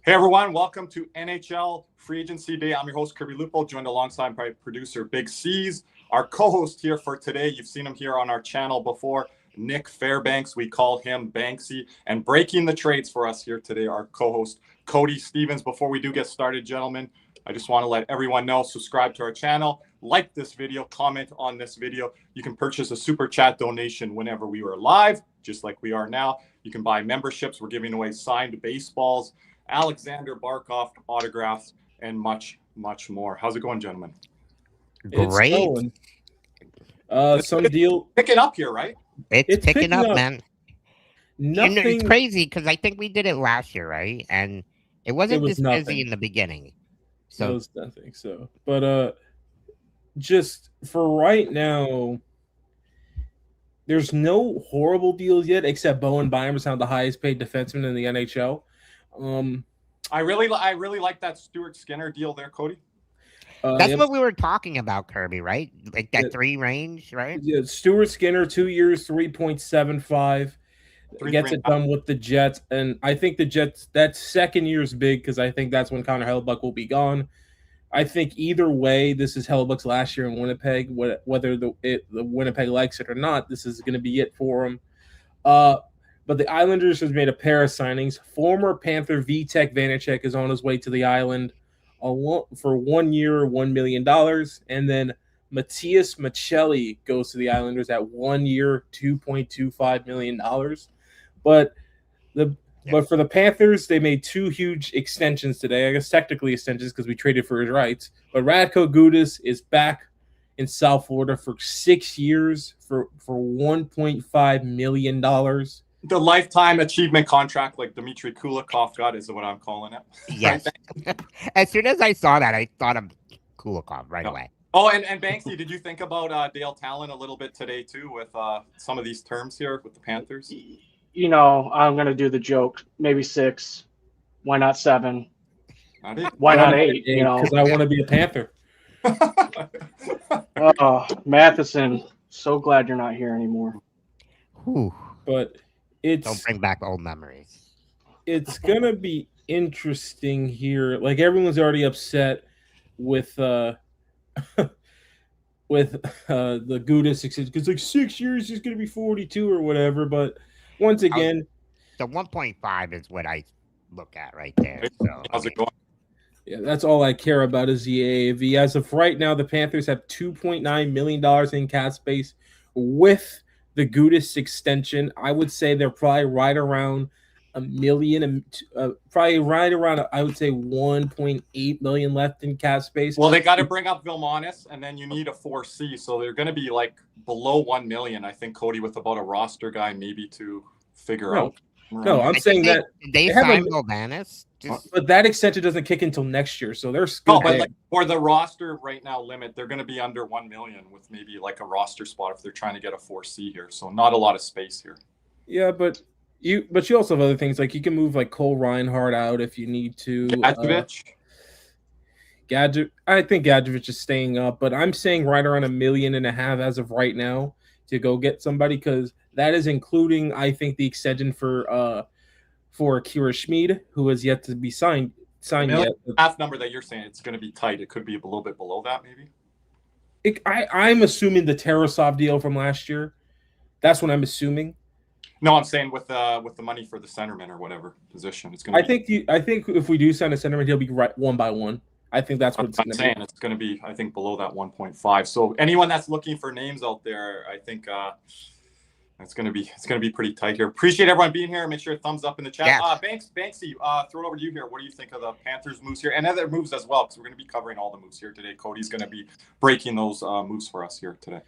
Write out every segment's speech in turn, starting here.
Hey everyone, welcome to NHL Free Agency Day. I'm your host, Kirby Lupo, joined alongside my producer, Big C's. Our co-host here for today, you've seen him here on our channel before, Nick Fairbanks. We call him Banksy. And breaking the trades for us here today, our co-host, Cody Stevens. Before we do get started, gentlemen, I just want to let everyone know, subscribe to our channel, like this video, comment on this video. You can purchase a super chat donation whenever we are live, just like we are now. You can buy memberships. We're giving away signed baseballs, Alexander Barkov autographs, and much, much more. How's it going, gentlemen? Great. Some deal picking up here, right? It's picking up, man. Nothing. It's crazy because I think we did it last year, right? And it wasn't this busy in the beginning. So it was nothing. So, but just for right now, there's no horrible deals yet, except Bowen Byram is now the highest paid defenseman in the NHL. I really like that Stuart Skinner deal there, Cody. That's what we were talking about, Kirby, right? Like that 3 range, right? Yeah, Stuart Skinner, 2 years, 3.75. Gets it done with the Jets, and I think the Jets, that second year is big because I think that's when Connor Hellebuyck will be gone. I think either way, this is Hellebuck's last year in Winnipeg. Whether the Winnipeg likes it or not, this is going to be it for him. But the Islanders has made a pair of signings. Former Panther Vitek Vanacek is on his way to the island for 1 year, $1 million. And then Matthias Maccelli goes to the Islanders at 1 year, $2.25 million. But for the Panthers, they made 2 huge extensions today. I guess technically extensions because we traded for his rights. But Radko Gudas is back in South Florida for 6 years for $1.5 million. The lifetime achievement contract like Dmitry Kulikov got is what I'm calling it. Yes. As soon as I saw that, I thought of Kulikov right away. Oh, and Banksy, did you think about Dale Talon a little bit today too with some of these terms here with the Panthers? You know, I'm going to do the joke. Maybe 6. Why not 7? Why not 8? You know, because I want to be a Panther. Oh, Matheson, so glad you're not here anymore. Whew. But don't bring back old memories. It's gonna be interesting here. Like everyone's already upset with the Gudas because like 6 years is gonna be 42 or whatever. But once again, the 1.5 is what I look at right there. So, how's it going? Yeah, that's all I care about is the AAV. As of right now, the Panthers have $2.9 million in cap space with the Gudas extension. I would say they're probably right around $1 million, probably right around, I would say 1.8 million left in cap space. Well, they got to bring up Vilmanis, and then you need a 4C, so they're going to be like below 1 million, I think, Cody, with about a roster guy maybe to figure out. No, I'm saying that they signed Vilmanis. But that extension doesn't kick until next year, so they're still. No, but like for the roster right now limit, they're going to be under 1 million with maybe like a roster spot if they're trying to get a 4C here. So not a lot of space here. Yeah, but you also have other things like you can move like Cole Reinhardt out if you need to. Gadjevich. I think Gadjevich is staying up, but I'm saying right around $1.5 million as of right now to go get somebody because that is including I think the extension for Akira Schmid, who has yet to be signed yet. Half number that you're saying it's going to be tight. It could be a little bit below that, maybe. I'm assuming the Tarasov deal from last year. That's what I'm assuming. No, I'm saying with the money for the centerman or whatever position, it's going to. I think if we do sign a centerman, he'll be right 1 by 1. I think that's what I'm saying. It's going to be, I think, below that 1.5. So anyone that's looking for names out there, I think. It's gonna be pretty tight here. Appreciate everyone being here. Make sure a thumbs up in the chat. Yeah. Banksy, throw it over to you here. What do you think of the Panthers moves here and other moves as well? Because we're gonna be covering all the moves here today. Cody's gonna be breaking those moves for us here today.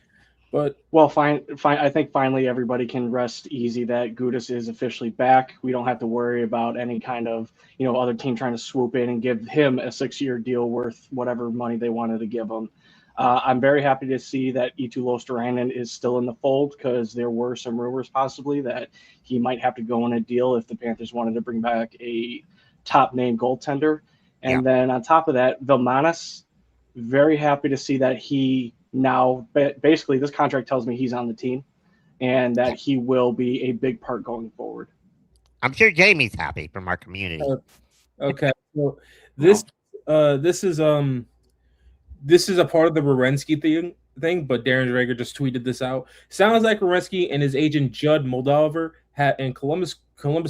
But fine. I think finally everybody can rest easy that Gudas is officially back. We don't have to worry about any kind of other team trying to swoop in and give him a 6-year deal worth whatever money they wanted to give him. I'm very happy to see that Eetu Luostarinen is still in the fold because there were some rumors possibly that he might have to go on a deal if the Panthers wanted to bring back a top-name goaltender. And then on top of that, Vilmanis, very happy to see that he now basically this contract tells me he's on the team and that he will be a big part going forward. I'm sure Jamie's happy from our community. Okay, so this this is a part of the Werenski thing, but Darren Dreger just tweeted this out. Sounds like Werenski and his agent Judd Moldover and Columbus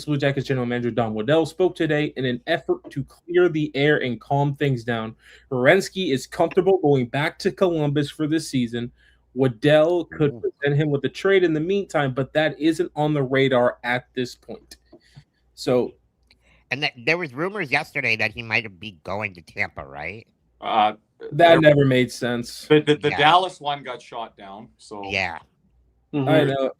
Blue Jackets general manager Don Waddell spoke today in an effort to clear the air and calm things down. Werenski is comfortable going back to Columbus for this season. Waddell could present him with a trade in the meantime, but that isn't on the radar at this point. So, and there was rumors yesterday that he might be going to Tampa, right? That never made sense. The Dallas one got shot down. So yeah, I know,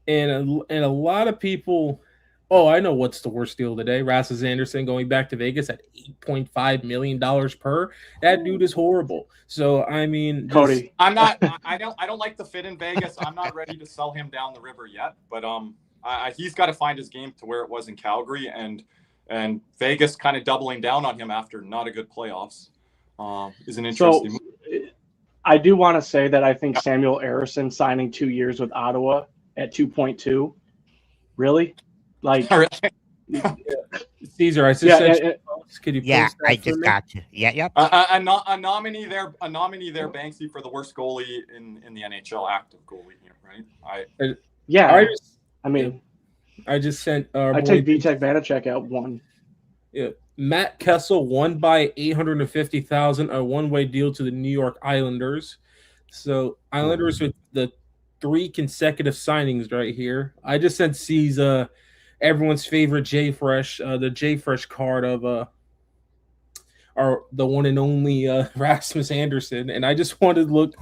and a lot of people. Oh, I know what's the worst deal today. Rasmus Anderson going back to Vegas at $8.5 million per. That dude is horrible. So I mean, Cody, I'm not. I don't like the fit in Vegas. I'm not ready to sell him down the river yet. But he's got to find his game to where it was in Calgary, and Vegas kind of doubling down on him after not a good playoffs is an interesting move. I do want to say that I think Samuel Ersson signing 2 years with Ottawa at 2.2, really? Like, Caesar, I just said, could you post that I just got you. Yeah, yep. A nominee there, Banksy, for the worst goalie in the NHL, active goalie here, right? I just sent. I take Vitek Vanacek at 1. Yeah, Matt Kessel won by $850,000, a one-way deal to the New York Islanders. So Islanders with the 3 consecutive signings right here. I just sent C's everyone's favorite J Fresh, the J Fresh card of the one and only Rasmus Anderson, and I just wanted to look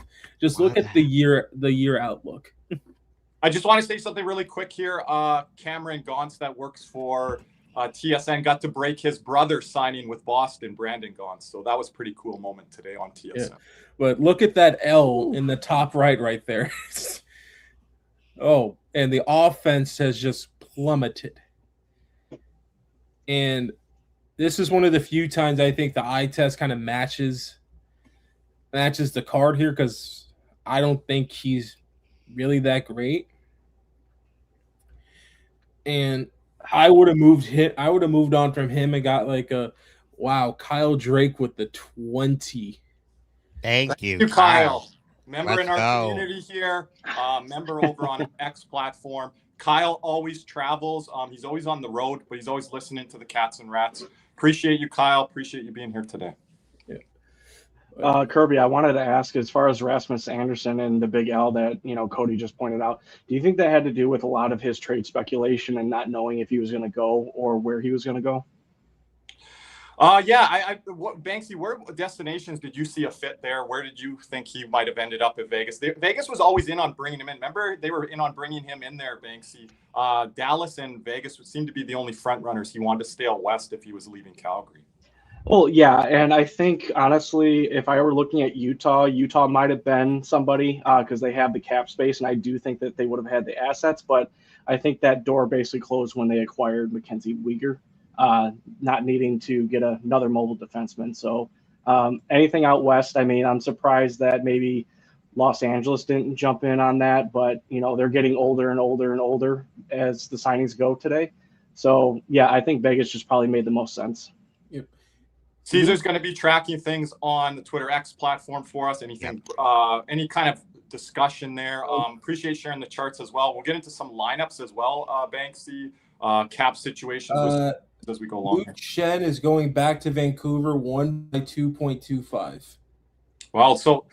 at the year outlook. I just want to say something really quick here. Cameron Gaunce, that works for TSN, got to break his brother signing with Boston, Brandon Gaunce. So that was a pretty cool moment today on TSN. Yeah. But look at that L in the top right there. Oh, and the offense has just plummeted. And this is one of the few times I think the eye test kind of matches the card here, because I don't think he's really that great. And I would have moved on from him and got like Kyle Drake with the 20. Thank you, Kyle. Member in our community here, member over on X platform. Kyle always travels. He's always on the road, but he's always listening to the Cats and Rats. Appreciate you, Kyle. Appreciate you being here today. Yeah. Kirby, I wanted to ask, as far as Rasmus Anderson and the big L that Cody just pointed out, do you think that had to do with a lot of his trade speculation and not knowing if he was going to go or where he was going to go? Banksy, where destinations did you see a fit there? Where did you think he might have ended up at Vegas? Vegas was always in on bringing him in. Remember, they were in on bringing him in there, Banksy. Dallas and Vegas would seem to be the only front runners. He wanted to stay out west if he was leaving Calgary. Well, yeah, and I think, honestly, if I were looking at Utah might have been somebody because they have the cap space, and I do think that they would have had the assets, but I think that door basically closed when they acquired Mackenzie Weegar. Not needing to get another mobile defenseman. So anything out west, I mean, I'm surprised that maybe Los Angeles didn't jump in on that, but, they're getting older and older and older as the signings go today. So, yeah, I think Vegas just probably made the most sense. Yep. Caesar's going to be tracking things on the Twitter X platform for us. Anything, any kind of discussion there. Appreciate sharing the charts as well. We'll get into some lineups as well, Banksy, cap situations as we go along. Luke Shen is going back to Vancouver, 1 by 2.25. Well, so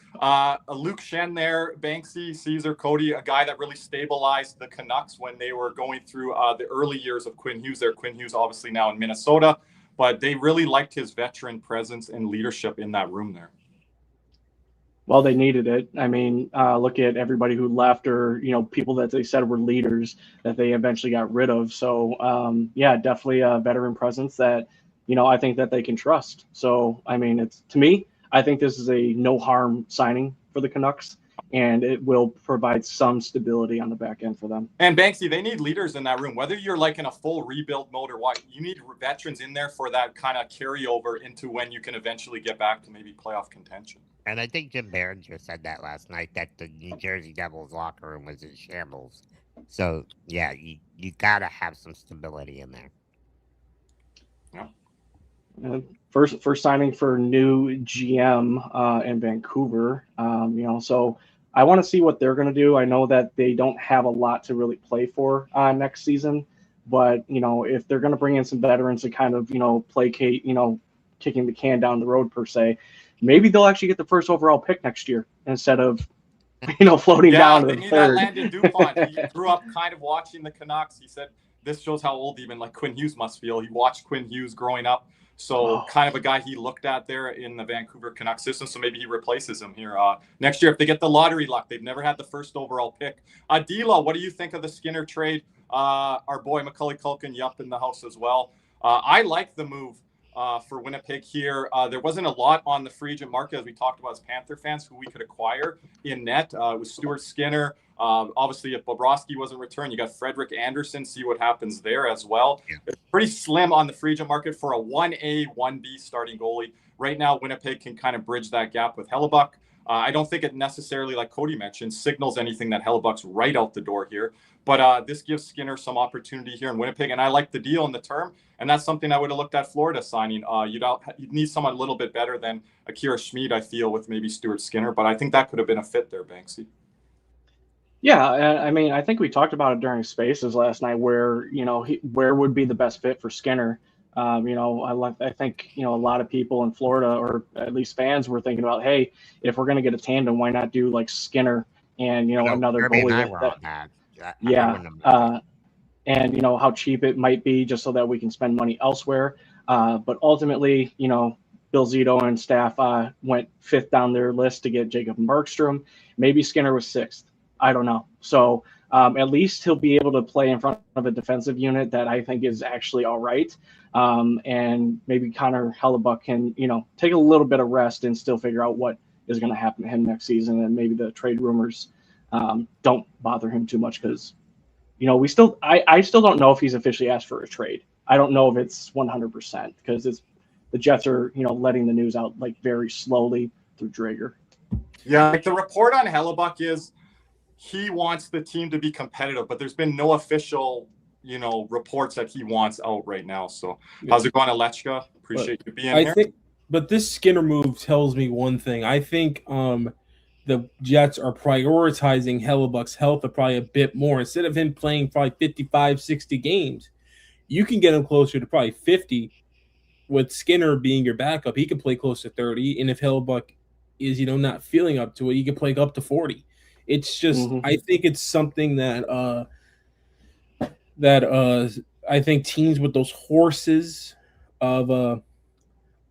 Luke Shen there, Banksy, Caesar, Cody, a guy that really stabilized the Canucks when they were going through the early years of Quinn Hughes there. Quinn Hughes obviously now in Minnesota, but they really liked his veteran presence and leadership in that room there. Well, they needed it. I mean, look at everybody who left or, people that they said were leaders that they eventually got rid of. So, definitely a veteran presence that, I think that they can trust. So, I mean, to me, I think this is a no harm signing for the Canucks, and it will provide some stability on the back end for them. And Banksy, they need leaders in that room, whether you're like in a full rebuild mode or what. You need veterans in there for that kind of carryover into when you can eventually get back to maybe playoff contention. And I think Jim Behringer said that last night, that the New Jersey Devils locker room was in shambles. So, yeah, you got to have some stability in there. Yeah. First signing for new GM in Vancouver. So I want to see what they're going to do. I know that they don't have a lot to really play for next season, but if they're going to bring in some veterans to kind of placate, kicking the can down the road per se, maybe they'll actually get the first overall pick next year instead of floating down to the third. That Landon Dupont. He grew up kind of watching the Canucks. He said this shows how old even like Quinn Hughes must feel. He watched Quinn Hughes growing up. So kind of a guy he looked at there in the Vancouver Canucks system. So maybe he replaces him here next year if they get the lottery luck. They've never had the first overall pick. Dila, what do you think of the Skinner trade? Our boy Macaulay Culkin, yup, in the house as well. I like the move for Winnipeg here. There wasn't a lot on the free agent market, as we talked about as Panther fans, who we could acquire in net. It was Stuart Skinner. Obviously, if Bobrovsky wasn't returned, you got Frederick Anderson. See what happens there as well. Yeah. It's pretty slim on the free agent market for a 1A, 1B starting goalie. Right now, Winnipeg can kind of bridge that gap with Hellebuck. I don't think it necessarily, like Cody mentioned, signals anything that Hellebuck's right out the door here. But this gives Skinner some opportunity here in Winnipeg, and I like the deal and the term, and that's something I would have looked at Florida signing. You'd need someone a little bit better than Akira Schmid, I feel, with maybe Stuart Skinner, but I think that could have been a fit there, Banksy. Yeah, I mean, I think we talked about it during Spaces last night, where where would be the best fit for Skinner. I think a lot of people in Florida, or at least fans, were thinking about, hey, if we're going to get a tandem, why not do like Skinner and another goalie? And how cheap it might be, just so that we can spend money elsewhere. But ultimately, Bill Zito and staff went fifth down their list to get Jacob Markstrom. Maybe Skinner was sixth. I don't know. So at least he'll be able to play in front of a defensive unit that I think is actually all right. And maybe Connor Hellebuck can, take a little bit of rest and still figure out what is going to happen to him next season. And maybe the trade rumors don't bother him too much, because, I still don't know if he's officially asked for a trade. I don't know if it's 100%, because the Jets are, letting the news out like very slowly through Drager. Yeah, like the report on Hellebuck is he wants the team to be competitive, but there's been no official, reports that he wants out right now. So how's it going, Alechka? Appreciate you being here. But this Skinner move tells me one thing. I think the Jets are prioritizing Hellebuck's health probably a bit more. Instead of him playing probably 55, 60 games, you can get him closer to probably 50 with Skinner being your backup. He can play close to 30. And if Hellebuck is, not feeling up to it, he can play up to 40. It's just, I think it's something that I think teams with those horses of a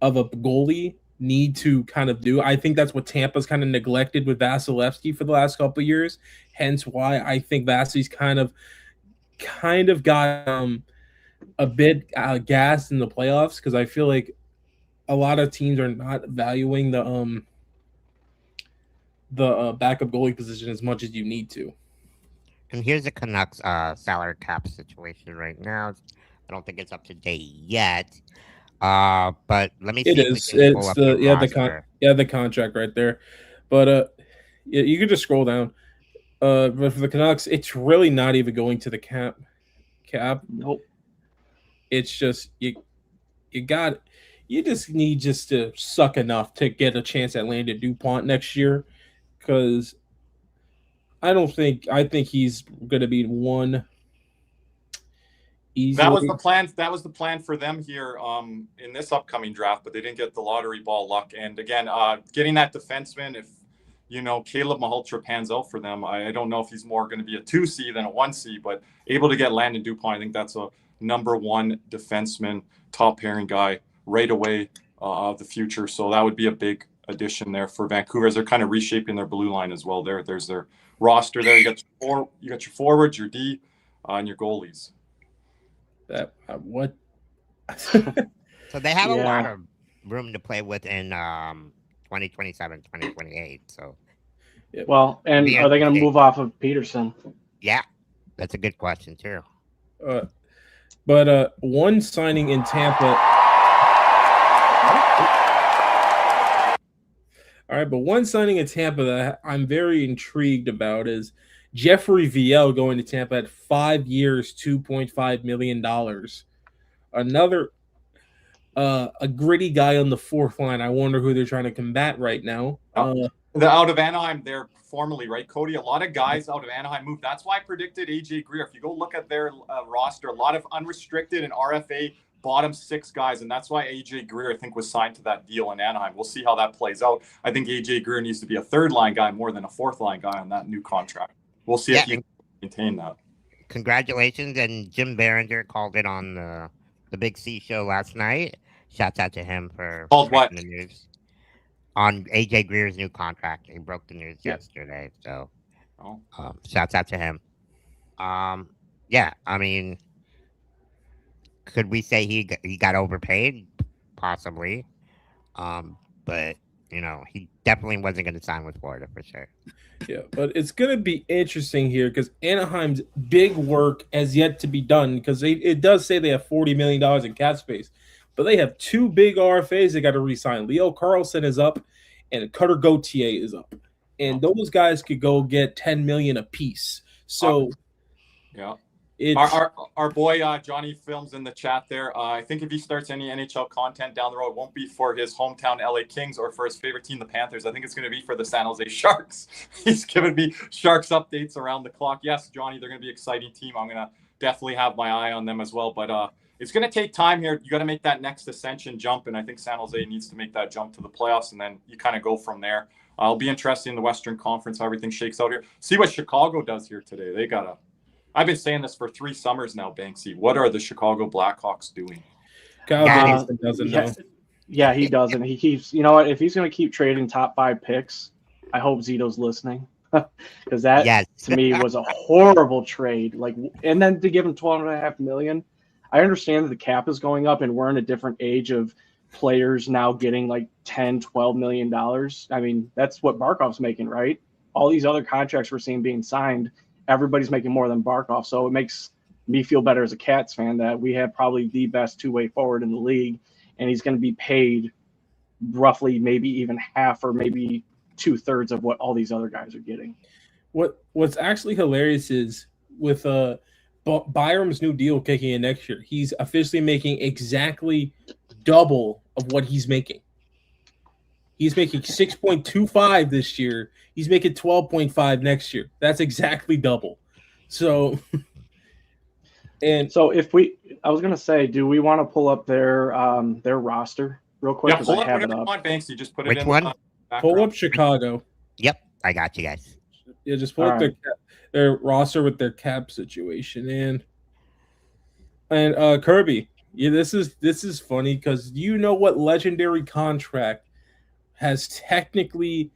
goalie need to kind of do. I think that's what Tampa's kind of neglected with Vasilevsky for the last couple of years. Hence why I think Vasily's kind of got a bit gassed in the playoffs, because I feel like a lot of teams are not valuing the backup goalie position as much as you need to. And here's the Canucks salary cap situation right now. I don't think it's up to date yet. But let me see. It is. It's the contract right there. But you can just scroll down. But for the Canucks, it's really not even going to the cap. Nope. It's just you just need to suck enough to get a chance at Landon Dupont next year. Because I think he's going to be one easy. That was the plan. That was the plan for them here in this upcoming draft, but they didn't get the lottery ball luck. And again, getting that defenseman, if Caleb Mahaltra pans out for them, I don't know if he's more going to be a 2C than a 1C, but able to get Landon Dupont, I think that's a number one defenseman, top pairing guy right away of the future. So that would be a big addition there for Vancouver, as they're kind of reshaping their blue line as well. There's their roster there. You got your forwards, your D, and your goalies. What? So they have a lot of room to play with in 2027, 2028. So, well, and are they going to move off of Peterson? Yeah, that's a good question too. But one signing in Tampa. All right, but one signing in Tampa that I'm very intrigued about is Jeffrey Viel going to Tampa at 5 years, $2.5 million. A gritty guy on the fourth line. I wonder who they're trying to combat right now. Out of Anaheim, they're formerly, right, Cody? A lot of guys out of Anaheim moved. That's why I predicted AJ Greer. If you go look at their roster, a lot of unrestricted and RFA bottom 6 guys, and that's why AJ Greer, I think, was signed to that deal in Anaheim. We'll see how that plays out. I think AJ Greer needs to be a third-line guy more than a fourth-line guy on that new contract. We'll see if he can maintain that. Congratulations, and Jim Behringer called it on the Big C show last night. Shouts out to him for what? The news on AJ Greer's new contract. He broke the news yesterday, so shouts out to him. Yeah, I mean, could we say he got overpaid? Possibly, but he definitely wasn't going to sign with Florida for sure. Yeah, but it's going to be interesting here because Anaheim's big work has yet to be done because it does say they have $40 million in cap space, but they have 2 big RFAs they got to re-sign. Leo Carlson is up, and Cutter Gauthier is up, and those guys could go get $10 million apiece. So, yeah. Our boy Johnny Films in the chat there. I think if he starts any NHL content down the road, it won't be for his hometown LA Kings or for his favorite team, the Panthers. I think it's going to be for the San Jose Sharks. He's giving me Sharks updates around the clock. Yes, Johnny, they're going to be an exciting team. I'm going to definitely have my eye on them as well. But it's going to take time here. You got to make that next ascension jump, and I think San Jose needs to make that jump to the playoffs, and then you kind of go from there. I'll be interested in the Western Conference, how everything shakes out here. See what Chicago does here today. They got to. I've been saying this for 3 summers now, Banksy. What are the Chicago Blackhawks doing? Kyle Davidson doesn't know. Yeah, he doesn't. He keeps, if he's going to keep trading top 5 picks, I hope Zito's listening because that to me was a horrible trade. And then to give him $12.5 million, I understand that the cap is going up and we're in a different age of players now getting like $10-12 million. I mean, that's what Barkov's making, right? All these other contracts we're seeing being signed, everybody's making more than Barkov. So it makes me feel better as a Cats fan that we have probably the best 2-way forward in the league, and he's going to be paid roughly maybe even half or maybe 2/3 of what all these other guys are getting. What's actually hilarious is with Byram's new deal kicking in next year, he's officially making exactly double of what he's making. He's making 6.25 this year. He's making 12.5 next year. That's exactly double. So, and so I was gonna say, do we want to pull up their roster real quick? Yeah, pull up whatever you want, Banksy. Just put it in. Which one? Pull up Chicago. Yep, I got you guys. Yeah, just pull up their roster with their cap situation and Kirby. Yeah, this is funny because you know what legendary contract has technically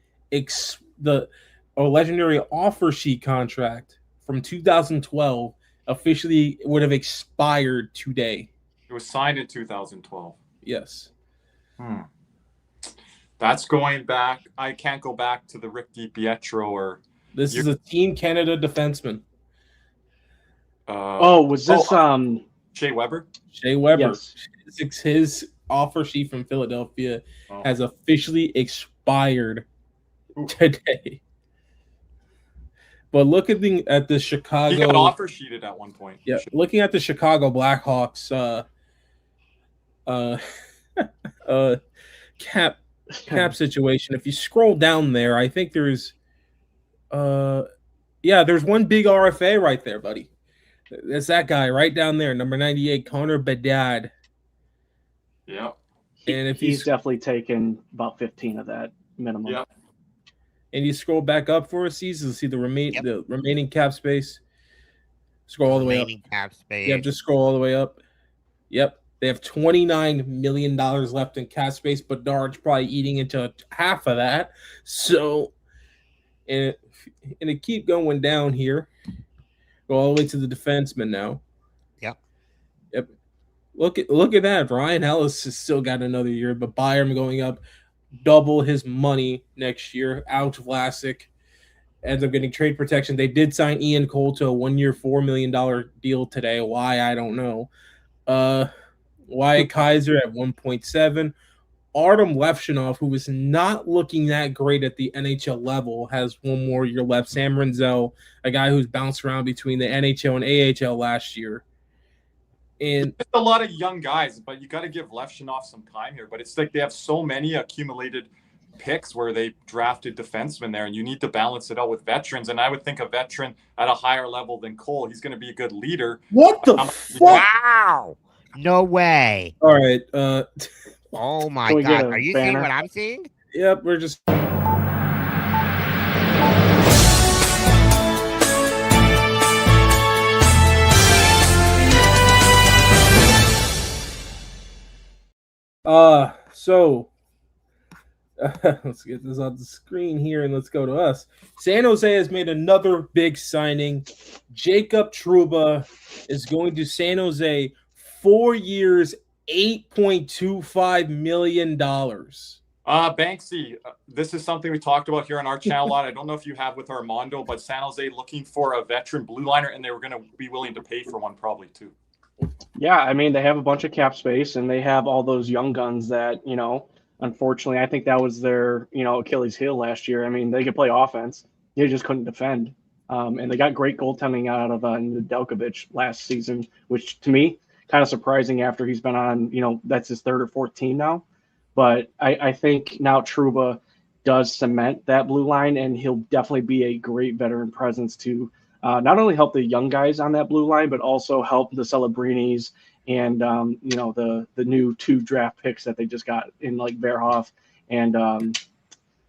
legendary offer sheet contract from 2012 officially would have expired today. It was signed in 2012. Yes. That's going back. I can't go back to the Rick DiPietro or. This is a Team Canada defenseman. Was this Shea Weber? Shea Weber. Yes. His offer sheet from Philadelphia has officially expired today. But look at the Chicago. He got offer sheeted at one point. Yeah, looking at the Chicago Blackhawks cap situation. If you scroll down there, I think there's one big RFA right there, buddy. That's that guy right down there, number 98, Connor Bedard. Yeah. And if he's definitely taken about 15 of that minimum. Yeah. And you scroll back up for a season to see the remaining cap space. Scroll all the way up. Cap space. Yep, just scroll all the way up. Yep. They have $29 million left in cap space, but Bedard's probably eating into half of that. So, and it keep going down here. Go all the way to the defenseman now. Yep. Look at that. Ryan Ellis has still got another year, but Byram going up double his money next year. Alex Vlasic ends up getting trade protection. They did sign Ian Cole to a 1-year, $4 million deal today. Why, I don't know. Wyatt Kaiser at 1.7. Artem Levshinov, who was not looking that great at the NHL level, has 1 more year left. Sam Renzel, a guy who's bounced around between the NHL and AHL last year. And it's a lot of young guys, but you got to give Levshunov some time here. But it's like they have so many accumulated picks where they drafted defensemen there, and you need to balance it out with veterans. And I would think a veteran at a higher level than Cole, he's going to be a good leader. What the fuck? Wow! No way. All right. Oh my God! Are you seeing what I'm seeing? Yep, we're just. So let's get this on the screen here and let's go to us. San Jose has made another big signing. Jacob Trouba is going to San Jose, 4 years, $8.25 million. Banksy, this is something we talked about here on our channel a lot. I don't know if you have with Armando, but San Jose looking for a veteran blue liner, and they were going to be willing to pay for one probably too. Yeah, I mean, they have a bunch of cap space, and they have all those young guns that, unfortunately, I think that was their, Achilles heel last year. I mean, they could play offense. They just couldn't defend. And they got great goaltending out of Nedeljkovic last season, which to me, kind of surprising after he's been on, that's his third or fourth team now. But I think now Trouba does cement that blue line, and he'll definitely be a great veteran presence to not only help the young guys on that blue line, but also help the Celebrinis and, the new 2 draft picks that they just got in like Verhoff and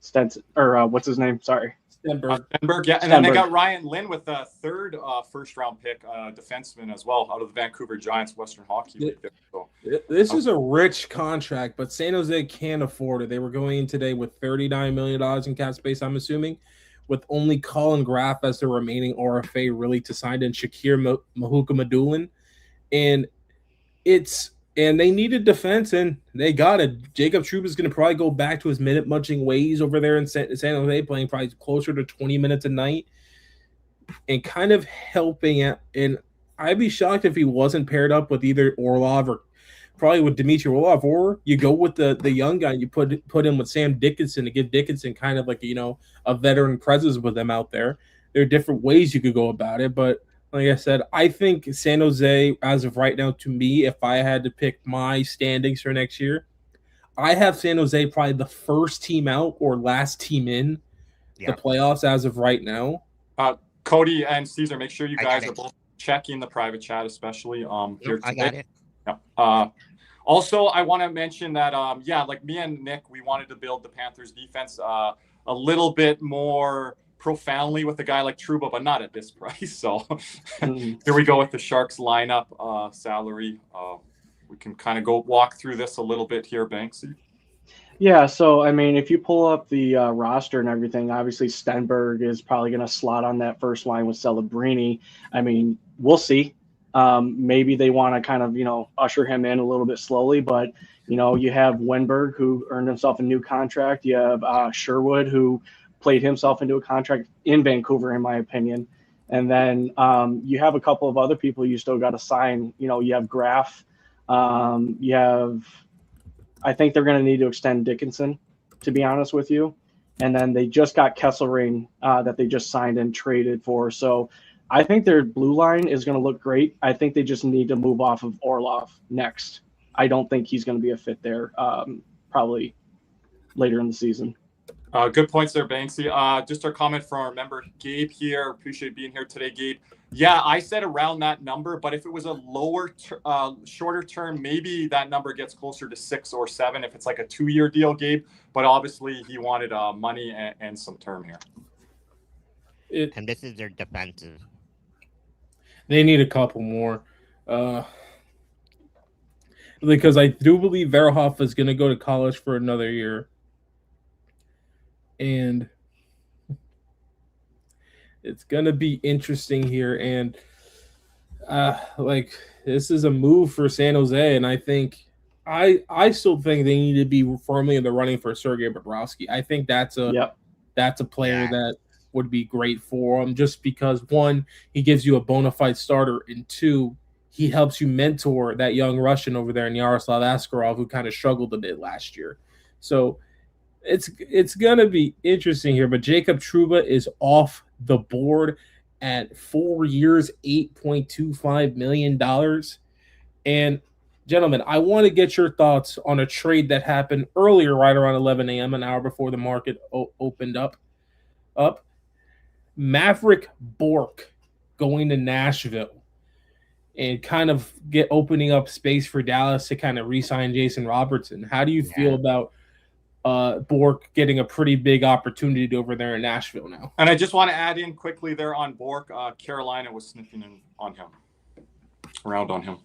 Stenson, or what's his name? Sorry. Stenberg, yeah. And then they got Ryan Lynn with a third first-round pick, defenseman as well, out of the Vancouver Giants, Western Hockey League. So, this is a rich contract, but San Jose can't afford it. They were going in today with $39 million in cap space, I'm assuming, with only Colin Graff as the remaining RFA really to sign in Shakir Mahuka-Madulin. And they needed defense, and they got it. Jacob Trouba is going to probably go back to his minute-munching ways over there in San Jose, playing probably closer to 20 minutes a night and kind of helping out. And I'd be shocked if he wasn't paired up with either Orlov or probably with Dmitry Orlov, or you go with the young guy and you put him with Sam Dickinson to give Dickinson kind of like, a veteran presence with them out there. There are different ways you could go about it, but like I said, I think San Jose, as of right now, to me, if I had to pick my standings for next year, I have San Jose probably the first team out or last team in the playoffs as of right now. Cody and Caesar, make sure you guys are both checking the private chat, especially here today. I got it. Yeah. Also, I want to mention that, like me and Nick, we wanted to build the Panthers defense a little bit more profoundly with a guy like Trouba, but not at this price. So here we go with the Sharks lineup salary. We can kind of go walk through this a little bit here, Banksy. Yeah, so I mean, if you pull up the roster and everything, obviously Stenberg is probably going to slot on that first line with Celebrini. I mean, we'll see. Maybe they want to kind of, usher him in a little bit slowly, but, you have Wenberg, who earned himself a new contract. You have Sherwood, who played himself into a contract in Vancouver, in my opinion. And then you have a couple of other people you still got to sign. You have Graff. I think they're going to need to extend Dickinson, to be honest with you. And then they just got Kesselring that they just signed and traded for. So I think their blue line is going to look great. I think they just need to move off of Orlov next. I don't think he's going to be a fit there probably later in the season. Good points there, Banksy. Just a comment from our member Gabe here. Appreciate being here today, Gabe. Yeah, I said around that number, but if it was a shorter term, maybe that number gets closer to 6 or 7 if it's like a 2-year deal, Gabe. But obviously he wanted money and some term here. And this is their defensive. They need a couple more. Because I do believe Verhoff is going to go to college for another year. And it's going to be interesting here. And this is a move for San Jose. And I think I still think they need to be firmly in the running for Sergei Bobrovsky. I think that's a player that would be great for him, just because, one, he gives you a bona fide starter, and two, he helps you mentor that young Russian over there in Yaroslav Askarov, who kind of struggled a bit last year. So it's going to be interesting here, but Jacob Trouba is off the board at 4 years, $8.25 million. And gentlemen, I want to get your thoughts on a trade that happened earlier, right around 11 a.m., an hour before the market opened up. Maverick Bork going to Nashville and kind of opening up space for Dallas to kind of re-sign Jason Robertson. How do you feel about Bork getting a pretty big opportunity over there in Nashville now? And I just want to add in quickly there on Bork, Carolina was sniffing around on him.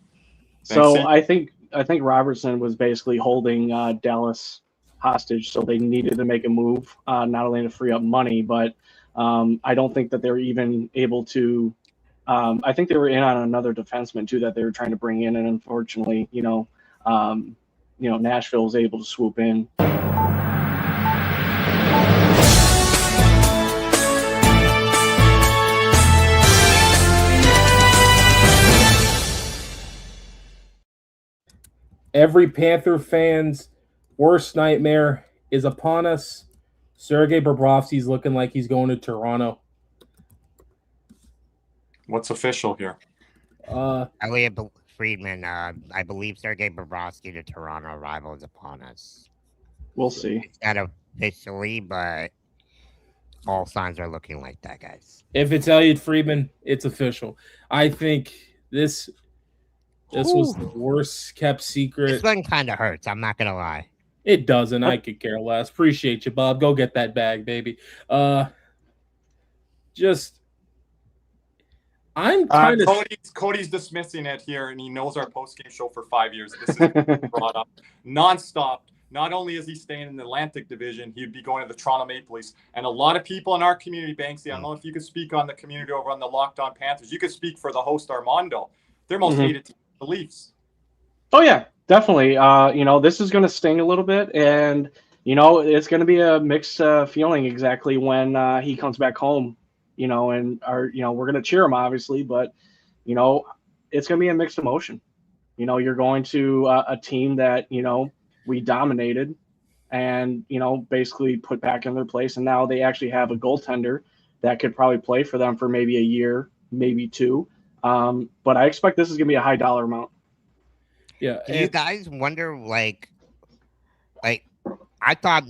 So I think Robertson was basically holding Dallas hostage, so they needed to make a move, not only to free up money, but I don't think that they were even able to. I think they were in on another defenseman too that they were trying to bring in, and unfortunately, Nashville was able to swoop in. Every Panther fan's worst nightmare is upon us. Sergei Bobrovsky's looking like he's going to Toronto. What's official here? Elliot Friedman, I believe Sergei Bobrovsky to Toronto arrival is upon us. We'll see. It's not officially, but all signs are looking like that, guys. If it's Elliot Friedman, it's official. I think this was the worst kept secret. This one kind of hurts. I'm not gonna lie. It doesn't. I could care less. Appreciate you, Bob. Go get that bag, baby. I'm kind of Cody's dismissing it here, and he knows our post-game show for 5 years. This is brought up nonstop. Not only is he staying in the Atlantic Division, he'd be going to the Toronto Maple Leafs. And a lot of people in our community, Banksy, I don't know if you could speak on the community over on the Locked On Panthers. You could speak for the host Armando. They're most hated team, the Leafs. Oh yeah, definitely. This is going to sting a little bit, and it's going to be a mixed feeling exactly when he comes back home. And we're going to cheer him obviously, but it's going to be a mixed emotion. You're going to a team that we dominated, and basically put back in their place, and now they actually have a goaltender that could probably play for them for maybe a year, maybe two. But I expect this is going to be a high dollar amount. Yeah. Do you guys wonder, like I thought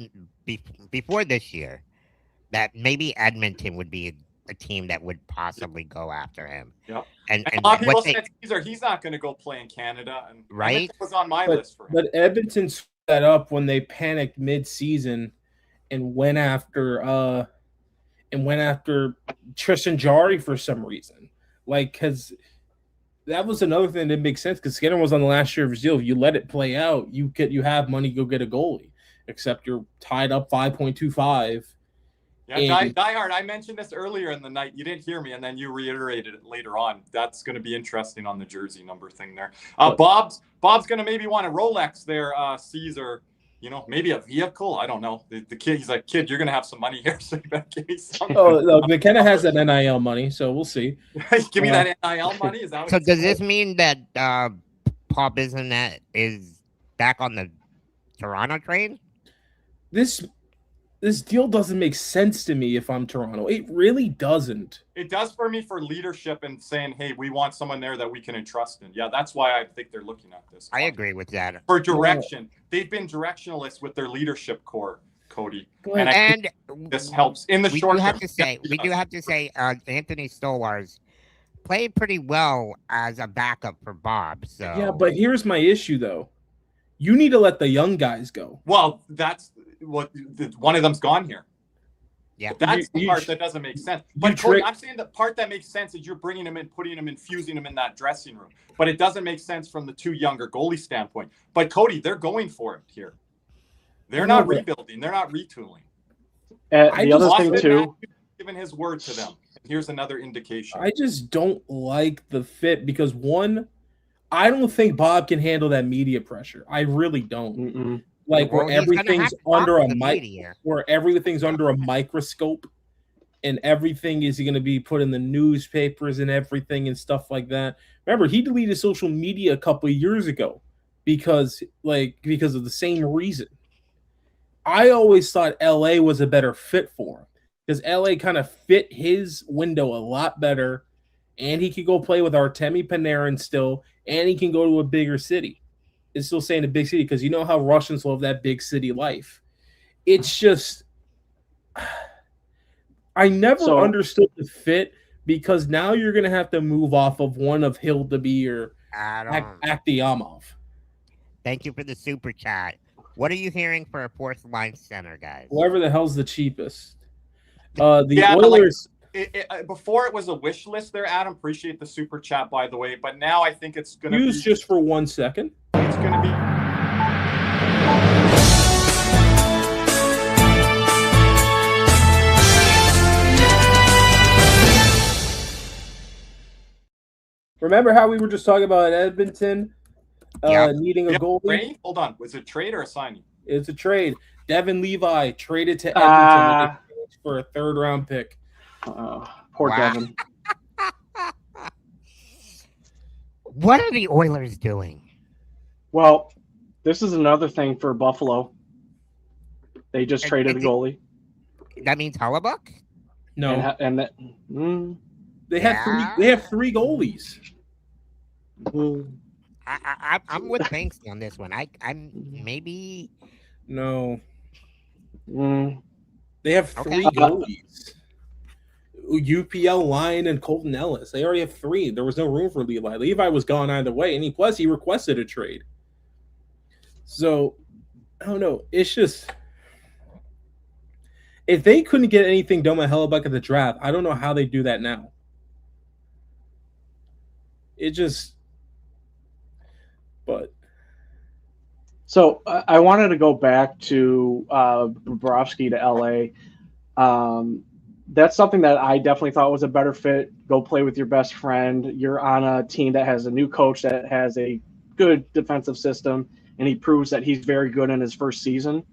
before this year that maybe Edmonton would be a team that would possibly go after him. Yep. And a lot of people said he's not going to go play in Canada. And right? Edmonton was on my list for him. But Edmonton screwed that up when they panicked mid-season and went after Tristan Jarry for some reason. Because that was another thing that didn't make sense, because Skinner was on the last year of his deal. If you let it play out, you have money, go get a goalie. Except you're tied up 5.25. Yeah, Die Hard, I mentioned this earlier in the night. You didn't hear me, and then you reiterated it later on. That's going to be interesting on the jersey number thing there. Bob's going to maybe want a Rolex there, Caesar. Maybe a vehicle. I don't know. The kid, he's like, kid, you're going to have some money here, so you better give me something. Oh, McKenna has that NIL money, so we'll see. Give me that NIL money? Is that what so does this mean that Paul Bissonnette is back on the Toronto train? This deal doesn't make sense to me if I'm Toronto. It really doesn't. It does for me for leadership and saying, hey, we want someone there that we can entrust in. Yeah, that's why I think they're looking at this. I agree with that. For direction. They've been directionalists with their leadership core, Cody. And this helps in the short term. We do have to say Anthony Stolarz played pretty well as a backup for Bob. So yeah, but here's my issue, though. You need to let the young guys go. Well, that's what one of them's gone here. Yeah, that's the part that doesn't make sense. But Cody, I'm saying the part that makes sense is you're bringing him in, putting him, infusing him in that dressing room. But it doesn't make sense from the two younger goalie standpoint. But Cody, they're going for it here. They're not rebuilding. They're not retooling. The other thing too, given his word to them. Here's another indication. I just don't like the fit because one, I don't think Bob can handle that media pressure. I really don't. Mm-mm. Where everything's under a microscope, and everything is going to be put in the newspapers and everything and stuff like that. Remember, he deleted social media a couple of years ago because of the same reason. I always thought LA was a better fit for him because LA kind of fit his window a lot better. and he could go play with Artemi Panarin still, and he can go to a bigger city. It's still saying a big city because you know how Russians love that big city life. It's just I never understood the fit because now you're going to have to move off of one of Hildeby or Akhtiamov. Thank you for the super chat. What are you hearing for a fourth line center, guys? Whoever the hell's the cheapest. Oilers. Before it was a wish list there, Adam. Appreciate the super chat, by the way. But now I think it's going to use just for 1 second. It's going to be. Remember how we were just talking about Edmonton needing a goalie? Trade? Hold on. Was it trade or a signing? It's a trade. Devin Levi traded to Edmonton for a third-round pick. Poor Devin. What are the Oilers doing? Well, this is another thing for Buffalo. They just traded a goalie. That means Hellebuck? No. They have three goalies. I'm with Banksy on this one. I'm maybe no. They have three goalies. UPL, Lyon, and Colton Ellis. They already have three. There was no room for Levi. Levi was gone either way, and he requested a trade. So I don't know. It's just if they couldn't get anything done with Hellebuck at the draft, I don't know how they do that now. So I wanted to go back to Bobrovsky to LA. That's something that I definitely thought was a better fit. Go play with your best friend. You're on a team that has a new coach that has a good defensive system, and he proves that he's very good in his first season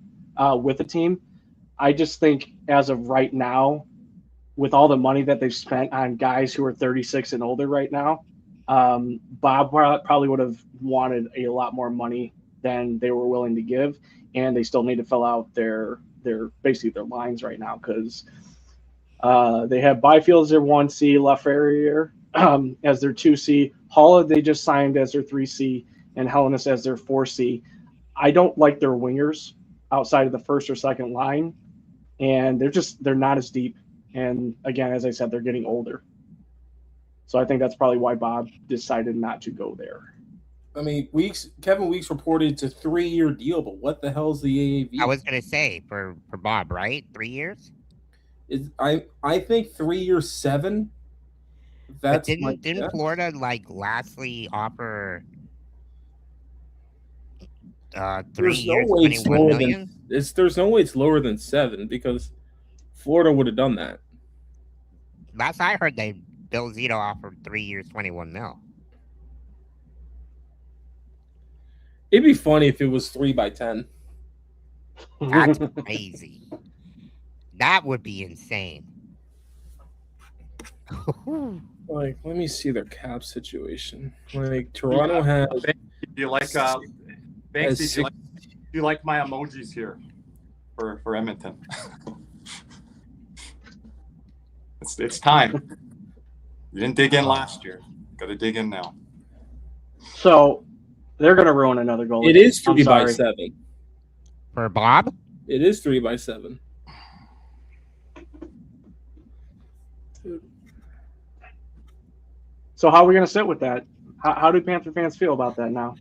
with the team. I just think as of right now, with all the money that they've spent on guys who are 36 and older right now, Bob probably would have wanted a lot more money than they were willing to give, and they still need to fill out their basically their lines right now because they have Byfield as their 1C, Lafreniere as their 2C, Haula they just signed as their 3C, and Hellenis as their 4C. I don't like their wingers outside of the first or second line, and they're not as deep. And again, as I said, they're getting older. So I think that's probably why Bob decided not to go there. I mean, Kevin Weeks reported it's a 3-year deal, but what the hell's the AAV? I was gonna say for Bob, right? 3 years? I think 3 years, 7. That's didn't Florida lastly offer 3 years, $21 million? There's no way it's lower than 7 because Florida would have done that. Last I heard, Bill Zito offered 3 years, $21 million. It'd be funny if it was 3 by 10. That's crazy. That would be insane. Let me see their cap situation. Toronto has. Do you like Banksy? Do you like my emojis here for Edmonton? It's time. You didn't dig in last year. Got to dig in now. So they're going to ruin another goal. It is 3 by 7 for Bob. It is 3 by 7. So how are we going to sit with that? How do Panther fans feel about that now?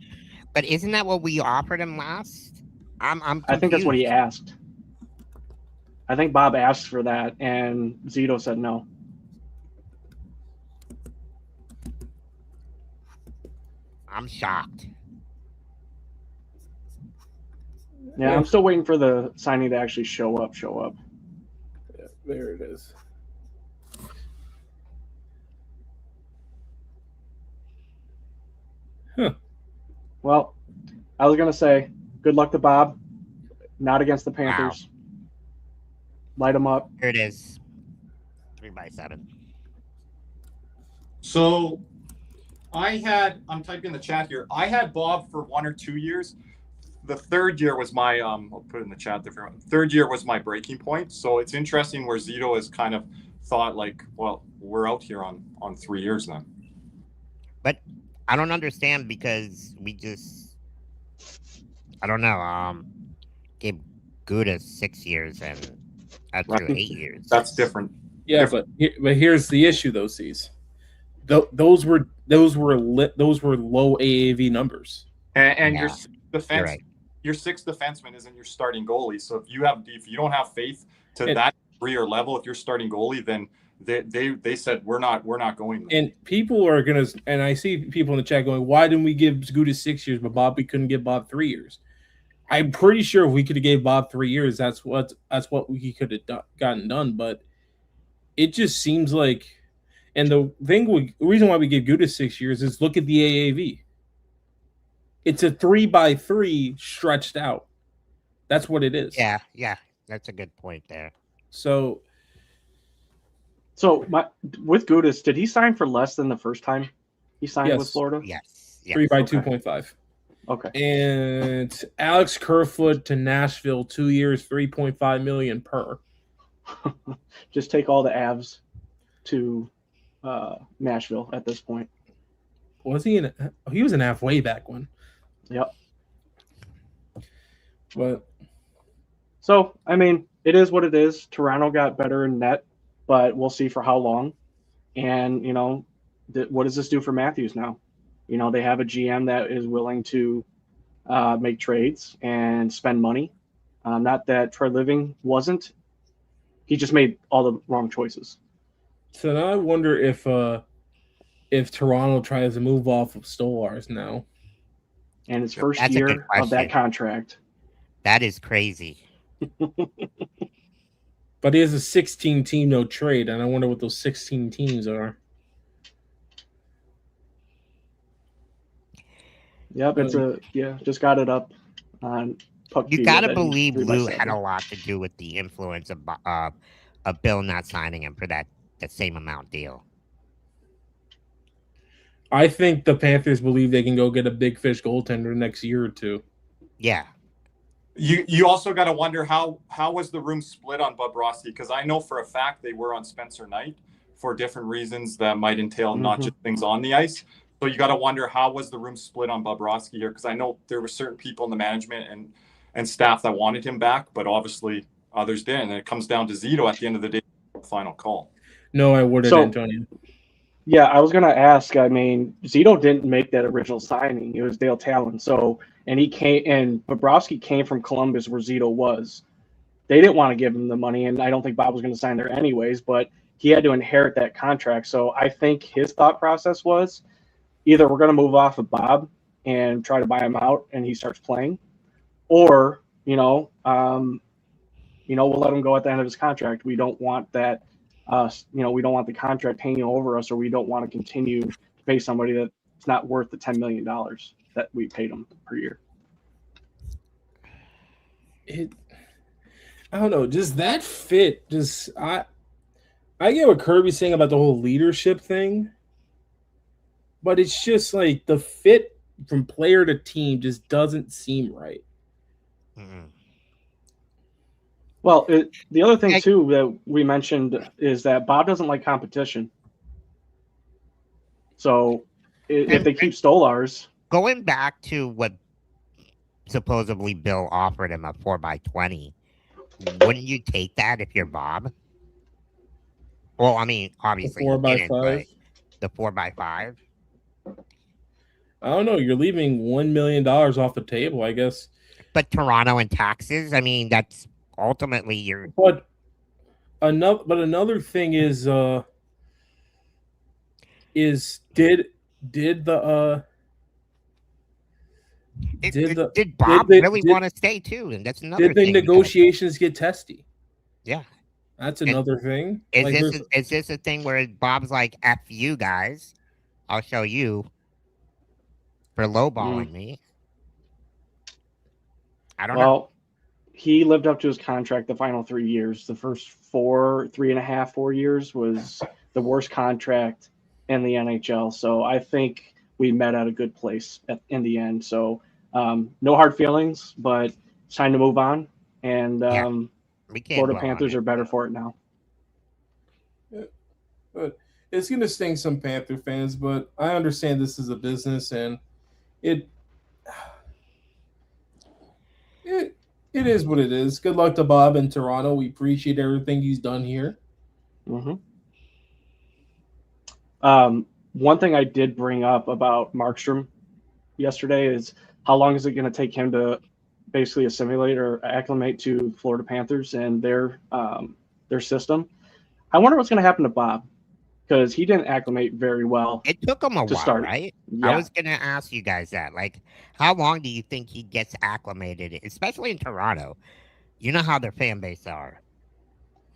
But isn't that what we offered him last? I'm confused. I think that's what he asked. I think Bob asked for that, and Zito said no. I'm shocked. Yeah, I'm still waiting for the signing to actually show up. Yeah, there it is. Huh. Well, I was going to say, good luck to Bob. Not against the Panthers. Wow. Light them up. Here it is. 3 by 7. So I'm typing in the chat here. I had Bob for 1 or 2 years. The third year was my, I'll put it in the chat there. Third year was my breaking point. So it's interesting where Zito has kind of thought like, well, we're out here on 3 years then. But I don't understand because I don't know. Gave Gouda 6 years and through 8 years. That's different. Yeah, but here's the issue, though, C's. Those were low AAV numbers. And Yeah, your defense, right. your sixth defenseman isn't your starting goalie. So if you don't have faith to that degree or level, if you're starting goalie, then they said we're not going there. And people are gonna, and I see people in the chat going, "Why didn't we give Gouda 6 years, but we couldn't give Bob 3 years?" I'm pretty sure if we could have gave Bob 3 years, that's what we could have gotten done. But it just seems like, and the reason why we gave Gouda 6 years is look at the AAV. It's a 3x3 stretched out. That's what it is. Yeah, that's a good point there. So with Gudis, did he sign for less than the first time he signed with Florida? Yes. 3x2.5. Okay. And Alex Kerfoot to Nashville, 2 years, $3.5 million per. Just take all the Avs to Nashville at this point. Was he he was an Av way back when. Yep. But so, I mean, it is what it is. Toronto got better in net, but we'll see for how long. And, what does this do for Matthews now? They have a GM that is willing to make trades and spend money. Not that Troy Living wasn't. He just made all the wrong choices. So now I wonder if Toronto tries to move off of Stolars now. And his first year of that contract. That is crazy. But he has a 16-team no trade, and I wonder what those 16 teams are. Yep, just got it up on Puck. You got to believe Lou had a lot to do with the influence of Bill not signing him for that same amount deal. I think the Panthers believe they can go get a big fish goaltender next year or two. Yeah. You also got to wonder how was the room split on Bobrovsky, because I know for a fact they were on Spencer Knight for different reasons that might entail not just things on the ice. So you got to wonder how was the room split on Bobrovsky here, because I know there were certain people in the management and staff that wanted him back, but obviously others didn't. And it comes down to Zito at the end of the day, final call. No, I wouldn't, Antonio. Yeah, I was going to ask. I mean, Zito didn't make that original signing. It was Dale Talon. And Bobrovsky came from Columbus where Zito was. They didn't want to give him the money, and I don't think Bob was going to sign there anyways, but he had to inherit that contract. So I think his thought process was either we're going to move off of Bob and try to buy him out and he starts playing, or, we'll let him go at the end of his contract. We don't want that. We don't want the contract hanging over us, or we don't want to continue to pay somebody that's not worth the $10 million that we paid him per year. I don't know. Does that fit? I get what Kirby's saying about the whole leadership thing, but it's just like the fit from player to team just doesn't seem right. Mm-hmm. Well, the other thing, too, that we mentioned is that Bob doesn't like competition. So if they keep Stolars... Going back to what supposedly Bill offered him, a 4x20, wouldn't you take that if you're Bob? Well, I mean, obviously, the 4x5. The 4x5. I don't know. You're leaving $1 million off the table, I guess. But Toronto and taxes, I mean, that's ultimately your. But another thing is did Bob really want to stay too? And that's another. Did the negotiations get testy? Yeah, that's another thing. Is this a thing where Bob's like, "F you guys, I'll show you for lowballing me"? I don't know. He lived up to his contract the final 3 years. The first 3.5, 4 years was the worst contract in the NHL. So I think we met at a good place in the end. So no hard feelings, but it's time to move on. And Florida Panthers are better for it now. But It's going to sting some Panther fans, but I understand this is a business, and it is what it is. Good luck to Bob in Toronto. We appreciate everything he's done here. Mm-hmm. One thing I did bring up about Markstrom yesterday is how long is it going to take him to basically assimilate or acclimate to Florida Panthers and their system. I wonder what's going to happen to Bob, because he didn't acclimate very well. It took him a while, start. right? Yeah. I was going to ask you guys that. Like, how long do you think he gets acclimated, especially in Toronto? You know how their fan base are.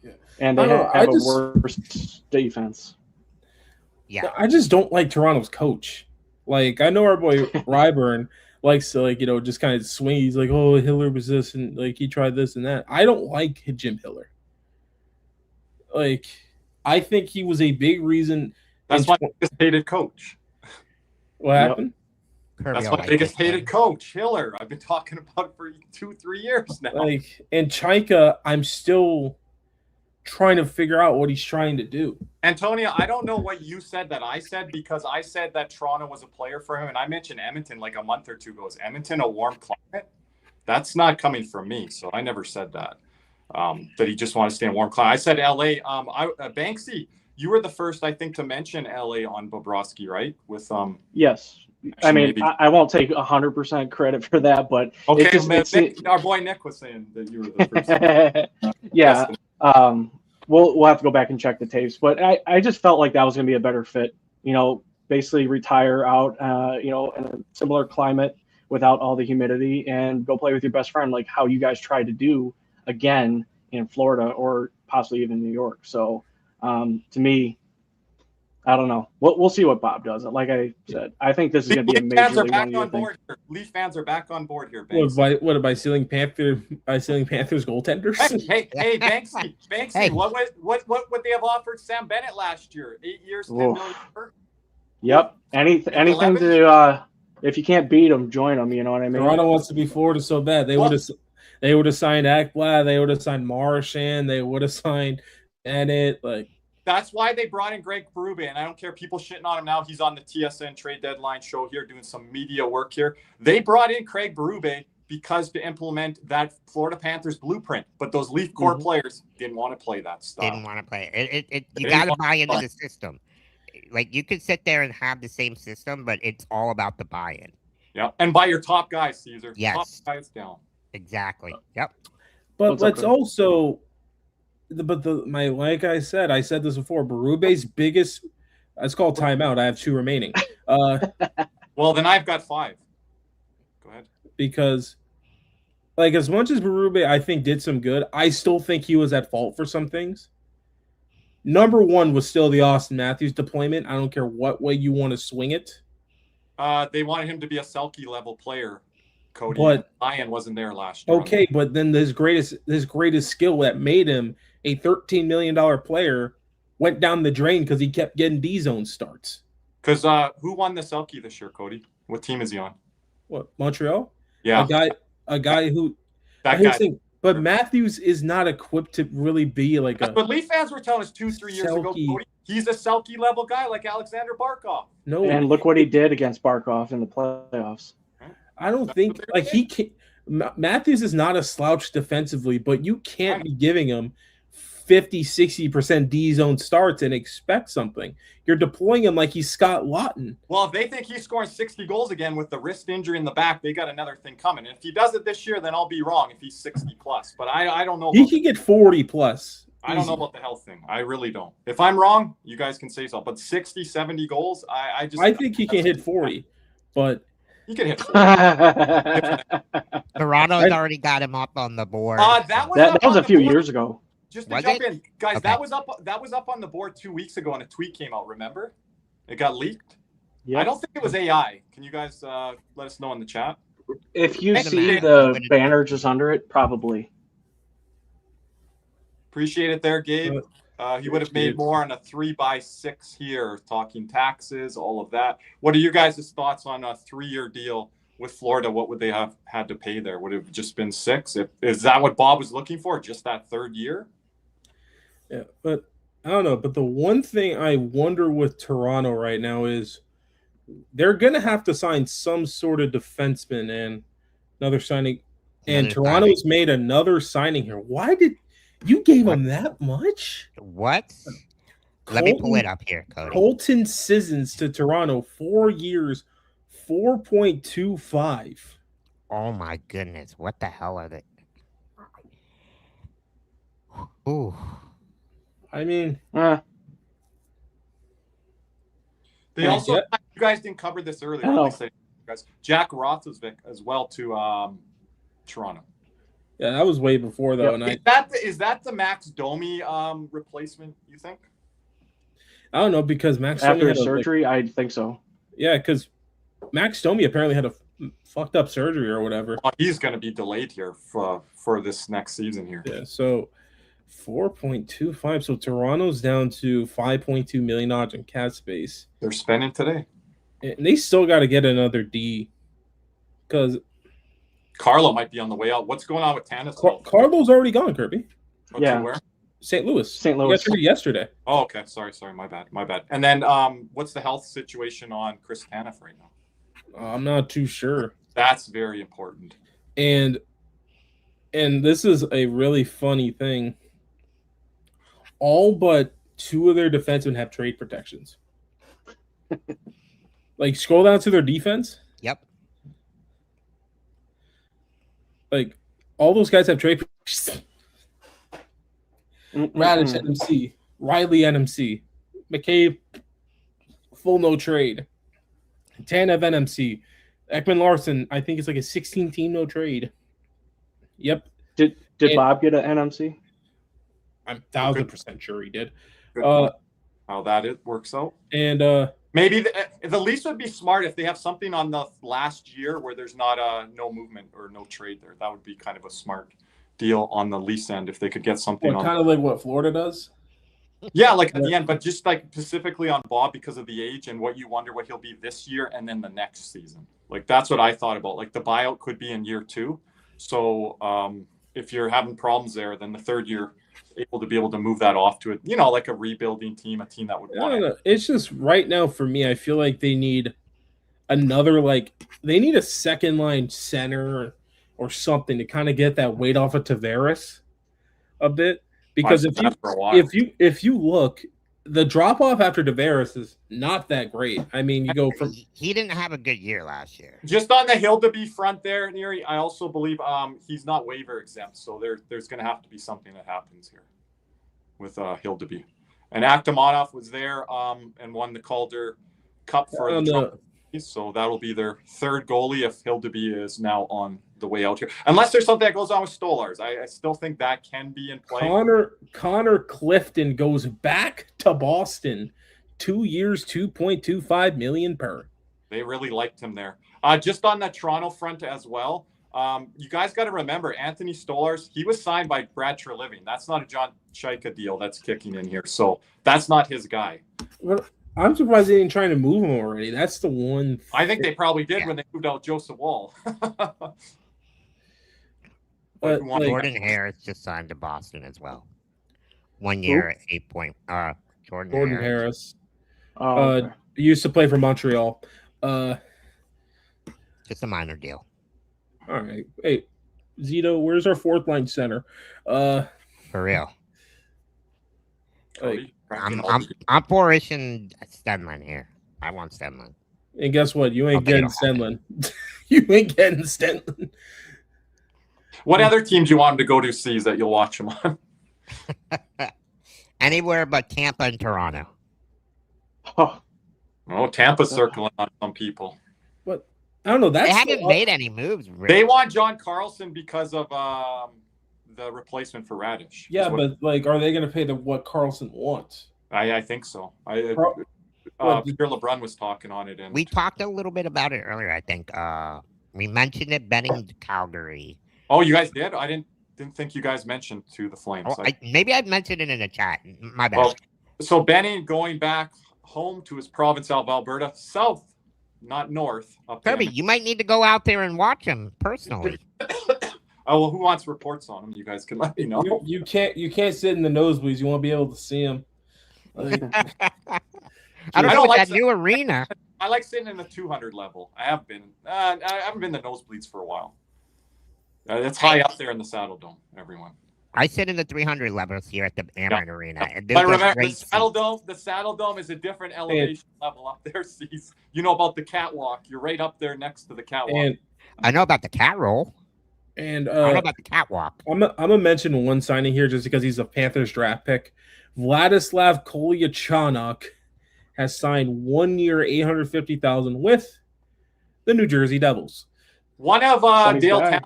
Yeah. And they have a worse defense. Yeah. I just don't like Toronto's coach. Like, I know our boy Ryburn likes to, like, just kind of swing. He's like, oh, Hiller was this, and, like, he tried this and that. I don't like Jim Hiller. Like, I think he was a big reason. That's my biggest hated coach. What happened? That's my biggest hated coach, Hiller. I've been talking about it for 2-3 years now. Like, and Chaika, I'm still trying to figure out what he's trying to do. Antonio, I don't know what you said that I said, because I said that Toronto was a player for him, and I mentioned Edmonton like a month or two ago. Is Edmonton a warm climate? That's not coming from me, so I never said that. That he just wanted to stay in warm climate. I said LA. Banksy, you were the first, I think, to mention LA on Bobrovsky, right? With yes. I mean, I won't take 100% credit for that, but okay. Our boy Nick was saying that you were the first. Yeah. We'll have to go back and check the tapes, but I just felt like that was going to be a better fit. Basically retire out, in a similar climate without all the humidity, and go play with your best friend, like how you guys tried to do again in Florida or possibly even New York. So, to me, I don't know. We'll see what Bob does. Like I said, I think this is going to be a major thing. Leaf fans are back on board here. Banksy. What by stealing Panthers goaltenders? Hey, Banksy. Hey. What would they have offered Sam Bennett last year? 8 years, $10 million. Yep. Anything to if you can't beat them, join them. You know what I mean? Toronto wants to be Florida so bad. They would have signed Ekblad. They would have signed Marchand. They would have signed Bennett. Like. That's why they brought in Greg Berube, and I don't care people shitting on him now. He's on the TSN trade deadline show here doing some media work here. They brought in Craig Berube because to implement that Florida Panthers blueprint, but those Leaf core players didn't want to play that stuff. Didn't want to play it. You got to buy into the system. Like, you could sit there and have the same system, but it's all about the buy-in. Yeah, and by your top guys, Caesar. Yes. Top guys down. Exactly. Yep. But let's also... like I said this before, Berube's biggest, it's called timeout. I have 2 remaining. Well, then I've got 5. Go ahead. Because, like, as much as Berube, I think, did some good, I still think he was at fault for some things. Number 1 was still the Austin Matthews deployment. I don't care what way you want to swing it. They wanted him to be a Selke level player. Cody, but Ryan wasn't there last year. Okay, but then his greatest skill that made him a $13 million player went down the drain because he kept getting D-zone starts. Because who won the Selke this year, Cody? What team is he on? What, Montreal? Yeah. A guy who... That guy. But Matthews is not equipped to really be like a... But Leaf fans were telling us 2-3 years ago, Cody, he's a Selke level guy like Alexander Barkov. No. And look what he did against Barkov in the playoffs. I don't think... Like, he can't... Matthews is not a slouch defensively, but you can't be giving him 50-60% D-zone starts and expect something. You're deploying him like he's Scott Laughton. Well, if they think he's scoring 60 goals again with the wrist injury in the back, they got another thing coming. And if he does it this year, then I'll be wrong if he's 60 plus. But I don't know. He can get 40 plus. I don't know about the health thing. I really don't. If I'm wrong, you guys can say so. But 60, 70 goals, I think he can hit 40. But he can hit 40. Toronto's already got him up on the board. That was a few years ago. Just to jump in, guys, okay. That was up on the board 2 weeks ago, and a tweet came out. Remember, it got leaked. Yeah, I don't think it was AI. Can you guys let us know in the chat? If you see the banner just under it, probably. Appreciate it there, Gabe. He would have made more on a 3x6 here, talking taxes, all of that. What are you guys' thoughts on a 3-year deal with Florida? What would they have had to pay there? Would it have just been 6? Is that what Bob was looking for? Just that 3rd year? Yeah, but I don't know, but the one thing I wonder with Toronto right now is they're going to have to sign some sort of defenseman and another signing. And Toronto's made another signing here. Why did you gave them that much? What? Let me pull it up here, Cody. Colton Sissons to Toronto, 4 years, 4.25. Oh my goodness! What the hell are they? Ooh. I mean, they also you guys didn't cover this earlier. Guys, Jack Rothsvick as well to Toronto. Yeah, that was way before though. Yeah. And is that the Max Domi replacement? You think? I don't know because Max after Domi his surgery, I think so. Yeah, because Max Domi apparently had a fucked up surgery or whatever. Oh, he's going to be delayed here for this next season here. Yeah, so 4.25. So Toronto's down to $5.2 million in cap space. They're spending today. And they still got to get another D because Carlo might be on the way out. What's going on with Tanis? Carlo's already gone, Kirby. Yeah. Where? St. Louis. St. Louis. Yesterday. Oh, okay. Sorry. My bad. And then what's the health situation on Chris Tanev right now? I'm not too sure. That's very important. And this is a really funny thing. All but 2 of their defensemen have trade protections. Like, scroll down to their defense. Yep. Like, all those guys have trade protections. Radish NMC, Riley NMC, McCabe, full no trade. Tanev NMC, Ekman Larson, I think it's like a 16-team no trade. Yep. Did Bob get an NMC? I'm 1,000% sure he did. How that works out. And maybe the Leafs would be smart if they have something on the last year where there's not no movement or no trade there. That would be kind of a smart deal on the Leafs end if they could get something on. Kind of like what Florida does. Yeah, like at the end, but just like specifically on Bob because of the age and what you wonder what he'll be this year and then the next season. Like that's what I thought about. Like the buyout could be in year 2. So if you're having problems there, then the third year able to move that off to like a rebuilding team, a team that would want it. It's just right now for me, I feel like they need another they need a second line center or something to kind of get that weight off of Tavares a bit. Because if you look, the drop off after Tavares is not that great. I mean, you go from he didn't have a good year last year. Just on the Hildeby front there, Neary, I also believe he's not waiver exempt, so there's going to have to be something that happens here with Hildeby. And Akhtamonov was there and won the Calder Cup for the Trump. So that'll be their third goalie if Hildeby is now on the way out here. Unless there's something that goes on with Stolars. I still think that can be in play. Connor Clifton goes back to Boston. 2 years, $2.25 million per. They really liked him there. Just on the Toronto front as well, you guys got to remember Anthony Stolars, he was signed by Brad Treliving. That's not a John Chaika deal that's kicking in here. So that's not his guy. Well, I'm surprised they didn't try to move him already. That's the one. I think they probably did when they moved out Joseph Wall. Jordan Harris just signed to Boston as well. 1 year, 8 point. Jordan Harris. Okay. He used to play for Montreal. Just a minor deal. All right. Hey, Zito, where's our fourth line center? For real. Like, I'm porishing Stenlund here. I want Stenlund. And guess what? You ain't getting Stenlund. You ain't getting Stenlund. What other teams you want him to go to sees that you'll watch him on? Anywhere but Tampa and Toronto. Oh, Tampa's circling on some people. What? I don't know. They haven't made any moves. Really. They want John Carlson because of the replacement for Radish. Yeah, but are they going to pay what Carlson wants? I think so. Pierre LeBrun was talking on it, and we talked a little bit about it earlier. I think we mentioned it betting to Calgary. Oh, you guys did? I didn't think you guys mentioned to the Flames. Oh, maybe I mentioned it in the chat. My bad. Well, so Benny going back home to his province of Alberta, south, not north. Kirby, you might need to go out there and watch him personally. Oh, well, who wants reports on him? You guys can let me know. You can't sit in the nosebleeds. You won't be able to see him. Like, I don't I know don't what like that new arena. I like sitting in the 200 level. I have been. I haven't been the nosebleeds for a while. It's high up there in the Saddle Dome, everyone. I sit in the 300 levels here at the Ameren Arena. And But remember, the Saddle Dome is a different elevation level up there. Sees, you know about the catwalk. You're right up there next to the catwalk. and I know about the cat roll. And I don't know about the catwalk. I'm gonna mention one signing here just because he's a Panthers draft pick. Vladislav Kolyachonok has signed 1 year, $850,000 with the New Jersey Devils. One of Dale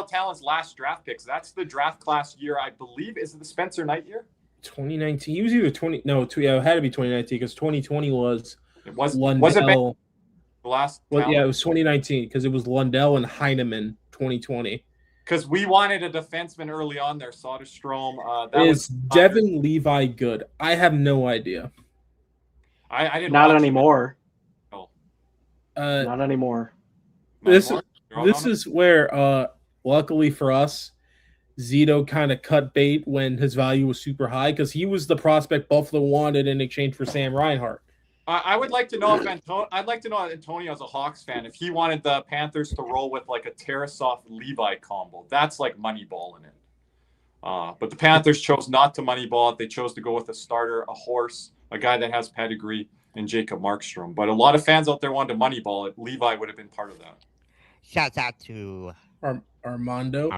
Talon's last draft picks. That's the draft class year, I believe. Is it the Spencer Knight year? 2019. He was either 20. No, it had to be 2019 because 2020 was. It was Lundell. Was it the last? Well, yeah, it was 2019 because it was Lundell and Heineman 2020. Because we wanted a defenseman early on there, Soderstrom. Is Devin Levi good? I have no idea. I didn't. Not anymore. No. Not anymore. This is where, luckily for us, Zito kind of cut bait when his value was super high because he was the prospect Buffalo wanted in exchange for Sam Reinhart. I would like to know I'd like to know Antonio, as a Hawks fan, if he wanted the Panthers to roll with like a Tarasov Levi combo. That's like moneyballing it. But the Panthers chose not to moneyball it. They chose to go with a starter, a horse, a guy that has pedigree, and Jacob Markstrom. But a lot of fans out there wanted to moneyball it. Levi would have been part of that. Shouts out to Armando.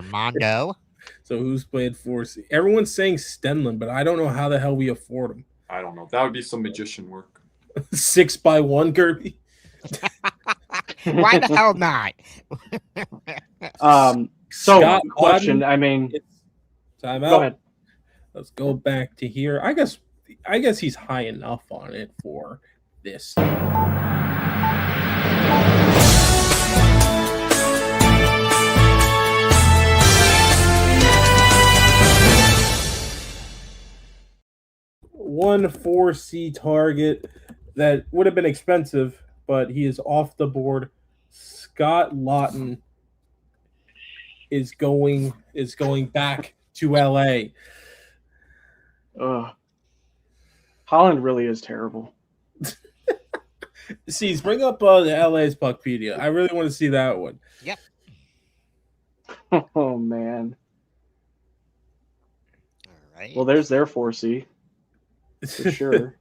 So who's played for? Everyone's saying Stenlund, but I don't know how the hell we afford him. I don't know. That would be some magician work. 6x1 Kirby. Why the hell not? So question. I mean, time out. Go ahead. Let's go back to here. I guess he's high enough on it for this. One 4C target that would have been expensive, but he is off the board. Scott Lawton is going back to LA. Holland really is terrible. See, bring up the LA's Puckpedia. I really want to see that one. Yep. Oh man. All right. Well, there's their 4C for sure.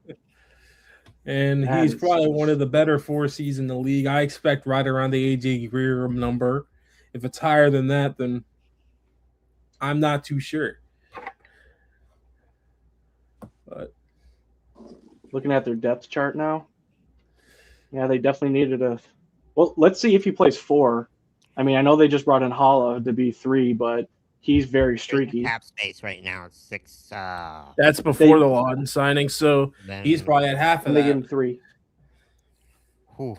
And he's probably one of the better 4Cs in the league. I expect right around the AJ Greer number. If it's higher than that, then I'm not too sure. But looking at their depth chart now, yeah, they definitely needed a. Well, let's see if he plays 4. I mean, I know they just brought in Holla to be 3, but he's very streaky. Cap space right now is 6. That's before the Lawton signing, so he's probably at half of They that. give him 3. Whew.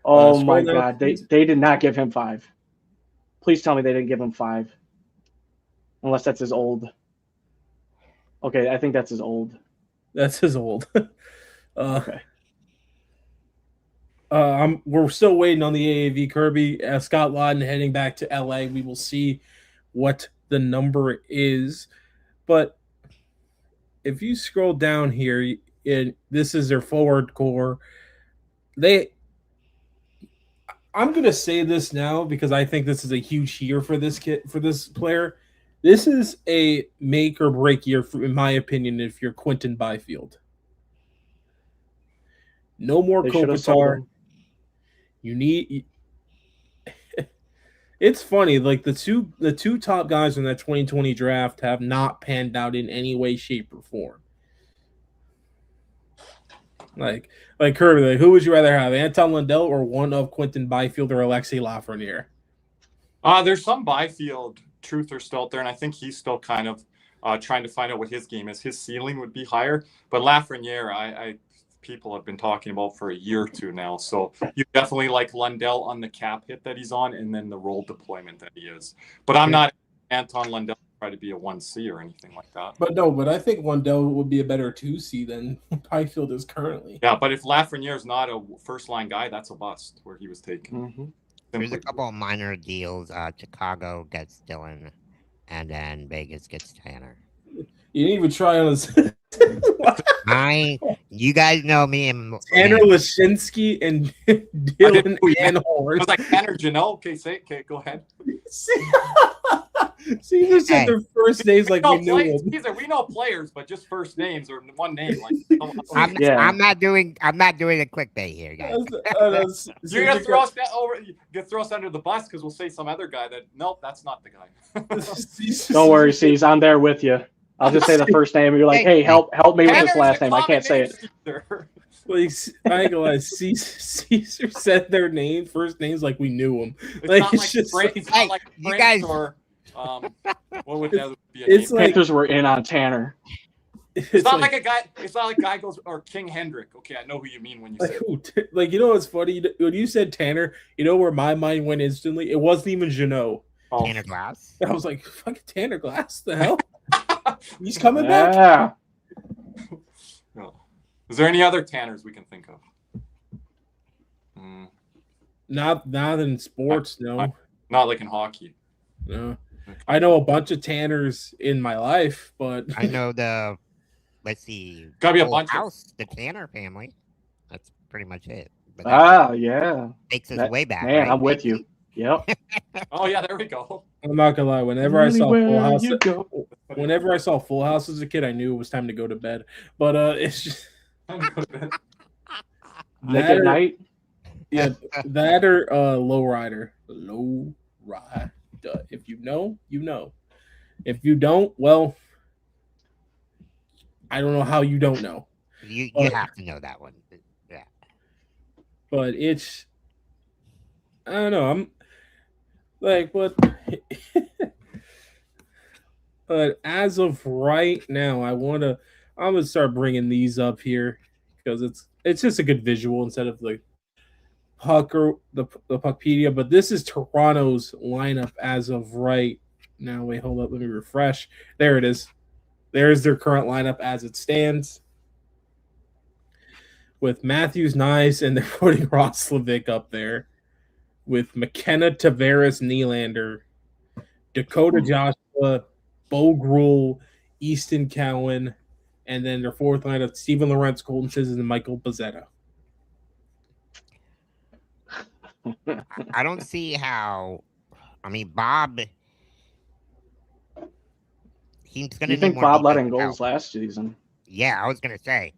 Oh my God, they did not give him 5. Please tell me they didn't give him 5. Unless that's his old. Okay, I think that's his old. That's his old. Okay. We're still waiting on the AAV Kirby. Scott Lawton heading back to LA. We will see what the number is. But if you scroll down here, this is their forward core. I'm going to say this now because I think this is a huge year for this player. This is a make or break year, in my opinion, if you're Quentin Byfield. No more Kopitar. You need. It's funny, like the two top guys in that 2020 draft have not panned out in any way, shape, or form. Like Kirby, like who would you rather have, Anton Lundell or one of Quentin Byfield or Alexei Lafreniere? There's some Byfield truther still out there, and I think he's still kind of trying to find out what his game is. His ceiling would be higher, but Lafreniere, people have been talking about for a year or two now. So you definitely like Lundell on the cap hit that he's on, and then the role deployment that he is. But I'm not Anton Lundell try to be a 1C or anything like that. But I think Lundell would be a better 2C than Byfield is currently. Yeah, but if Lafreniere is not a first line guy, that's a bust where he was taken. Mm-hmm. There's a couple of minor deals. Chicago gets Dylan, and then Vegas gets Tanner. You didn't even try on You guys know me and Tanner Lashinsky and Dylan It Anhorst. was like Tanner Janelle. Okay, go ahead. Caesar said their first names like we knew them. Caesar, we know players, but just first names or one name. Like I'm not doing a clickbait here, guys. You're gonna throw us throw us under the bus because we'll say some other guy that nope, that's not the guy. Don't worry, C's. I'm there with you. I'll just say the first name, and you're like, "Hey, help me with this last name. I can't say it." Like, I ain't gonna lie, Caesar said their first names like we knew them. It's not like you guys. Or, what would that be? It's like Panthers were in on Tanner. It's not like a guy. It's not like guy goes or King Hendrick. Okay, I know who you mean when you say it. Like, you know what's funny? When you said Tanner, you know where my mind went instantly? It wasn't even Jeannot. Tanner Glass. I was like, fucking Tanner Glass. The hell? He's coming back. No. Is there any other Tanners we can think of? Not in sports, no. Not like in hockey. No. I know a bunch of Tanners in my life, but I know let's see. Gotta be a bunch house, the Tanner family. That's pretty much it. Yeah. Takes us way back. Man, right? I'm with you. Yep. Oh yeah, there we go. I'm not gonna lie. Whenever I saw Full House as a kid, I knew it was time to go to bed. But it's just that at night. Yeah, that or Lowrider. Lowrider. If you know, you know. If you don't, well, I don't know how you don't know. You have to know that one. Yeah. But it's, I don't know. I'm like, but as of right now, I'm gonna start bringing these up here because it's just a good visual instead of the puck or the Puckpedia. But this is Toronto's lineup as of right now. Wait, hold up, let me refresh. There it is. There's their current lineup as it stands. With Matthews, Nice, and they're putting Roslovic up there. With McKenna, Tavares, Nylander, Dakota Joshua, Bo Gruhl, Easton Cowan, and then their fourth lineup, Steven Lorentz, Colton Sissons, and Michael Bozzetta. I don't see how. I mean, Bob. He's gonna. You think Bob let in goals last season? Yeah, I was gonna say.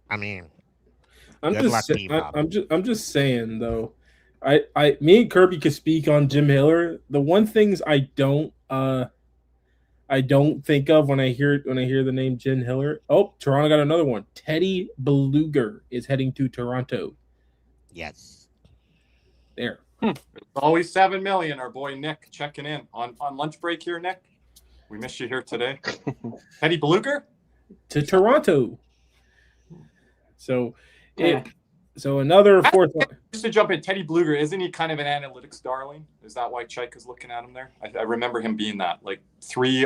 I mean, I'm just saying though. Me and Kirby could speak on Jim Hiller. The one things I don't think of when I hear the name Jim Hiller. Oh, Toronto got another one. Teddy Beluger is heading to Toronto. Yes. There. Always 7 million. Our boy Nick checking in on lunch break here, Nick. We missed you here today. Teddy Beluger to Toronto. So another fourth one. Just to jump in, Teddy Beluger, isn't he kind of an analytics darling? Is that why Chike is looking at him there? I remember him being that. Like 3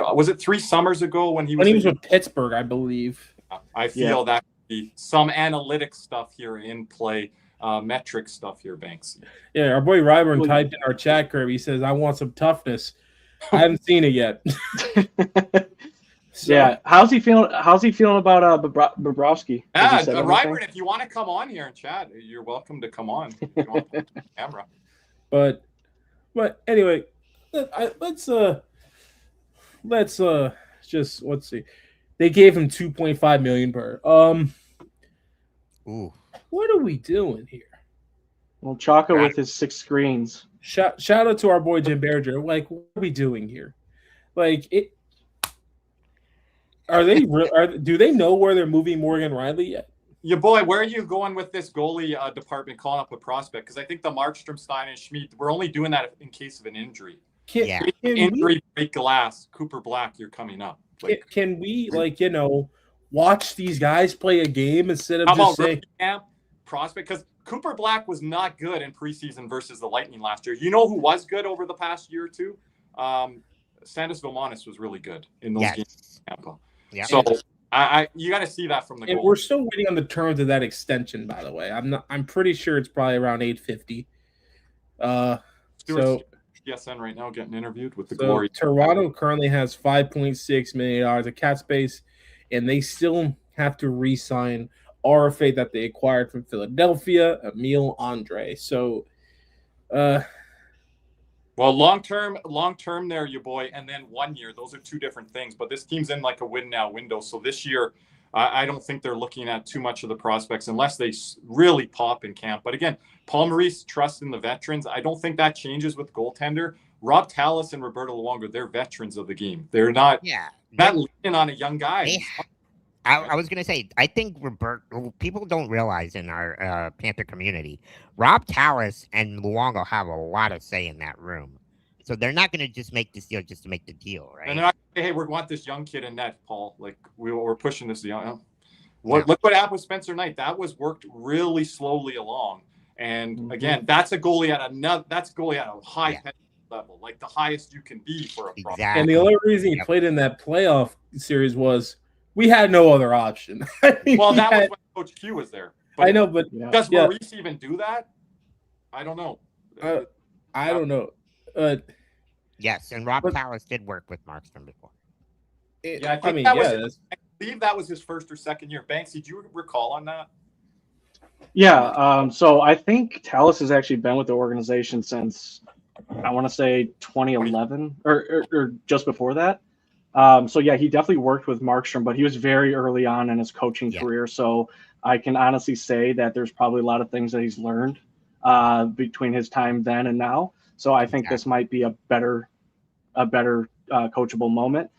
summers ago when he was with Pittsburgh, I believe. I feel that could be some analytics stuff here in play. Metric stuff here, Banks. Yeah, our boy Ryburn typed in our chat, Kirby. He says, I want some toughness. I haven't seen it yet. Yeah, how's he feeling about Bobrovsky? Yeah, Ryburn, if you want to come on here and chat, you're welcome to come on. If you want to camera. But anyway, let's see. They gave him $2.5 million per. Ooh. What are we doing here? Well, Chaka with his 6 screens. Shout out to our boy Jim Berger. Like, what are we doing here? Like, do they know where they're moving Morgan Riley yet? Yeah, boy, where are you going with this goalie department calling up a prospect? Because I think the Markstrom, Stein, and Schmid, we're only doing that in case of an injury. Break glass, Cooper Black, you're coming up. Like, can we, watch these guys play a game instead of just saying prospect? Because Cooper Black was not good in preseason versus the Lightning last year. You know who was good over the past year or two? Sandis Vilmanis was really good in those games in Tampa. Yeah. So you got to see that from the goal. We're still waiting on the terms of that extension, by the way. I'm pretty sure it's probably around $850. Stuart's TSN right now getting interviewed with the Glory. Toronto currently has $5.6 million of cap space. and they still have to re-sign RFA that they acquired from Philadelphia, Emile Andre. So, well, long term there, you boy, and then 1 year. Those are two different things. But this team's in like a win now window. So this year, I don't think they're looking at too much of the prospects unless they really pop in camp. But again, Paul Maurice trusts in the veterans. I don't think that changes with goaltender. Rob Tallis and Roberto Luongo, they're veterans of the game. They're not leaning on a young guy. I was going to say, I think people don't realize in our Panther community, Rob Tallis and Luongo have a lot of say in that room. So they're not going to just make this deal just to make the deal, right? And they're not going to say, hey, we want this young kid in net, Paul. Like, we're pushing this young. Look what happened with Spencer Knight. That was worked really slowly along. And again, that's a goalie at a high level, like the highest you can be for a exactly. And the only reason he played in that playoff series was we had no other option. Well, that was when Coach Q was there. But I know, but does Maurice even do that? I don't know. I don't know. Yes, and Rob Tallis did work with Markstrom before. I believe that was his first or second year. Banks, did you recall on that? Yeah. So I think Tallis has actually been with the organization since I want to say 2011 or just before that. So yeah, he definitely worked with Markstrom, but he was very early on in his coaching career. So I can honestly say that there's probably a lot of things that he's learned between his time then and now. So I think this might be a better coachable moment.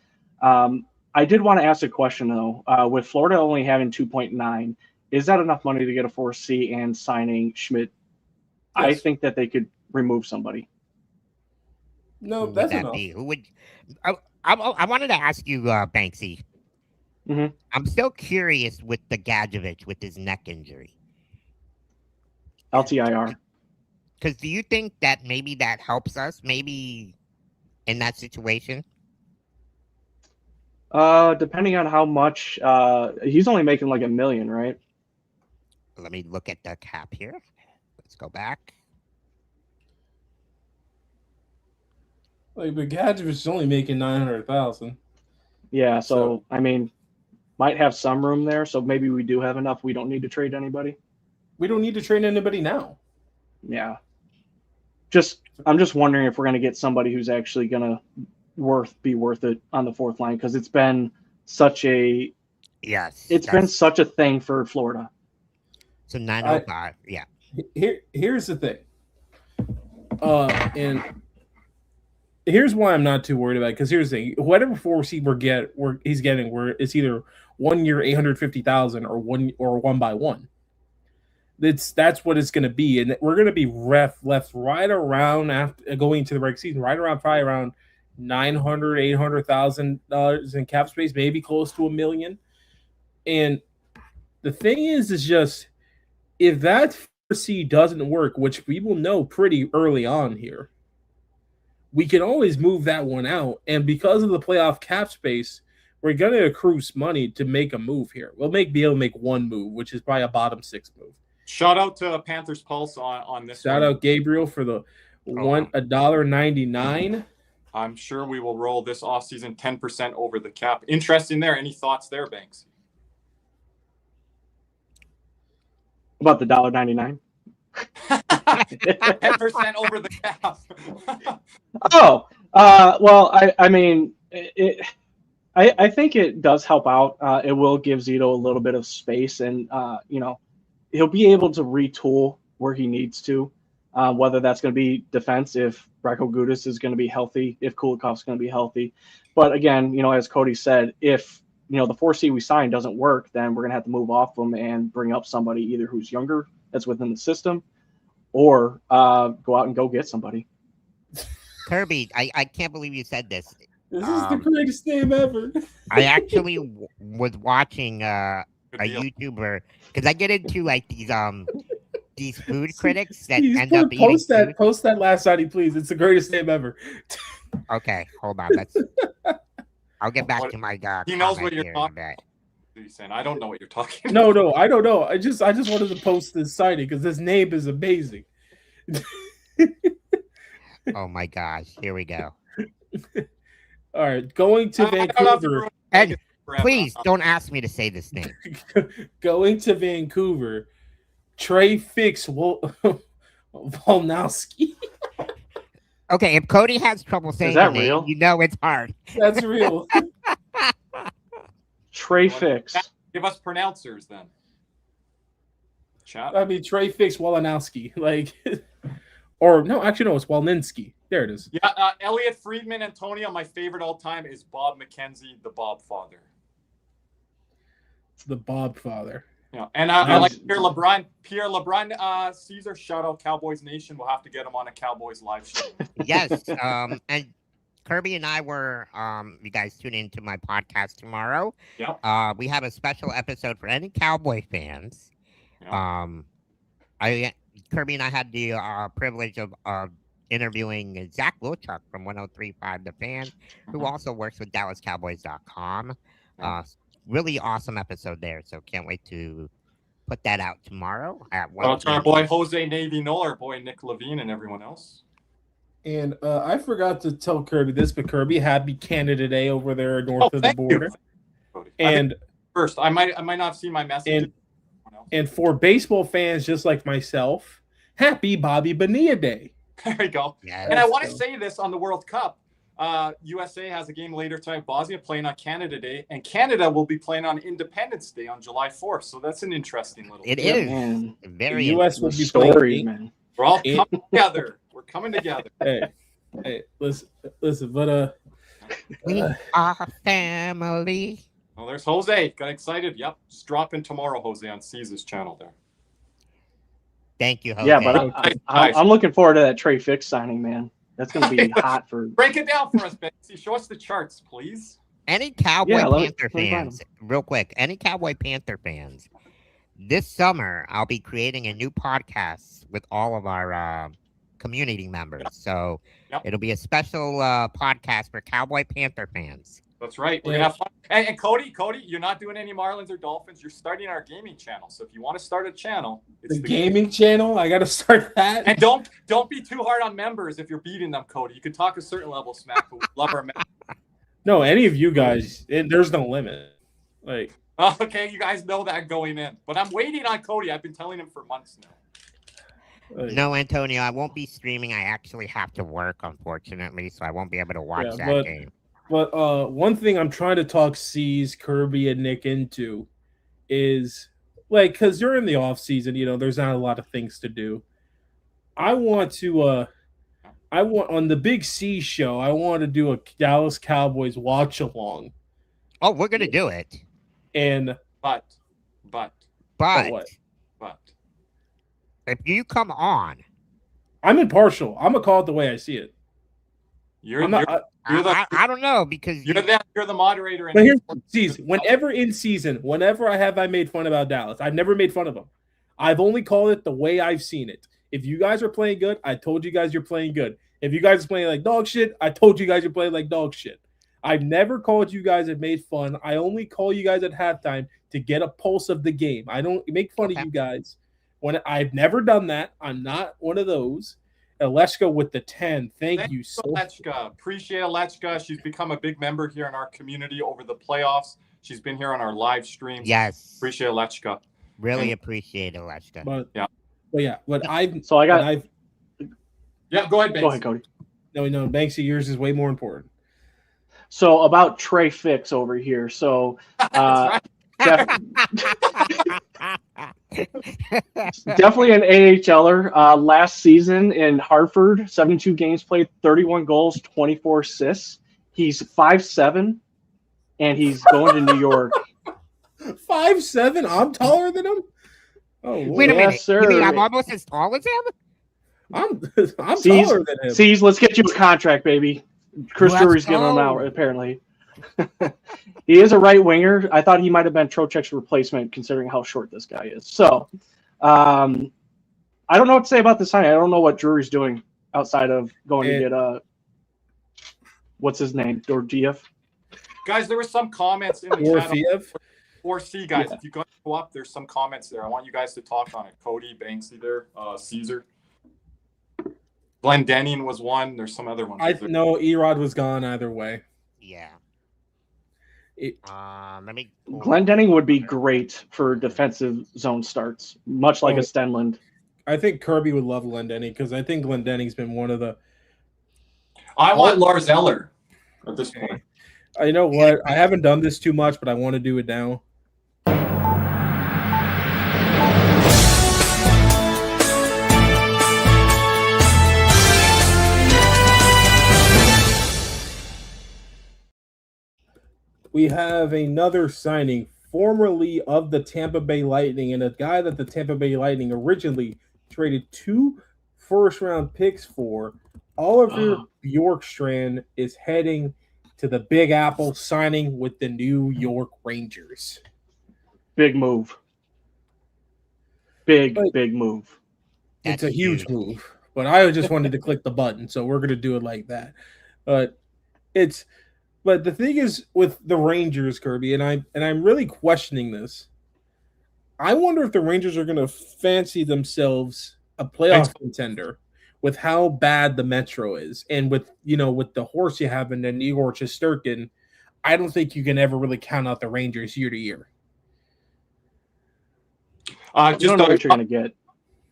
I did want to ask a question though. With Florida only having 2.9, is that enough money to get a 4C and signing Schmidt? Yes. I think that they could remove somebody. No, that's enough. Who would? I wanted to ask you, Banksy. Mm-hmm. I'm still curious with the Gadjevich with his neck injury. LTIR. Because do you think that maybe that helps us? Maybe in that situation? Depending on how much, he's only making like $1 million, right? Let me look at the cap here. Let's go back. Like, but Gadjevich is only making $900,000. Yeah, so I mean, might have some room there. So maybe we do have enough. We don't need to trade anybody. We don't need to trade anybody now. Yeah. I'm just wondering if we're going to get somebody who's actually going to be worth it on the fourth line, because it's been such a been such a thing for Florida. So 905, Here's the thing. And here's why I'm not too worried about it, because here's the thing: whatever 4C he's getting, it's either 1 year $850,000 or 1x1. That's what it's going to be, and we're going to be left right around after going into the regular season, right around probably around $800,000 in cap space, maybe close to $1 million. And the thing is just if that 4C doesn't work, which we will know pretty early on here, we can always move that one out. And because of the playoff cap space, we're going to accrue money to make a move here. We'll be able to make one move, which is probably a bottom six move. Shout out to Panthers Pulse on this. Shout out Gabriel for the $1.99. I'm sure we will roll this offseason 10% over the cap. Interesting there. Any thoughts there, Banks? About the $1.99? 10% over the cap. Well, I mean, I think it does help out. It will give Zito a little bit of space, and he'll be able to retool where he needs to, whether that's going to be defense if Breko Gudis is going to be healthy, if Kulikov's going to be healthy. But again, as Cody said, if the 4C we signed doesn't work, then we're going to have to move off them and bring up somebody either who's younger that's within the system, or go out and go get somebody. Kirby, I can't believe you said this. This is the greatest name ever. I actually was watching a YouTuber, because I get into like these food critics that end up eating food. Post that last night, please. It's the greatest name ever. Okay, hold on. I'll get back to my dog. He knows what you're talking about. I don't know what you're talking about. No, I don't know. I just wanted to post this sighting because this name is amazing. Oh my gosh, here we go. All right, going to Vancouver. And forever. Please don't ask me to say this name. Going to Vancouver, Trey Fix Volnowski. Okay, if Cody has trouble saying that the name, real? you know it's hard. That's real. Trey Fix. Give us pronouncers then. Chat. I mean, Trey Fix Wolanowski. Like, or no, actually, no, it's Walninski. There it is. Yeah, Elliot Friedman, Antonio. My favorite all time is Bob McKenzie, the Bob Father. It's the Bob Father. Yeah, and I like Pierre LeBrun, Caesar. Shout out Cowboys Nation. We'll have to get him on a Cowboys live show. Yes, and Kirby and I were, you guys tune into my podcast tomorrow. Yep. We have a special episode for any Cowboy fans. Yep. Kirby and I had the privilege of interviewing Zach Wilchuk from 103.5 The Fan, who also works with DallasCowboys.com. Really awesome episode there, so can't wait to put that out tomorrow at 1. Well, to our boy Jose Navy Knoll, our boy Nick Levine, and everyone else. And I forgot to tell Kirby this, but Kirby, happy Canada Day over there north of the border. And first, I might not see my message. And for baseball fans just like myself, happy Bobby Bonilla Day. There you go. Yes. And I want to say this on the World Cup. USA has a game later tonight. Bosnia playing on Canada Day, and Canada will be playing on Independence Day on July 4th. So that's an interesting little. It is Man. very. The U.S. will be Story, playing. man. We're all coming together. We're coming together. Hey, listen, but We are family. Oh, there's Jose. Got excited. Yep, just dropping tomorrow, Jose, on Caesar's channel there. Thank you, Jose. Yeah, but I'm looking forward to that Trey Fix signing, man. That's going to be hot for. Break it down for us, Betsy. Show us the charts, please. Any Cowboy Panther fans, real quick, any Cowboy Panther fans, this summer I'll be creating a new podcast with all of our community members. So it'll be a special podcast for Cowboy Panther fans. That's right. We're going to have fun. And Cody, you're not doing any Marlins or Dolphins. You're starting our gaming channel. So if you want to start a channel, it's the gaming channel. I got to start that. And don't be too hard on members if you're beating them, Cody. You can talk a certain level of smack, but we love our members. No, any of you guys, there's no limit. Like, okay, you guys know that going in. But I'm waiting on Cody. I've been telling him for months now. No, Antonio, I won't be streaming. I actually have to work, unfortunately, so I won't be able to watch that game. But one thing I'm trying to talk C's, Kirby, and Nick into is, like, because you're in the off season, there's not a lot of things to do. I want on the Big C show, I want to do a Dallas Cowboys watch along. Oh, we're gonna do it. And but if you come on, I'm impartial. I'm gonna call it the way I see it. I don't know, because you're the moderator. But here's season. Whenever I made fun about Dallas, I've never made fun of them. I've only called it the way I've seen it. If you guys are playing good, I told you guys you're playing good. If you guys are playing like dog shit, I told you guys you're playing like dog shit. I've never called you guys and made fun. I only call you guys at halftime to get a pulse of the game. I don't make fun of you guys. When I've never done that, I'm not one of those. Alechka with the 10. Thank you so much. Appreciate Alechka. She's become a big member here in our community over the playoffs. She's been here on our live streams. Yes. Appreciate Alechka. Really appreciate Alechka. But yeah. Go ahead, Banksy. Go ahead, Cody. No, Banksy, yours is way more important. So about Trey Fix over here. So definitely an AHLer. Last season in Hartford, 72 games played, 31 goals, 24 assists. He's 5'7", and he's going to New York. 5'7"? I'm taller than him? Oh, wait a minute. Sir. You mean I'm almost as tall as him? I'm taller than him. C's, let's get you a contract, baby. Chris Drury's giving him out, apparently. He is a right winger. I thought he might have been Trocheck's replacement, considering how short this guy is. So, I don't know what to say about this signing. I don't know what Drury's doing outside of going to get what's his name, Dorjiev. Guys, there were some comments in the channel. 4C guys, Yeah. If you go up, there's some comments there. I want you guys to talk on it. Cody, Banksy, there, Caesar. Glenn Denning was one. There's some other ones. No, Erod was gone either way. Yeah. Let me. Glendening would be great for defensive zone starts, much like a Stenlund. I think Kirby would love Glendening because I think Glendening's been one of the. I want Lars Eller at this point. You know what? I haven't done this too much, but I want to do it now. We have another signing, formerly of the Tampa Bay Lightning, and a guy that the Tampa Bay Lightning originally traded 2 first-round picks for. Oliver Bjorkstrand is heading to the Big Apple, signing with the New York Rangers. Big move. Big move. It's a huge move, but I just wanted to click the button, so we're going to do it like that. But the thing is with the Rangers, Kirby, and I'm really questioning this. I wonder if the Rangers are going to fancy themselves a playoff contender with how bad the Metro is, and with the horse you have in the Igor Shesterkin. I don't think you can ever really count out the Rangers year to year. You don't know what you're going to get.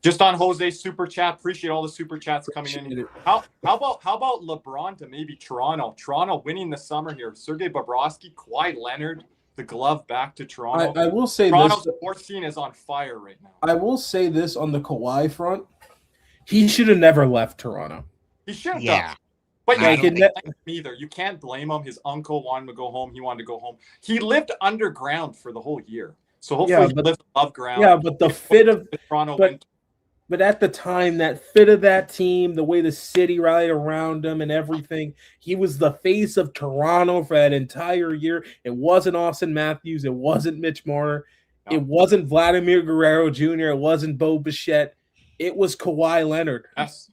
Just on Jose's super chat, appreciate all the super chats coming in. How about LeBron to maybe Toronto? Toronto winning the summer here. Sergei Bobrovsky, Kawhi Leonard, the glove back to Toronto. I will say Toronto's sports scene is on fire right now. I will say this on the Kawhi front. He should have never left Toronto. He should have done. But you can't blame him either. You can't blame him. His uncle wanted to go home. He wanted to go home. He lived underground for the whole year. So hopefully he lives above ground. Yeah, but the fit of Toronto but at the time, that fit of that team, the way the city rallied around him and everything, he was the face of Toronto for that entire year. It wasn't Austin Matthews. It wasn't Mitch Marner. No. It wasn't Vladimir Guerrero Jr. It wasn't Bo Bichette. It was Kawhi Leonard. Yes.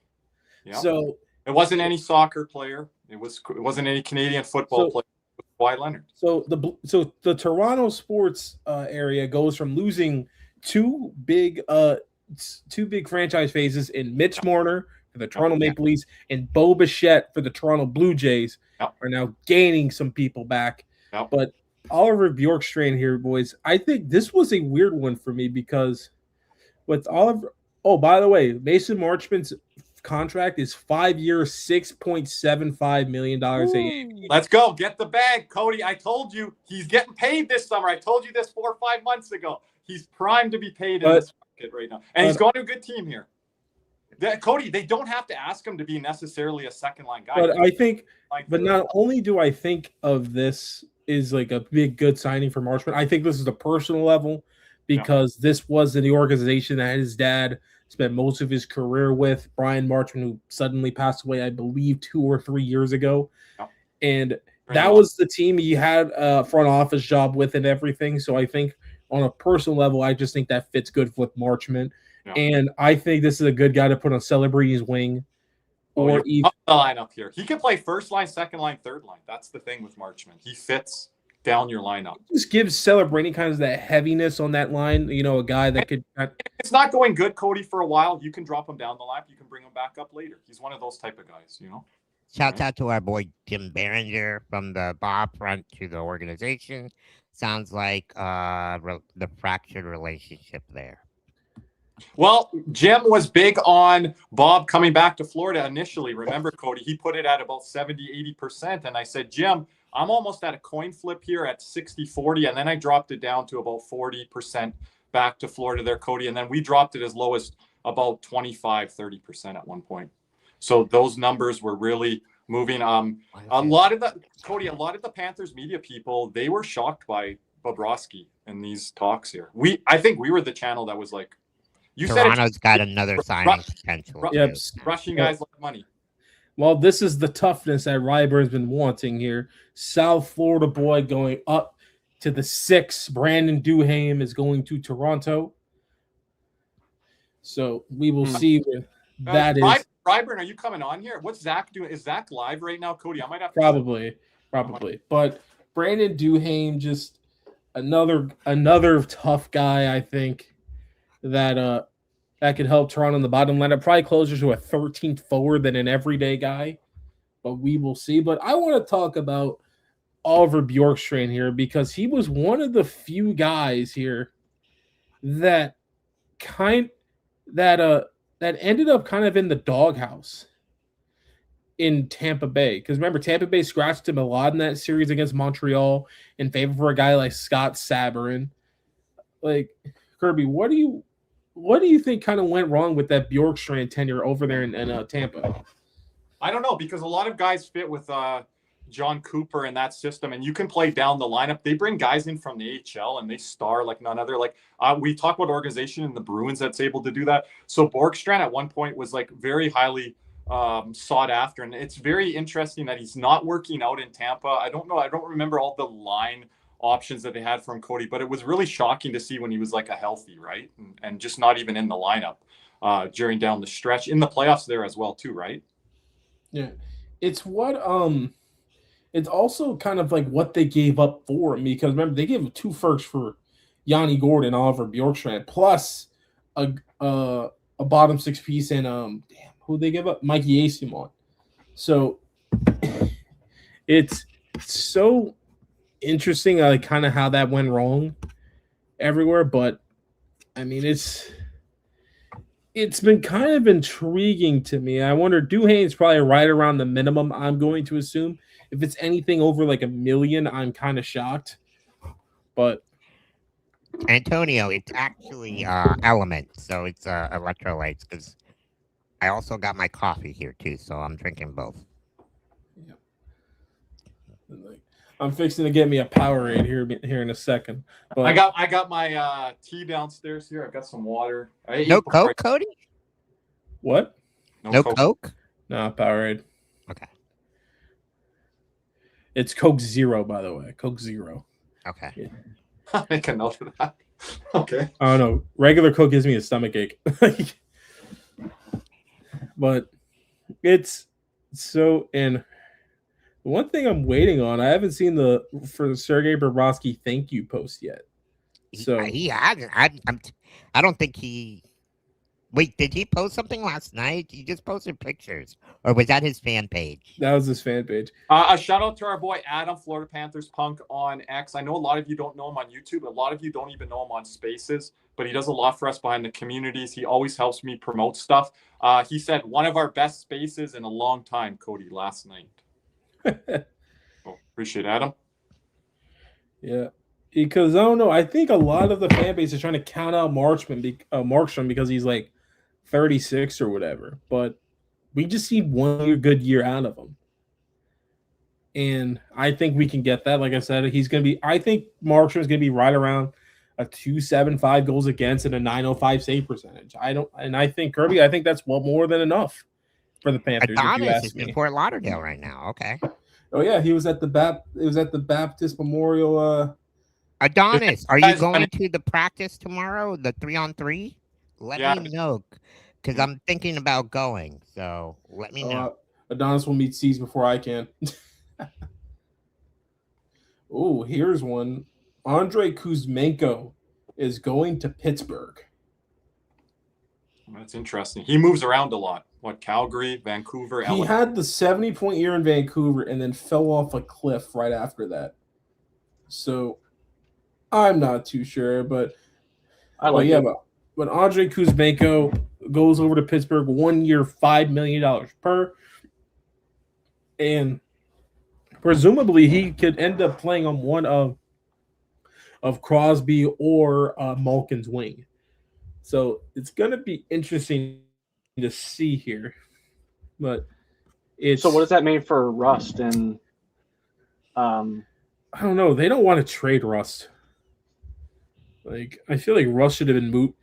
Yep. So it wasn't any soccer player. It wasn't any Canadian football player. It was Kawhi Leonard. So the Toronto sports area goes from losing two big franchise faces in Mitch Marner for the Toronto Maple Leafs and Bo Bichette for the Toronto Blue Jays are now gaining some people back. But Oliver Bjorkstrand here, boys, I think this was a weird one for me because with Oliver – oh, by the way, Mason Marchment's contract is 5 years, $6.75 million. Let's go. Get the bag, Cody. I told you he's getting paid this summer. I told you this 4 or 5 months ago. He's primed to be paid in this market right now. And he's going to a good team here. Cody, they don't have to ask him to be necessarily a second-line guy. But I think – but not only do I think of this is like a big, good signing for Marchment, I think this is a personal level because this was in the organization that his dad spent most of his career with, Brian Marchment, who suddenly passed away, I believe, 2 or 3 years ago. And that was the team he had a front office job with and everything. So I think on a personal level, I just think that fits good with Marchment. And I think this is a good guy to put on Celebrity's wing. Or even the lineup here. He can play first line, second line, third line. That's the thing with Marchment. He fits down your lineup. Just gives Celebrity kind of that heaviness on that line. A guy that could. It's not going good, Cody, for a while. You can drop him down the line. You can bring him back up later. He's one of those type of guys, Shouts out to our boy Jim Behringer from the Bob front to the organization. Sounds like the fractured relationship there. Well, Jim was big on Bob coming back to Florida initially. Remember, Cody, he put it at about 70, 80%. And I said, Jim, I'm almost at a coin flip here at 60-40. And then I dropped it down to about 40% back to Florida there, Cody. And then we dropped it as low as about 25, 30% at one point. So those numbers were really moving. A lot of the Panthers media people, they were shocked by Bobrovsky in these talks here. I think we were the channel that was like, Toronto's got another signing potential. Rushing guys like money. Well, this is the toughness that Ryburn's been wanting here. South Florida boy going up to the 6. Brandon Duhaime is going to Toronto. So we will see where that is. Ryburn, are you coming on here? What's Zach doing? Is Zach live right now, Cody? I might have to probably. But Brandon Duhaime, just another tough guy, I think. That could help Toronto in the bottom lineup. Probably closer to a 13th forward than an everyday guy, but we will see. But I want to talk about Oliver Bjorkstrand here because he was one of the few guys here that ended up kind of in the doghouse in Tampa Bay. Because remember, Tampa Bay scratched him a lot in that series against Montreal in favor for a guy like Scott Sabourin. Like, Kirby, what do you think kind of went wrong with that Bjorkstrand tenure over there in Tampa? I don't know, because a lot of guys fit with John Cooper in that system, and you can play down the lineup. They bring guys in from the AHL and they star like none other. Like we talk about organization in the Bruins that's able to do that. So Bjorkstrand at one point was like very highly sought after, and it's very interesting that he's not working out in Tampa. I don't know. I don't remember all the line options that they had from Cody, but it was really shocking to see when he was like a healthy, right? And just not even in the lineup during down the stretch in the playoffs there as well too, right? Yeah. It's what it's also kind of like what they gave up for him, because remember they gave him 2 firsts for Yanni Gordon, Oliver Bjorkstrand, plus a bottom 6 piece and who they give up? Mikey Asimon. So it's so interesting kind of how that went wrong everywhere, but I mean it's been kind of intriguing to me. I wonder, Duhaine's probably right around the minimum, I'm going to assume. If it's anything over like $1 million, I'm kind of shocked. But Antonio, it's actually elements, so it's electrolytes, because I also got my coffee here too, so I'm drinking both. Yeah. I'm fixing to get me a Powerade here in a second. But I got my tea downstairs here. I've got some water. No Coke, Cody? What? No Coke? No, Powerade. Okay. It's Coke Zero, by the way. Coke Zero. Okay. Yeah. I'll make a note of that. Okay. I don't know. Regular Coke gives me a stomach ache. But it's so, and one thing I'm waiting on, I haven't seen for the Sergei Bobrovsky thank you post yet. So he hasn't. I don't think he. Wait, did he post something last night? He just posted pictures, or was that his fan page? That was his fan page. A shout out to our boy Adam, Florida Panthers Punk on X. I know a lot of you don't know him on YouTube. A lot of you don't even know him on Spaces, but he does a lot for us behind the communities. He always helps me promote stuff. He said one of our best Spaces in a long time, Cody, last night. Oh, appreciate it, Adam. Yeah, because I don't know. I think a lot of the fan base is trying to count out Markstrom because he's like 36 or whatever. But we just need one good year out of him, and I think we can get that. Like I said, I think Markstrom's going to be right around a 2.75 goals against and a 9.05 save percentage. I think Kirby, I think that's more than enough for the Panthers. Adonis is in Fort Lauderdale right now. Okay. Oh yeah, he was at the Baptist Memorial. Adonis, are you going to the practice tomorrow? The 3-on-3? Let me know, because I'm thinking about going. So let me know. Adonis will meet C's before I can. Oh, here's one. Andrei Kuzmenko is going to Pittsburgh. That's interesting. He moves around a lot. What, Calgary, Vancouver, He had the 70-point year in Vancouver and then fell off a cliff right after that. So I'm not too sure, but but Andrei Kuzmenko goes over to Pittsburgh, 1 year, $5 million per, and presumably he could end up playing on one of Crosby or Malkin's wing. So it's going to be interesting to see here. But so what does that mean for Rust and I don't know. They don't want to trade Rust. Like, I feel like Rust should have been moved.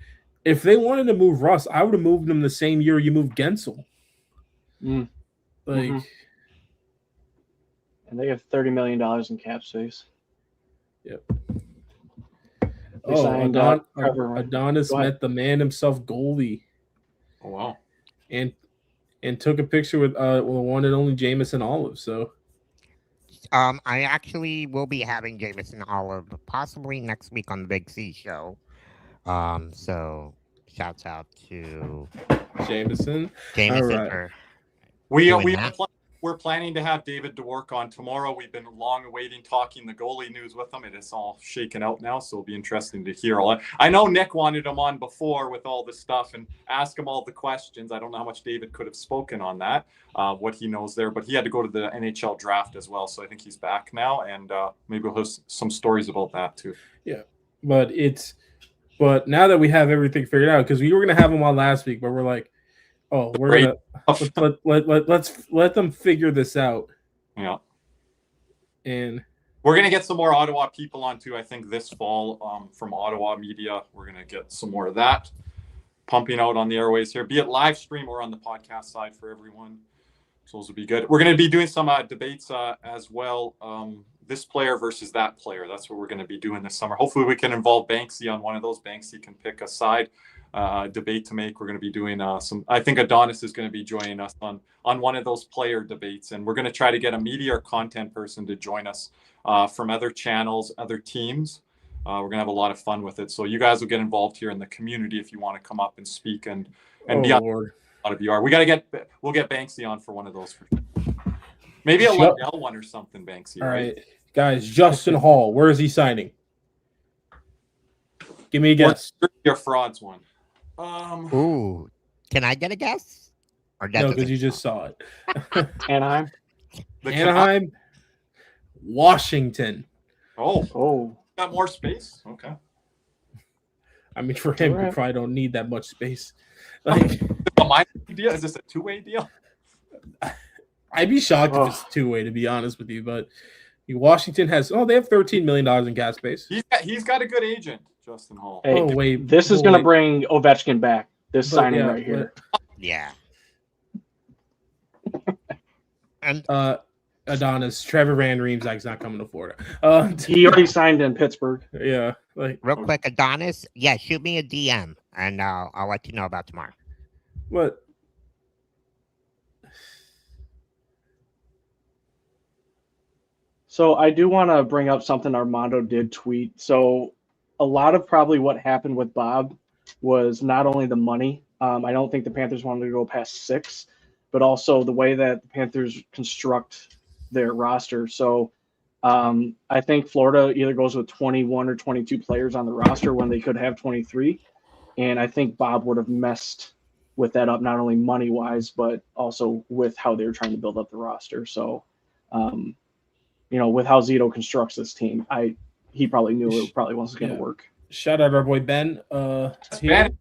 If they wanted to move Rust, I would have moved him the same year you moved Gensel. And they have $30 million in cap space. Yep. Adonis met the man himself, Goldie. Oh wow! And took a picture with the one and only Jameson Olive. So, I actually will be having Jameson Olive possibly next week on the Big C show. So shouts out to Jameson. Jameson. Right. We we're planning to have David Dwork on tomorrow. We've been long awaiting talking the goalie news with him. It is all shaken out now, so it'll be interesting to hear all that. I know Nick wanted him on before with all this stuff and ask him all the questions. I don't know how much David could have spoken on that, what he knows there, but he had to go to the NHL draft as well, so I think he's back now, and maybe we'll have some stories about that too. Yeah, but now that we have everything figured out, because we were going to have him on last week, but we're like, oh, we're gonna let's let them figure this out. Yeah, and we're gonna get some more Ottawa people on too. I think this fall from Ottawa media, we're gonna get some more of that pumping out on the airways here, be it live stream or on the podcast side for everyone. So those will be good. We're gonna be doing some debates as well. This player versus that player. That's what we're going to be doing this summer. Hopefully we can involve Banksy on one of those. Banksy can pick a side debate to make. We're going to be doing I think Adonis is going to be joining us on one of those player debates. And we're going to try to get a media or content person to join us from other channels, other teams. We're going to have a lot of fun with it. So you guys will get involved here in the community if you want to come up and speak and be on. Lord. A lot of you are. We'll get Banksy on for one of those. Maybe a Lundell one or something, Banksy. All right. Guys, Justin Hall, where is he signing? Give me a guess. Your frauds one. Ooh, can I get a guess? Or no, because you just saw it. Anaheim. Anaheim. Washington. Oh. Got more space? Okay. I mean, for him, we probably don't need that much space. Like, my deal? Is this a two-way deal? I'd be shocked if it's two-way, to be honest with you, but Washington has they have $13 million in cap space. He's got a good agent, Justin Hall. Hey, this is going to bring Ovechkin back. This signing right here. Yeah. And Adonis, Trevor Van Riemsdyk's not coming to Florida. He already signed in Pittsburgh. Yeah. Real quick, Adonis. Yeah, shoot me a DM, and I'll let you know about tomorrow. What? So I do want to bring up something Armando did tweet. So a lot of probably what happened with Bob was not only the money. I don't think the Panthers wanted to go past 6, but also the way that the Panthers construct their roster. So I think Florida either goes with 21 or 22 players on the roster when they could have 23. And I think Bob would have messed with that up, not only money-wise, but also with how they were trying to build up the roster. So, with how Zito constructs this team, he probably knew it probably wasn't going to work. Shout out our boy Ben. Ben,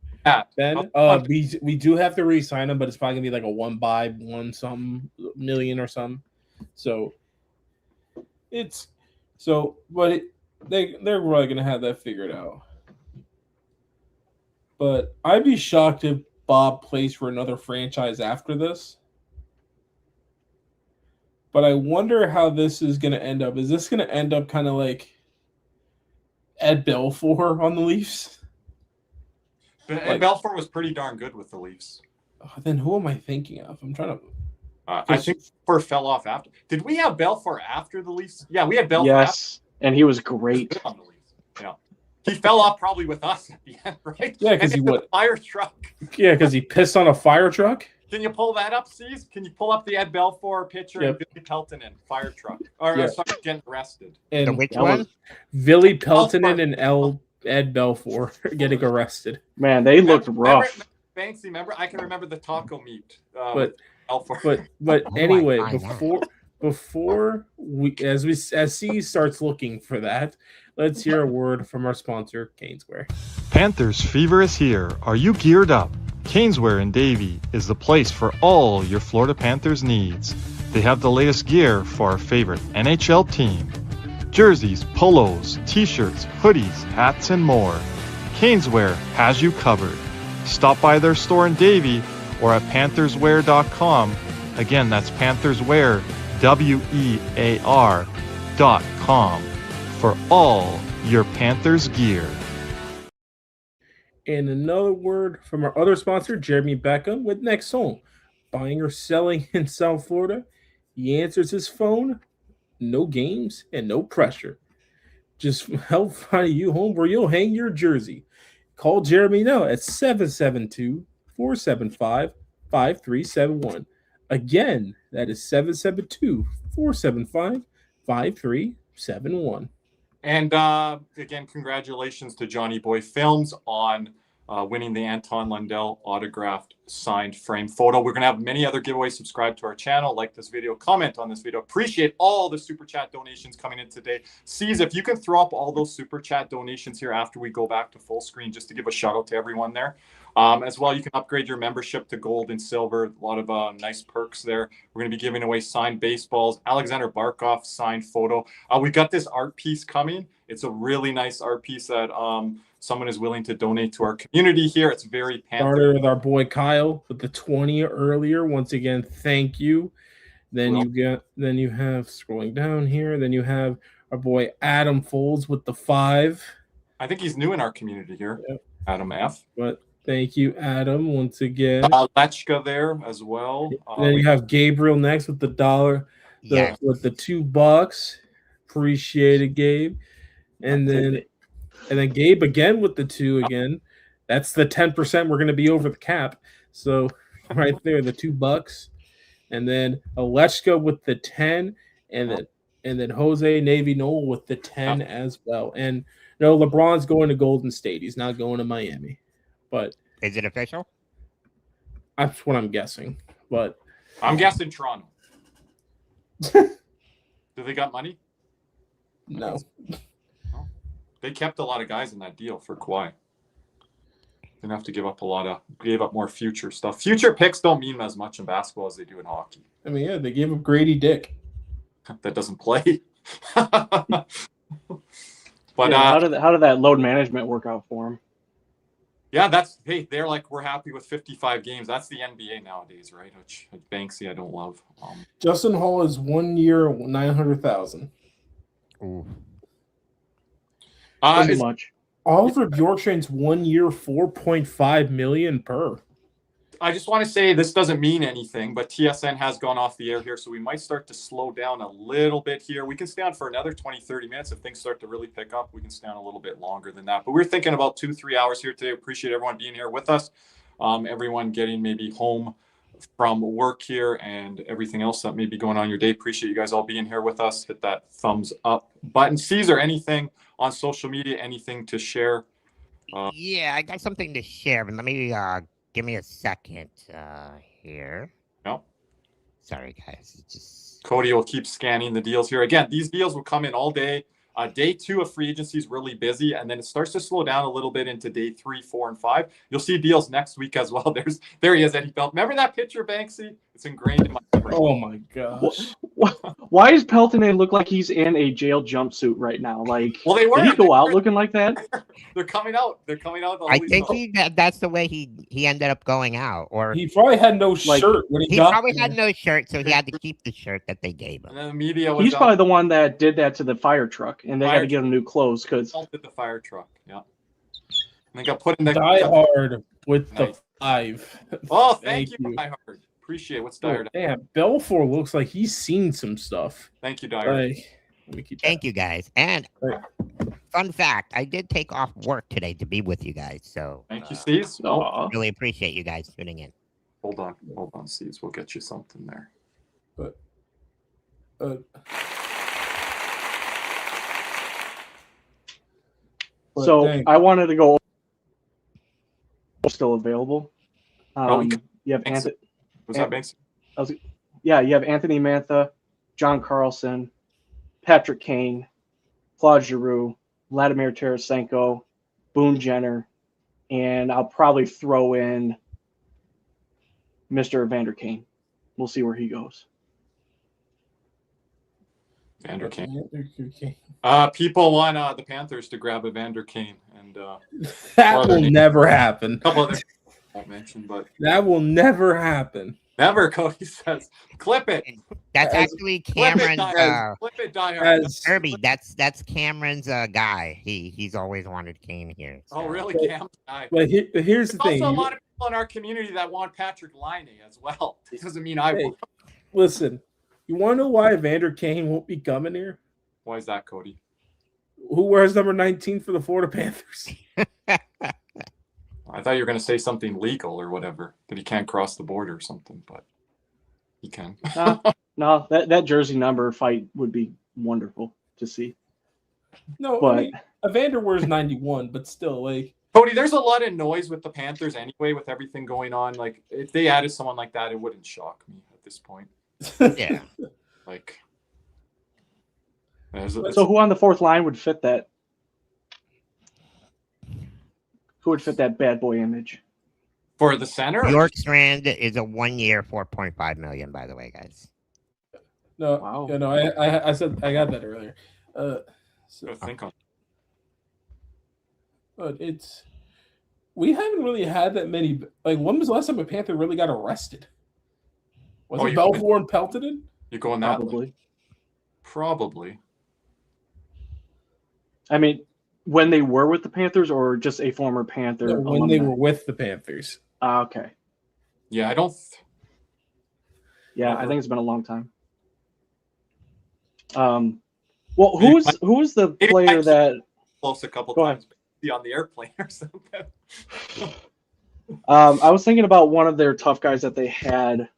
we do have to re-sign him, but it's probably gonna be like a 1 something million or something. So they're really gonna have that figured out. But I'd be shocked if Bob plays for another franchise after this. But I wonder how this is going to end up. Is this going to end up kind of like Ed Belfour on the Leafs? But Ed Belfour was pretty darn good with the Leafs. Then who am I thinking of? I'm trying to. I think Belfour fell off after. Did we have Belfour after the Leafs? Yeah, we had Belfour. Yes, and he was great. On the Leafs. Yeah, he fell off probably with us at the end, right? Yeah, because he would fire truck. Yeah, because he pissed on a fire truck. Can you pull that up, C's? Can you pull up the Ed Belfour picture and Billy Peltonen fire truck? Or sorry, getting arrested. And which one? Billy Peltonen and Ed Belfour getting arrested. Man, they looked rough. Banksy, remember? I can remember the taco meat. But anyway, before as C starts looking for that, let's hear a word from our sponsor, Caneswear. Panthers fever is here. Are you geared up? Caneswear in Davie is the place for all your Florida Panthers needs. They have the latest gear for our favorite NHL team. Jerseys, polos, t-shirts, hoodies, hats, and more. Caneswear has you covered. Stop by their store in Davie or at pantherswear.com. Again, that's pantherswear, WEAR.com for all your Panthers gear. And another word from our other sponsor, Jeremy Beckham, with Next Home. Buying or selling in South Florida, he answers his phone, no games and no pressure. Just help find you home where you'll hang your jersey. Call Jeremy now at 772-475-5371. Again, that is 772-475-5371. And again, congratulations to Johnny Boy Films on winning the Anton Lundell autographed signed frame photo. We're going to have many other giveaways. Subscribe to our channel, like this video, comment on this video. Appreciate all the super chat donations coming in today. Sees, if you can throw up all those super chat donations here after we go back to full screen, just to give a shout out to everyone there. As well, you can upgrade your membership to gold and silver. A lot of nice perks there. We're going to be giving away signed baseballs. Alexander Barkov signed photo. We got this art piece coming. It's a really nice art piece that someone is willing to donate to our community here. It's very Panther. Started with our boy Kyle with the 20 earlier. Once again, thank you. Then you have scrolling down here. Then you have our boy Adam Folds with the 5. I think he's new in our community here. Yep. Adam F. But thank you, Adam, once again. Lechka there as well. Then you have Gabriel next with the $1, with the $2. Appreciate it, Gabe. And then Gabe again with the 2 again. That's the 10%. We're going to be over the cap. So right there, the $2. And then Aleshka with the 10, and then Jose Navy Noel with the 10 as well. And no, LeBron's going to Golden State. He's not going to Miami. But is it official? That's what I'm guessing. But I'm guessing Toronto. Do they got money? No. They kept a lot of guys in that deal for Kawhi. Didn't have to gave up more future stuff. Future picks don't mean as much in basketball as they do in hockey. I mean, yeah, they gave up Grady Dick. That doesn't play. But how did that load management work out for him? Yeah, they're like, we're happy with 55 games. That's the NBA nowadays, right? Which Banksy I don't love. Justin Hall is 1 year, $900,000. Ooh. Too much. Oliver Bjorkstrand's 1 year, $4.5 million per. I just want to say this doesn't mean anything, but TSN has gone off the air here, so we might start to slow down a little bit here. We can stay on for another 20, 30 minutes. If things start to really pick up, we can stay on a little bit longer than that. But we're thinking about 2-3 hours here today. Appreciate everyone being here with us. Everyone getting maybe home from work here and everything else that may be going on your day. Appreciate you guys all being here with us. Hit that thumbs up button. Caesar, anything on social media, anything to share? Yeah, I got something to share, but let me give me a second here. No. Sorry, guys. Just Cody will keep scanning the deals here. Again, these deals will come in all day. Day 2 of free agency is really busy, and then it starts to slow down a little bit into day 3, 4, and 5. You'll see deals next week as well. There he is, Eddie Pelton. Remember that picture, Banksy? It's ingrained in my memory. Oh my gosh! Why does Pelton look like he's in a jail jumpsuit right now? Like, well, they were. Did he go out looking like that? They're coming out. I think that's the way he ended up going out, or he probably had no shirt when he got probably had no shirt, so he had to keep the shirt that they gave him. And then the media was. He's probably the one that did that to the fire truck, and they had to get him new clothes because did the fire truck. Yeah. And they got put in the Die Hard with the 5. Oh, thank you, Die Hard. Appreciate what's Die Hard. Yeah, Belfort looks like he's seen some stuff. Thank you, Die Hard. Thank you, guys. And fun fact, I did take off work today to be with you guys. So thank you, Steve. Really appreciate you guys tuning in. Hold on, Steve. We'll get you something there. So I wanted to go. Still available. You have Anthony. Was that Banks? You have Anthony Mantha, John Carlson, Patrick Kane, Claude Giroux, Vladimir Tarasenko, Boone Jenner, and I'll probably throw in Mr. Evander Kane. We'll see where he goes. Evander Kane. People want the Panthers to grab Evander Kane, and that will never happen. A couple other I mentioned, but that will never happen. Never, Cody says. Clip it. That's actually Cameron's. Clip it, Die Hard. Kirby, that's Cameron's guy. He's always wanted Kane here. So. Oh, really, Cam? But here's the thing. Also, a lot of people in our community that want Patrick Laine as well. It doesn't mean I will. Listen, you want to know why Evander Kane won't be coming here? Why is that, Cody? Who wears number 19 for the Florida Panthers? I thought you were going to say something legal or whatever, that he can't cross the border or something. But He can. No, that jersey number fight would be wonderful to see. No, But I mean, Evander wears 91, but still, like, Cody, there's a lot of noise with the Panthers anyway, with everything going on. Like, if they added someone like that, it wouldn't shock me at this point. Yeah. Like, so who on the fourth line would fit that? Who would fit that bad boy image? For the center? Bjorkstrand is a 1 year, $4.5 million, by the way, guys. no, Wow. you know, I said I got that earlier. So think on. But we haven't really had that many. Like, when was the last time a Panther really got arrested? Was it Belfour and Peltonen? You going that? Probably. Probably. I mean, when they were with the Panthers, or just a former Panther? No, when they were with the Panthers. Okay. Yeah, I don't. Yeah, I think it's been a long time. Well, who's the player that Close a couple Go times? Be on the airplane or something. I was thinking about one of their tough guys that they had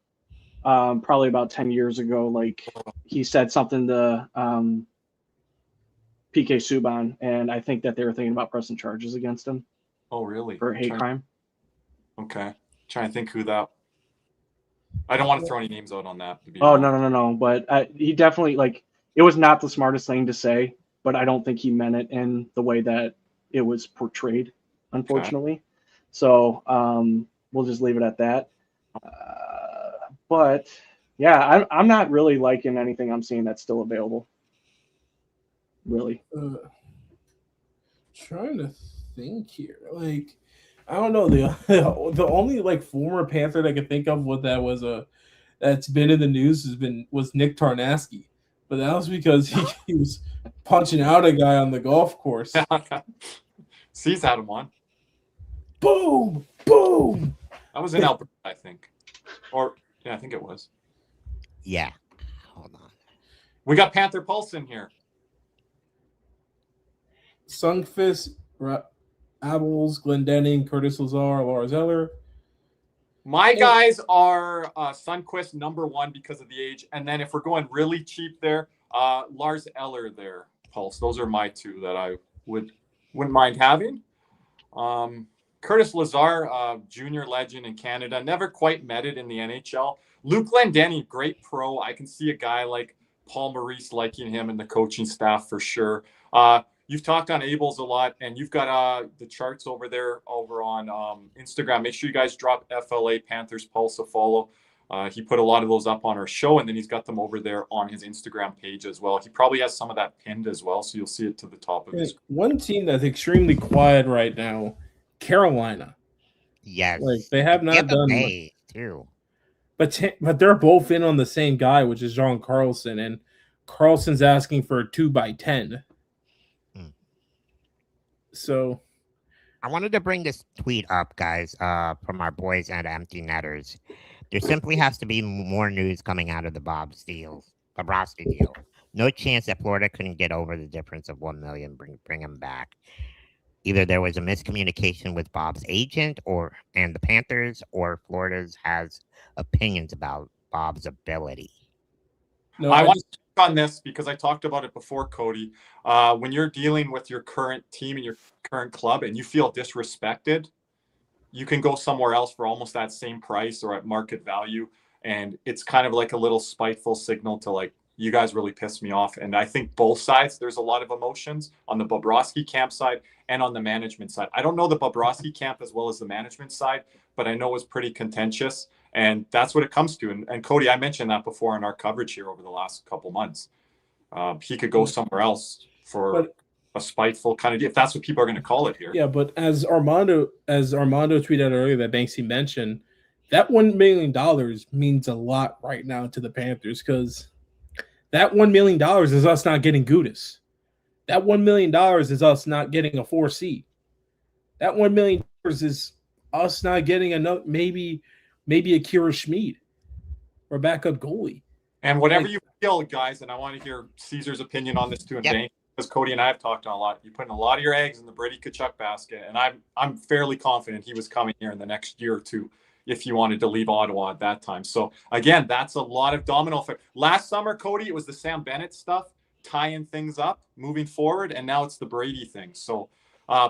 probably about 10 years ago. Like, he said something to PK Subban, and I think that they were thinking about pressing charges against him. Oh, really? For hate crime. Okay. Trying to think who that. I don't want to throw any names out on that. Oh, no. But he definitely, like, it was not the smartest thing to say, but I don't think he meant it in the way that it was portrayed, unfortunately. Okay. So we'll just leave it at that. But yeah, I'm not really liking anything I'm seeing that's still available. Really. Trying to think here. Like, I don't know. The only like former Panther that I could think of that's been in the news was Nick Tarnasky. But that was because he was punching out a guy on the golf course. C's had him on. Boom! Boom! That was in Alberta, I think. Or, yeah, I think it was. Yeah. Hold on. We got Panther Pulse in here. Sundqvist, Abels, Glendening, Curtis Lazar, Lars Eller. My guys are Sundqvist #1 because of the age, and then if we're going really cheap there, Lars Eller there, Pulse. Those are my two that I wouldn't mind having. Curtis Lazar, junior legend in Canada, never quite met it in the NHL. Luke Glendening, great pro. I can see a guy like Paul Maurice liking him and the coaching staff for sure. You've talked on Abels a lot, and you've got the charts over there over on Instagram. Make sure you guys drop FLA Panthers Pulse a follow. He put a lot of those up on our show, and then he's got them over there on his Instagram page as well. He probably has some of that pinned as well, so you'll see it to the top of his. One team that's extremely quiet right now, Carolina. Yes. Like, they have not done much too. But they're both in on the same guy, which is John Carlson, and Carlson's asking for a 2x10. So I wanted to bring this tweet up, guys, from our boys at Empty Netters. There simply has to be more news coming out of the Bobrovsky deal. No chance that Florida couldn't get over the difference of $1 million, bring him back. Either there was a miscommunication with Bob's agent and the Panthers, or Florida's has opinions about Bob's ability. No, I want to talk on this because I talked about it before, Cody. When you're dealing with your current team and your current club and you feel disrespected, you can go somewhere else for almost that same price or at market value. And it's kind of like a little spiteful signal to, like, you guys really pissed me off. And I think both sides, there's a lot of emotions on the Bobrovsky camp side and on the management side. I don't know the Bobrovsky camp as well as the management side, but I know it was pretty contentious. And that's what it comes to. And Cody, I mentioned that before in our coverage here over the last couple months. He could go somewhere else for a spiteful kind of, if that's what people are going to call it here. Yeah, but as Armando tweeted out earlier that Banksy mentioned, that $1 million means a lot right now to the Panthers, because that $1 million is us not getting Gudas. That $1 million is us not getting a 4C. That $1 million is us not getting another, maybe a Kira Schmid or backup goalie. And whatever you feel, guys, and I want to hear Caesar's opinion on this too, and Bank, because Cody and I have talked on a lot. You're putting a lot of your eggs in the Brady Tkachuk basket, and I'm fairly confident he was coming here in the next year or two. if you wanted to leave Ottawa at that time. So again, that's a lot of domino effect. Last summer, Cody, it was the Sam Bennett stuff, tying things up, moving forward, and now it's the Brady thing. So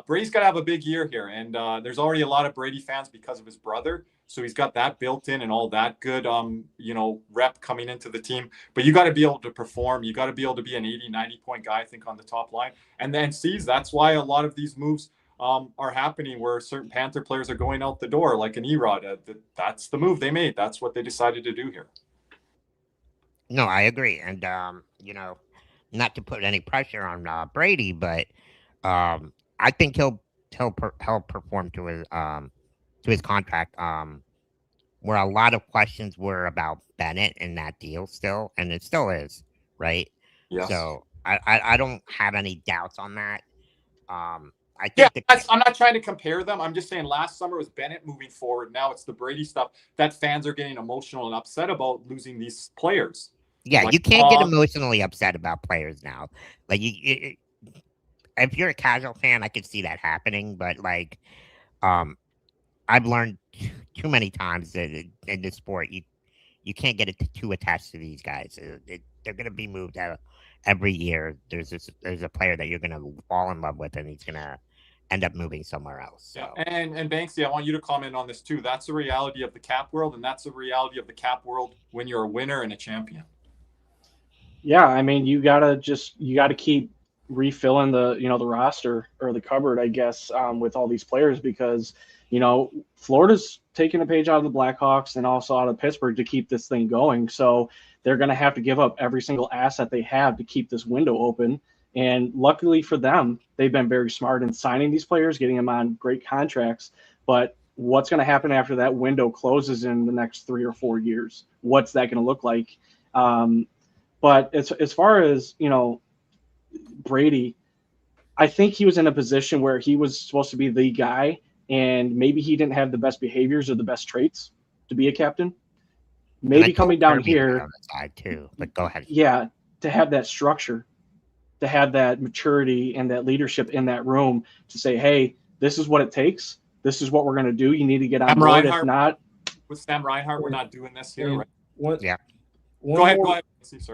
Brady's got to have a big year here, and there's already a lot of Brady fans because of his brother. So he's got that built in and all that good, rep coming into the team. But you got to be able to perform. You got to be able to be an 80, 90-point guy, I think, on the top line. And then that's why a lot of these moves are happening where certain Panther players are going out the door, like an Erod. That's the move they made. That's what they decided to do here. No, I agree. And, not to put any pressure on Brady, but I think he'll perform to his contract. Where a lot of questions were about Bennett in that deal still, and it still is, right? Yes. So I don't have any doubts on that. I think I'm not trying to compare them. I'm just saying last summer was Bennett moving forward. Now it's the Brady stuff that fans are getting emotional and upset about losing these players. Yeah, you can't get emotionally upset about players now. Like, if you're a casual fan, I could see that happening. But I've learned too many times that in this sport, you can't get too attached to these guys. They're going to be moved out every year. There's a player that you're going to fall in love with, and he's going to end up moving somewhere else. So. Yeah, and Banksy, I want you to comment on this too. That's the reality of the cap world, and that's the reality of the cap world when you're a winner and a champion. Yeah, I mean, you gotta keep refilling the roster or the cupboard, I guess, with all these players because Florida's taking a page out of the Blackhawks and also out of Pittsburgh to keep this thing going. So they're going to have to give up every single asset they have to keep this window open. And luckily for them, they've been very smart in signing these players, getting them on great contracts. But what's going to happen after that window closes in the next 3 or 4 years? What's that going to look like? But as far as, Brady, I think he was in a position where he was supposed to be the guy, and maybe he didn't have the best behaviors or the best traits to be a captain. Maybe coming down here, on the side too. But go ahead. Yeah, to have that structure, to have that maturity and that leadership in that room to say, hey, this is what it takes. This is what we're going to do. You need to get on board. If not, with Sam Reinhart, we're not doing this here, right? Go ahead.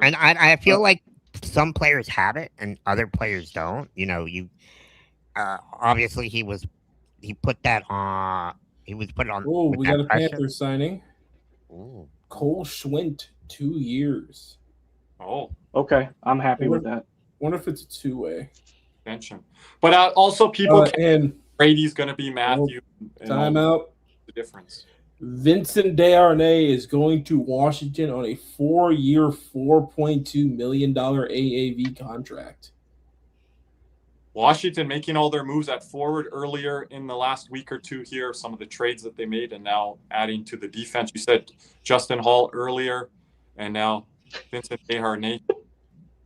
And I feel like some players have it and other players don't. Obviously he was put on. Oh, we got a pressure. Panthers signing. Ooh. Cole Schwint, 2 years. Oh, okay. I'm happy with that. Wonder if it's a 2-way. Extension. But also people and Brady's going to be Matthew. Timeout. The difference. Vincent Desharnais is going to Washington on a 4-year, $4.2 million AAV contract. Washington making all their moves at forward earlier in the last week or two here, some of the trades that they made, and now adding to the defense. You said Justin Hall earlier, and now Vincent Desharnais.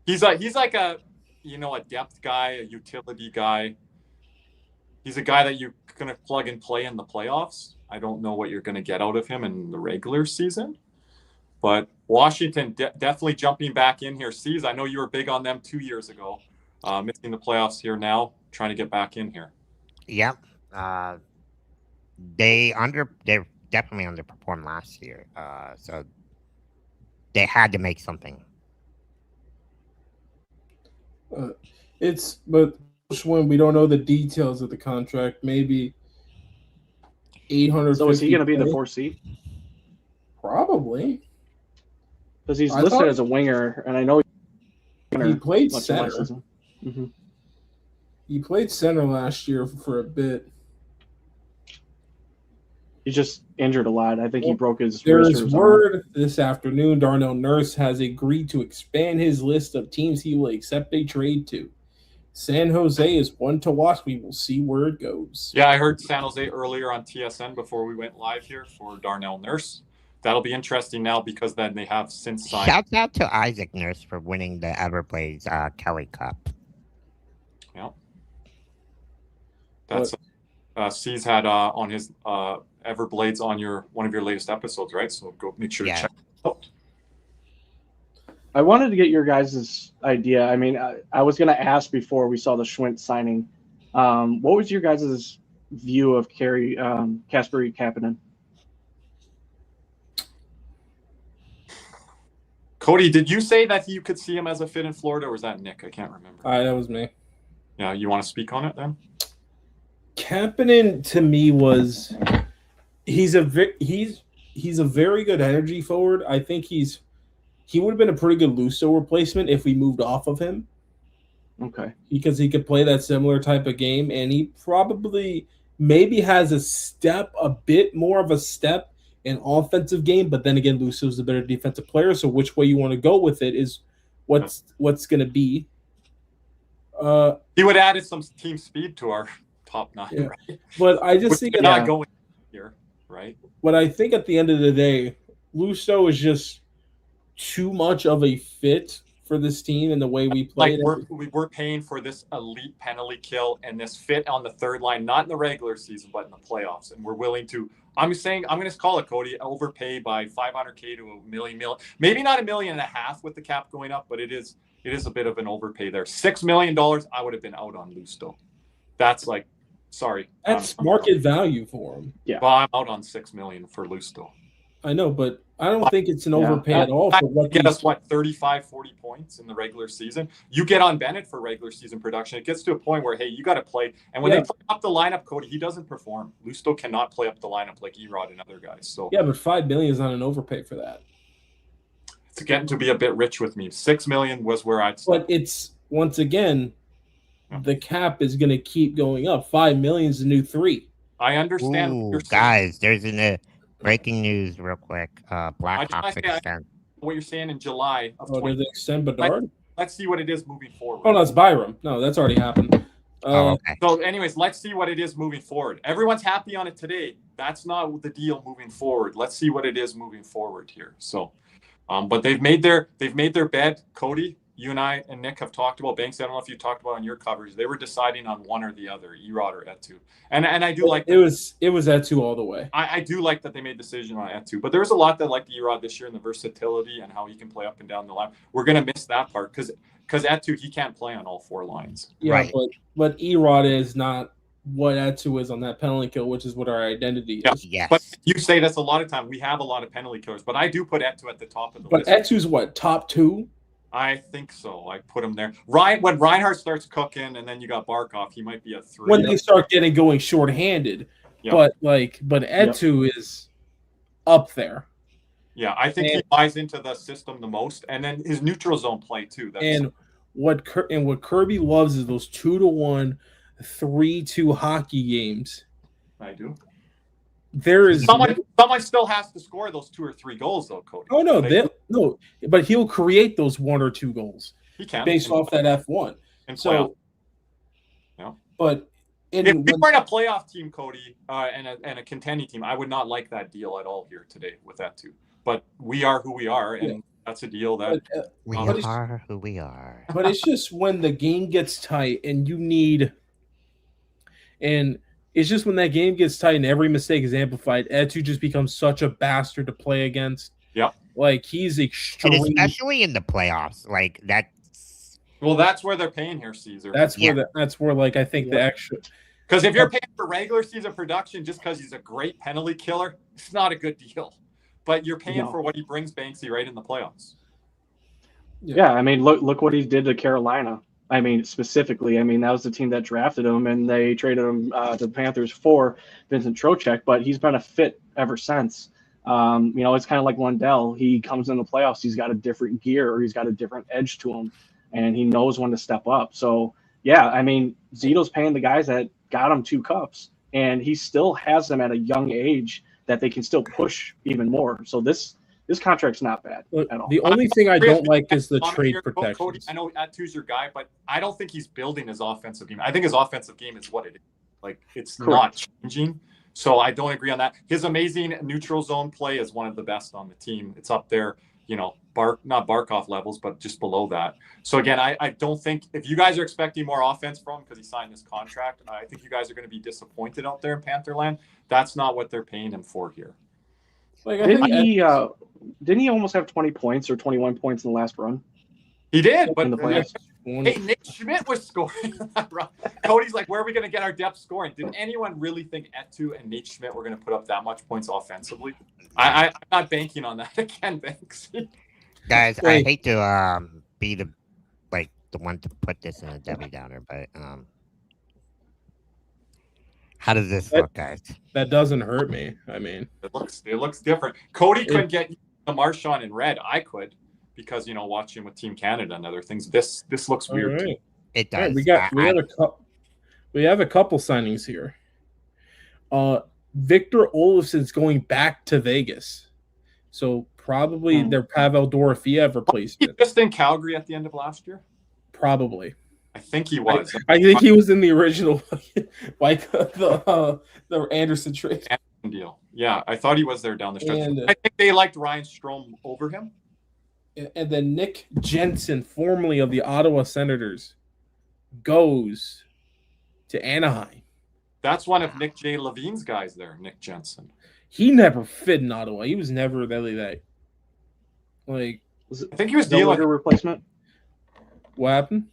He's like a depth guy, a utility guy. He's a guy that you're going to plug and play in the playoffs. I don't know what you're going to get out of him in the regular season, but Washington definitely jumping back in here. Sees, I know you were big on them 2 years ago. Missing the playoffs here now, trying to get back in here. Yep. They definitely underperformed last year. So they had to make something. But when we don't know the details of the contract, maybe 800. So is he going to be the 4C? Probably. Because he's listed as a winger, and I know he played center. Mm-hmm. He played center last year for a bit. He's just injured a lot. I think he broke his wrist. There's word this afternoon Darnell Nurse has agreed to expand his list of teams he will accept a trade to. San Jose is one to watch. We will see where it goes. Yeah, I heard San Jose earlier on TSN before we went live here for Darnell Nurse. That'll be interesting now because then they have since signed. Shouts out to Isaac Nurse for winning the Everblades Kelly Cup. Yeah. That's C's had on his Everblades on one of your latest episodes, right? So go make sure to check it out. I wanted to get your guys' idea. I mean, I was going to ask before we saw the Schwint signing. What was your guys' view of Kasperi Kapanen? Cody, did you say that you could see him as a fit in Florida, or was that Nick? I can't remember. That was me. Yeah, you want to speak on it then? Kapanen to me was he's a very good energy forward. I think he would have been a pretty good Lusso replacement if we moved off of him. Okay. Because he could play that similar type of game, and he probably maybe has a bit more of a step in offensive game, but then again, Lusso's a better defensive player, so which way you want to go with it is what's going to be. He would have added some team speed to our top 9, yeah. Right? But I just think not going here, right? But I think at the end of the day, Lusso is just too much of a fit for this team and the way we play. Like we're paying for this elite penalty kill and this fit on the third line, not in the regular season, but in the playoffs. And we're willing to, I'm going to call it, Cody, overpay by $500K to $1 million, maybe not $1.5 million with the cap going up, but it is a bit of an overpay there. $6 million, I would have been out on Lusto. That's like, sorry. That's market value for him. Yeah. Well, I'm out on $6 million for Lusto. I know, but I don't think it's an overpay at all. For what get us 35, 40 points in the regular season. You get on Bennett for regular season production. It gets to a point where, hey, you got to play. And when they play up the lineup, Cody, he doesn't perform. Lusto cannot play up the lineup like Erod and other guys. So yeah, but $5 million is not an overpay for that. It's getting to be a bit rich with me. $6 million was where I'd start. But it's once again, the cap is going to keep going up. $5 million is the new 3. I understand. Ooh, guys, there's breaking news real quick. Blackhawks extend. What you're saying in July of did they extend Bedard? Let's see what it is moving forward. Oh, no, it's Byram. No, that's already happened. Okay. So anyways, let's see what it is moving forward. Everyone's happy on it today. That's not the deal moving forward. Let's see what it is moving forward here. So, but they've made their bed. Cody, you and I and Nick have talked about Banks. I don't know if you talked about on your coverage. They were deciding on one or the other, Erod or Etu. And I do like it was Etu all the way. I do like that they made the decision on Etu. But there was a lot that liked Erod this year and the versatility and how he can play up and down the line. We're gonna miss that part because Etu, he can't play on all 4 lines. Yeah, right. but Erod is not what Etu is on that penalty kill, which is what our identity is. Yes. But you say that's a lot of time. We have a lot of penalty killers, but I do put Etu at the top of the list. But Etu's what, top 2? I think so. I put him there. When Reinhart starts cooking, and then you got Barkov, he might be a 3. When they start going shorthanded, but Etu is up there. Yeah, I think he buys into the system the most, and then his neutral zone play too. What Kirby loves is those 2-1, 3-2 hockey games. I do. There is someone still has to score those 2 or 3 goals though, Cody. Oh no, but he'll create those 1 or 2 goals. He can based off that F1. And so, but if we were in a playoff team, Cody, and a contending team, I would not like that deal at all here today with that too. But we are who we are, and that's a deal that we are who we are. But it's just when the game gets tight and you need, and it's just when that game gets tight and every mistake is amplified, Etu just becomes such a bastard to play against. Yeah. Like he's extreme. And especially in the playoffs. Like that. Well, that's where they're paying here, Caesar. That's where like I think the extra. Because if you're paying for regular season production just because he's a great penalty killer, it's not a good deal. But you're paying for what he brings Banksy right in the playoffs. Yeah, I mean, look what he did to Carolina. I mean, specifically, that was the team that drafted him, and they traded him to the Panthers for Vincent Trocheck, but he's been a fit ever since. It's kind of like Lundell. He comes in the playoffs, he's got a different gear, or he's got a different edge to him, and he knows when to step up. So, yeah, Zito's paying the guys that got him 2 cups, and he still has them at a young age that they can still push even more. So this contract's not bad at all. The only thing I don't like is the trade protection. Cody, I know Atu's your guy, but I don't think he's building his offensive game. I think his offensive game is what it is. Like, it's not changing. So I don't agree on that. His amazing neutral zone play is one of the best on the team. It's up there, not Barkov levels, but just below that. So again, I don't think if you guys are expecting more offense from him because he signed this contract, I think you guys are going to be disappointed out there in Pantherland. That's not what they're paying him for here. Like, didn't he almost have 20 points or 21 points in the last run? He did, but in the playoffs. Hey, Nate Schmidt was scoring that run. Cody's like, where are we going to get our depth scoring? Did anyone really think Etu and Nate Schmidt were going to put up that much points offensively? I'm not banking on that again, Banks. Guys, I Wait. hate to be the one to put this in a Debbie Downer, but how does this look, guys? That doesn't hurt me. I mean, it looks different. Cody couldn't get the Marchand in red. I could because watching with Team Canada and other things. This looks weird. Right. It does. Right, we have a couple signings here. Victor Olofsson's going back to Vegas, so probably their Pavel Dorofeyev replacement. He just in Calgary at the end of last year. Probably. I think he was. I think he was in the original, the Anderson trade deal. Yeah, I thought he was there down the stretch. And, I think they liked Ryan Strome over him. And then Nick Jensen, formerly of the Ottawa Senators, goes to Anaheim. That's one of Nick J. Levine's guys there, Nick Jensen. He never fit in Ottawa. He was never really that. Like, I think he was dealing Zellweger replacement. What happened?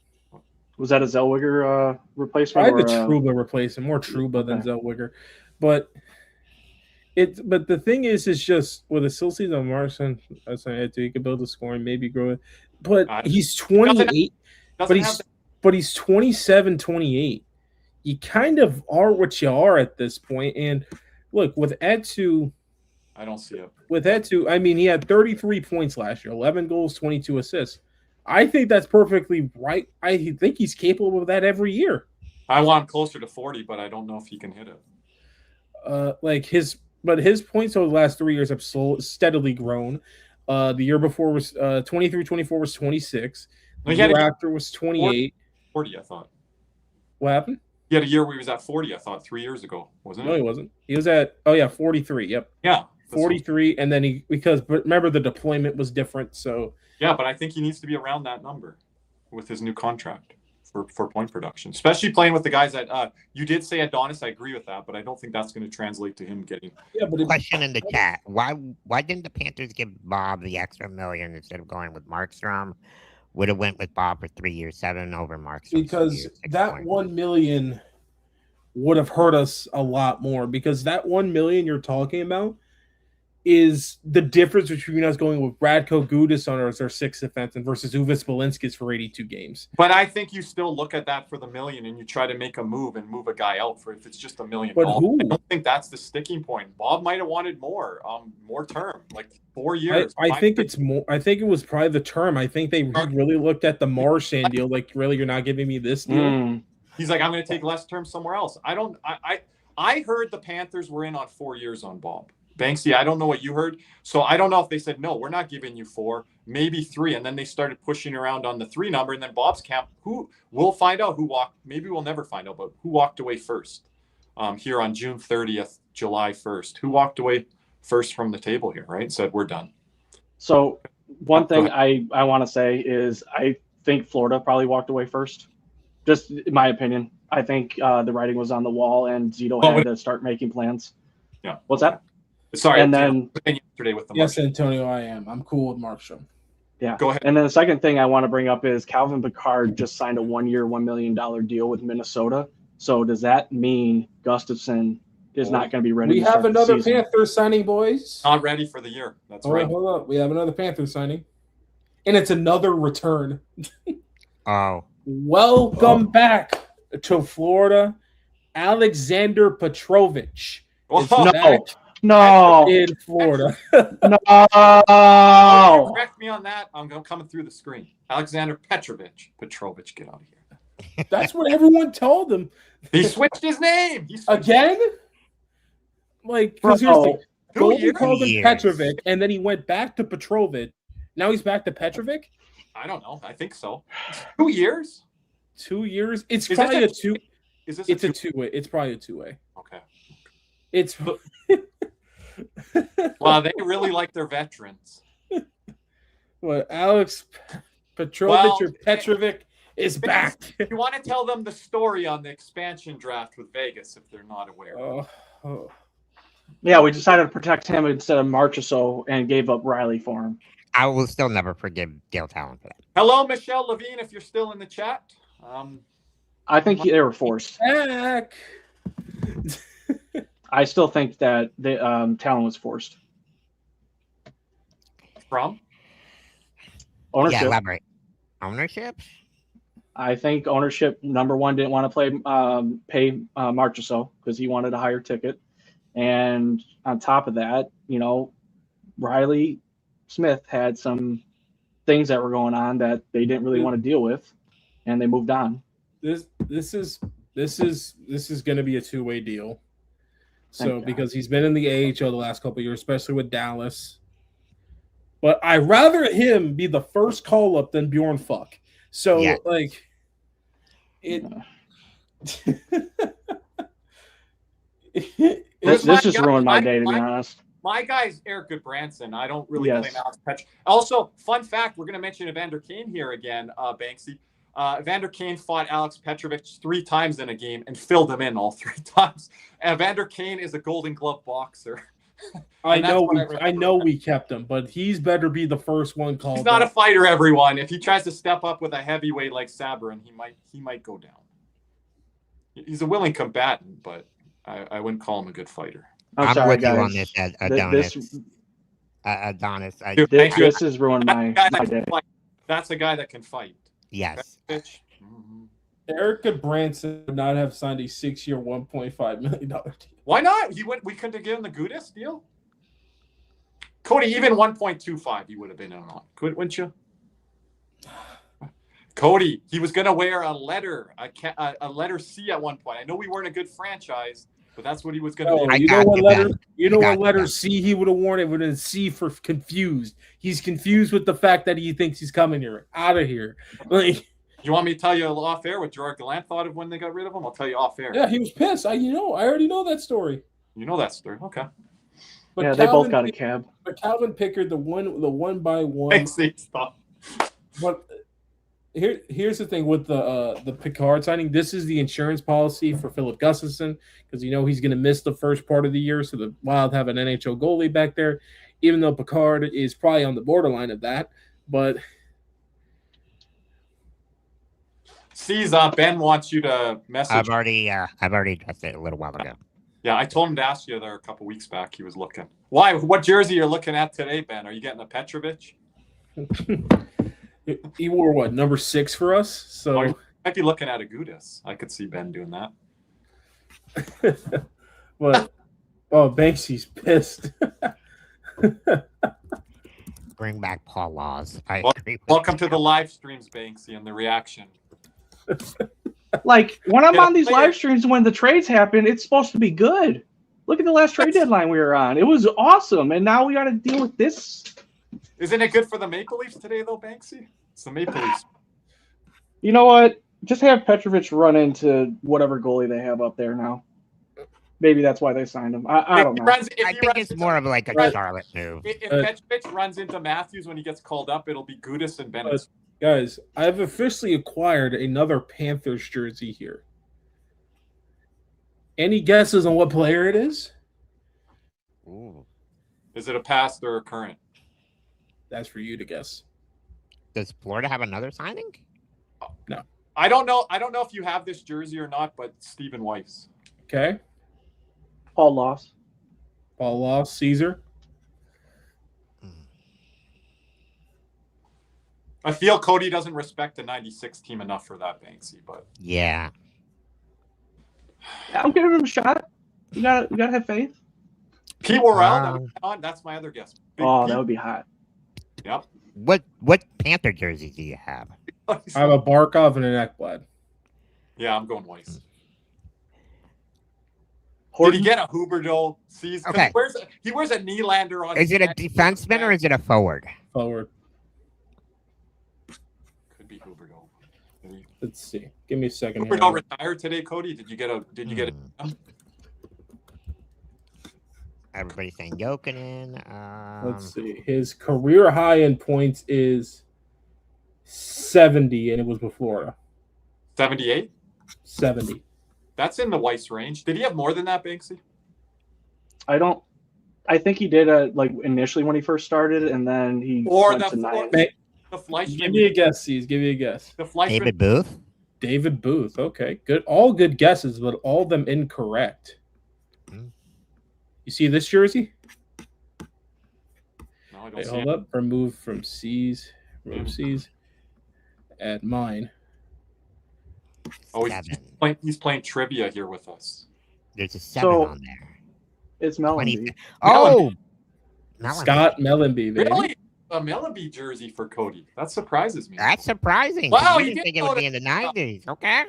Was that a Zellweger replacement? I had the Trouba replacement, more Trouba than Zellweger. But the thing is just with a still season of Marchand, he could build a scoring, maybe grow it. But he's 28. But he's 27, 28. You kind of are what you are at this point. And look, with Etu, I don't see it. With Etu, I mean, he had 33 points last year, 11 goals, 22 assists. I think that's perfectly right. I think he's capable of that every year. I want him closer to 40, but I don't know if he can hit it. His points over the last 3 years have steadily grown. The year before was 23-24 was 26. The year after was 28. 40, I thought. What happened? He had a year where he was at 40, I thought, 3 years ago, wasn't it? No, he wasn't. He was at 43. Yep. Yeah. 43, and then but remember the deployment was different, so. Yeah, but I think he needs to be around that number with his new contract for point production, especially playing with the guys that you did say Adonis. I agree with that, but I don't think that's going to translate to him getting. Yeah, but question in the chat: Why didn't the Panthers give Bob the extra $1 million instead of going with Markstrom? Would have went with Bob for 3 years, 7 over Markstrom. Because that $1 million would have hurt us a lot more. Because that $1 million you're talking about is the difference between us going with Radko Gudas on our sixth defenseman versus Uvis Balinskis for 82 games. But I think you still look at that for the $1 million and you try to make a move and move a guy out for if it's just $1 million. But who? I don't think that's the sticking point. Bob might have wanted more term, like 4 years. I think it's more. I think it was probably the term. I think they really looked at the Marchand deal. Like, really, you're not giving me this deal? He's like, I'm going to take less term somewhere else. I heard the Panthers were in on 4 years on Bob. Banksy, I don't know what you heard. So I don't know if they said, no, we're not giving you 4, maybe 3. And then they started pushing around on the 3 number. And then Bob's camp, we'll find out who walked. Maybe we'll never find out, but who walked away first here on June 30th, July 1st? Who walked away first from the table here, right? Said, we're done. So one thing I want to say is I think Florida probably walked away first. Just in my opinion. I think the writing was on the wall and Zito had to start making plans. Yeah. What's that? Sorry, and then yesterday with the yes, Antonio, I am. I'm cool with Markstrom. Yeah, go ahead. And then the second thing I want to bring up is Calvin Pickard just signed a 1-year, $1 million deal with Minnesota. So does that mean Gustafson is not going to be ready? We have another Panthers signing, boys. Not ready for the year. That's right. Hold up. We have another Panthers signing, and it's another return. Welcome back to Florida, Alexander Petrovich. No, in Florida. No. Correct me on that. I'm coming through the screen. Alexander Petrovich, get out of here. That's what everyone told him. He switched his name. Again? Like, because here's the Golden called him Petrovic, and then he went back to Petrovic. Now he's back to Petrovic? I don't know. I think so. 2 years? 2 years? It's probably a two. It's a two-way. It's probably a two-way. Okay. It's wow, they really like their veterans. Well, Alex Petrovich or Petrovic is back. You want to tell them the story on the expansion draft with Vegas if they're not aware. Yeah, we decided to protect him instead of Marchessault and gave up Riley for him. I will still never forgive Dale Talon for that. Hello, Michelle Levine, if you're still in the chat. I think they were forced. Back. I still think that the Talon was forced. From? Ownership. Yeah, elaborate. Ownership? I think ownership, number one, didn't want to pay Marchessault because he wanted a higher ticket. And on top of that, Riley Smith had some things that were going on that they didn't really want to deal with, and they moved on. This is going to be a two-way deal. So because he's been in the AHL the last couple of years, especially with Dallas. But I'd rather him be the first call-up than Bjorn Fuck. So, it this just ruined my day, to be honest. My guy's Eric Goodbranson. I don't really claim Alex Petrovich. Also, fun fact, we're going to mention Evander Kane here again, Banksy. Evander Kane fought Alex Petrovich 3 times in a game and filled him in all 3 times. Evander Kane is a Golden Glove boxer. I know we kept him, but he's better be the first one called. He's not a fighter, everyone. If he tries to step up with a heavyweight like Sabrin, he might go down. He's a willing combatant, but I wouldn't call him a good fighter. I'm sorry, with guys. you on this, Adonis. Adonis. This has ruined my day. That's a guy that can fight. Yes. Eric Goodbranson would not have signed a 6-year, $1.5 million deal. Why not? We couldn't have given the Gudas deal. Cody, even 1.25, he would have been on. Wouldn't you? Cody, he was going to wear a letter C at one point. I know we weren't a good franchise, but that's what he was going to do. You know what letter C he would have worn? It would have been C for confused. He's confused with the fact that he thinks he's coming here. Out of here. You want me to tell you off air what Gerard Gallant thought of when they got rid of him? I'll tell you off air. Yeah, he was pissed. I already know that story. You know that story. Okay. But yeah, they both got a cab. But Calvin Pickard, the one by one. Stop. But here's the thing with the Pickard signing. This is the insurance policy for Philip Gustafson because he's going to miss the first part of the year. So the Wild have an NHL goalie back there, even though Pickard is probably on the borderline of that. But Ben wants you to message. I've already addressed it a little while ago. Yeah, I told him to ask you there a couple weeks back. He was looking. Why? What jersey you're looking at today, Ben? Are you getting a Petrovich? He wore what, number 6 for us? So you might be looking at a Gudas. I could see Ben doing that. But Banksy's pissed. Bring back Paul Laws. Welcome to the live streams, Banksy, and the reaction. Like when I'm on these live streams, when the trades happen, it's supposed to be good. Look at the last trade deadline we were on; it was awesome, and now we got to deal with this. Isn't it good for the Maple Leafs today, though, Banksy? It's the Maple Leafs. You know what? Just have Petrovich run into whatever goalie they have up there now. Maybe that's why they signed him. I don't know. I think it's more of like a Charlotte move. If Petrovich runs into Matthews when he gets called up, it'll be Gudas and Bennett. Guys, I've officially acquired another Panthers jersey here. Any guesses on what player it is? Ooh. Is it a past or a current? That's for you to guess. Does Florida have another signing? No. I don't know if you have this jersey or not, but Stephen Weiss. Okay. Paul Loss. Caesar. I feel Cody doesn't respect the 96 team enough for that, Banksy, but yeah. I'm giving him a shot. You gotta have faith. Pete Worrell, that's my other guess. That would be hot. Yep. What Panther jerseys do you have? I have a Barkov and an Ekblad. Yeah, I'm going Weiss. Did he get a Huberdeau season? Okay. He wears a Nylander on. Is it a defenseman or is it a forward? Forward. Could be Huberdeau. Let's see. Give me a second. Huberdeau retired today, Cody. Did you get it? Everybody's saying Jokinen. Let's see. His career high in points is 70, and it was with Florida. 78? 70. That's in the Weiss range. Did he have more than that, Banksy? I think he did initially when he first started, and then he went to 9. Give me a guess, C's. Give me a guess. David Booth? David Booth. Okay. Good. All good guesses, but all of them incorrect. You see this jersey? No, I don't Wait, see hold it. up. Remove from C's. Oopsies. At mine. Oh, Seven. he's playing trivia here with us. There's a 7 So- on there. It's Mellenby. Oh, Mellenby. Scott Mellenby, baby. Really? A Mellenby jersey for Cody. That surprises me. That's surprising. Wow, you you didn't think didn't it would be in know the that. 90s. Okay.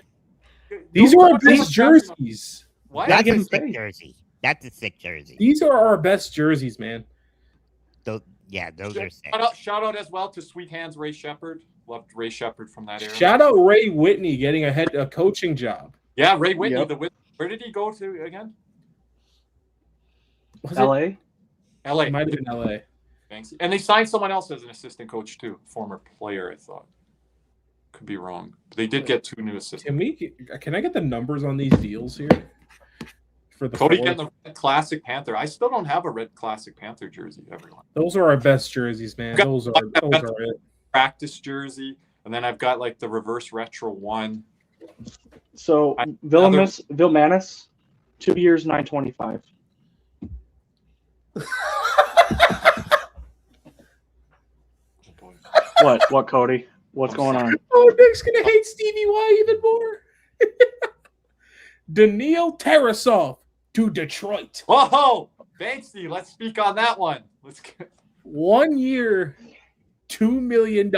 These Don't are our put best jerseys. What? Gotta That's give a him sick faith. jersey. That's a sick jersey. These are our best jerseys, man. Those are sick. Shout out as well to Sweet Hands Ray Shepard. Loved Ray Shepard from that era. Shout out Ray Whitney getting a coaching job. Yeah, Ray Whitney. Yep. Where did he go to again? Was LA. LA. It might have been LA. Thanks. And they signed someone else as an assistant coach too. Former player, I thought. Could be wrong. They did get 2 new assistants. Can I get the numbers on these deals here? For the Cody forwards? getting the red classic Panther. I still don't have a red classic Panther jersey, everyone. Those are our best jerseys, man. Those are it. Practice jersey. And then I've got like the reverse retro one. So Vilmanis, 2 years, $925. What, Cody? What's going on? Oh, Nick's gonna hate Stevie Y even more. Daniil Tarasov to Detroit. Whoa! Banksy, let's speak on that one. Let's get... 1 year, $2 million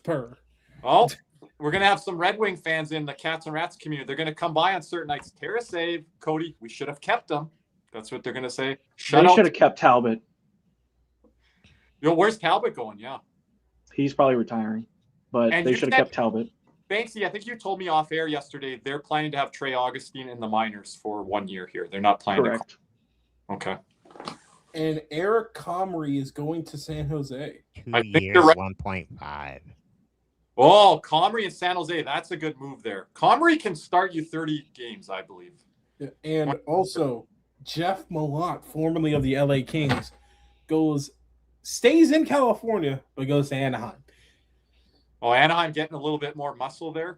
per. Oh, we're gonna have some Red Wing fans in the Cats and Rats community. They're gonna come by on certain nights. Tarasov, Cody, we should have kept them. That's what they're gonna say. They should have kept Talbot. Where's Talbot going? Yeah. He's probably retiring, but And they you should have said- kept Talbot. Banksy, I think you told me off air yesterday they're planning to have Trey Augustine in the minors for 1 year here. They're not planning Correct. to. Okay. And Eric Comrie is going to San Jose. 2 I think years, you're right. 1.5. Oh, Comrie and San Jose. That's a good move there. Comrie can start you 30 games, I believe. And also, Jeff Malott, formerly of the LA Kings, stays in California, but goes to Anaheim. Oh, Anaheim getting a little bit more muscle there.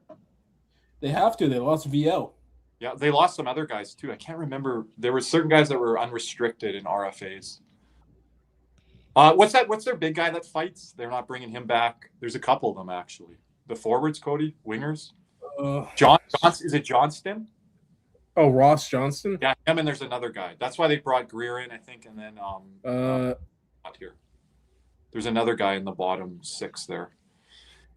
They have to. They lost VL. Yeah, they lost some other guys too. I can't remember. There were certain guys that were unrestricted in RFAs. What's their big guy that fights? They're not bringing him back. There's a couple of them actually. The forwards, Cody, wingers. Is it Johnston? Oh, Ross Johnston. Yeah, him, and there's another guy. That's why they brought Greer in, I think, and then not here. There's another guy in the bottom 6 there.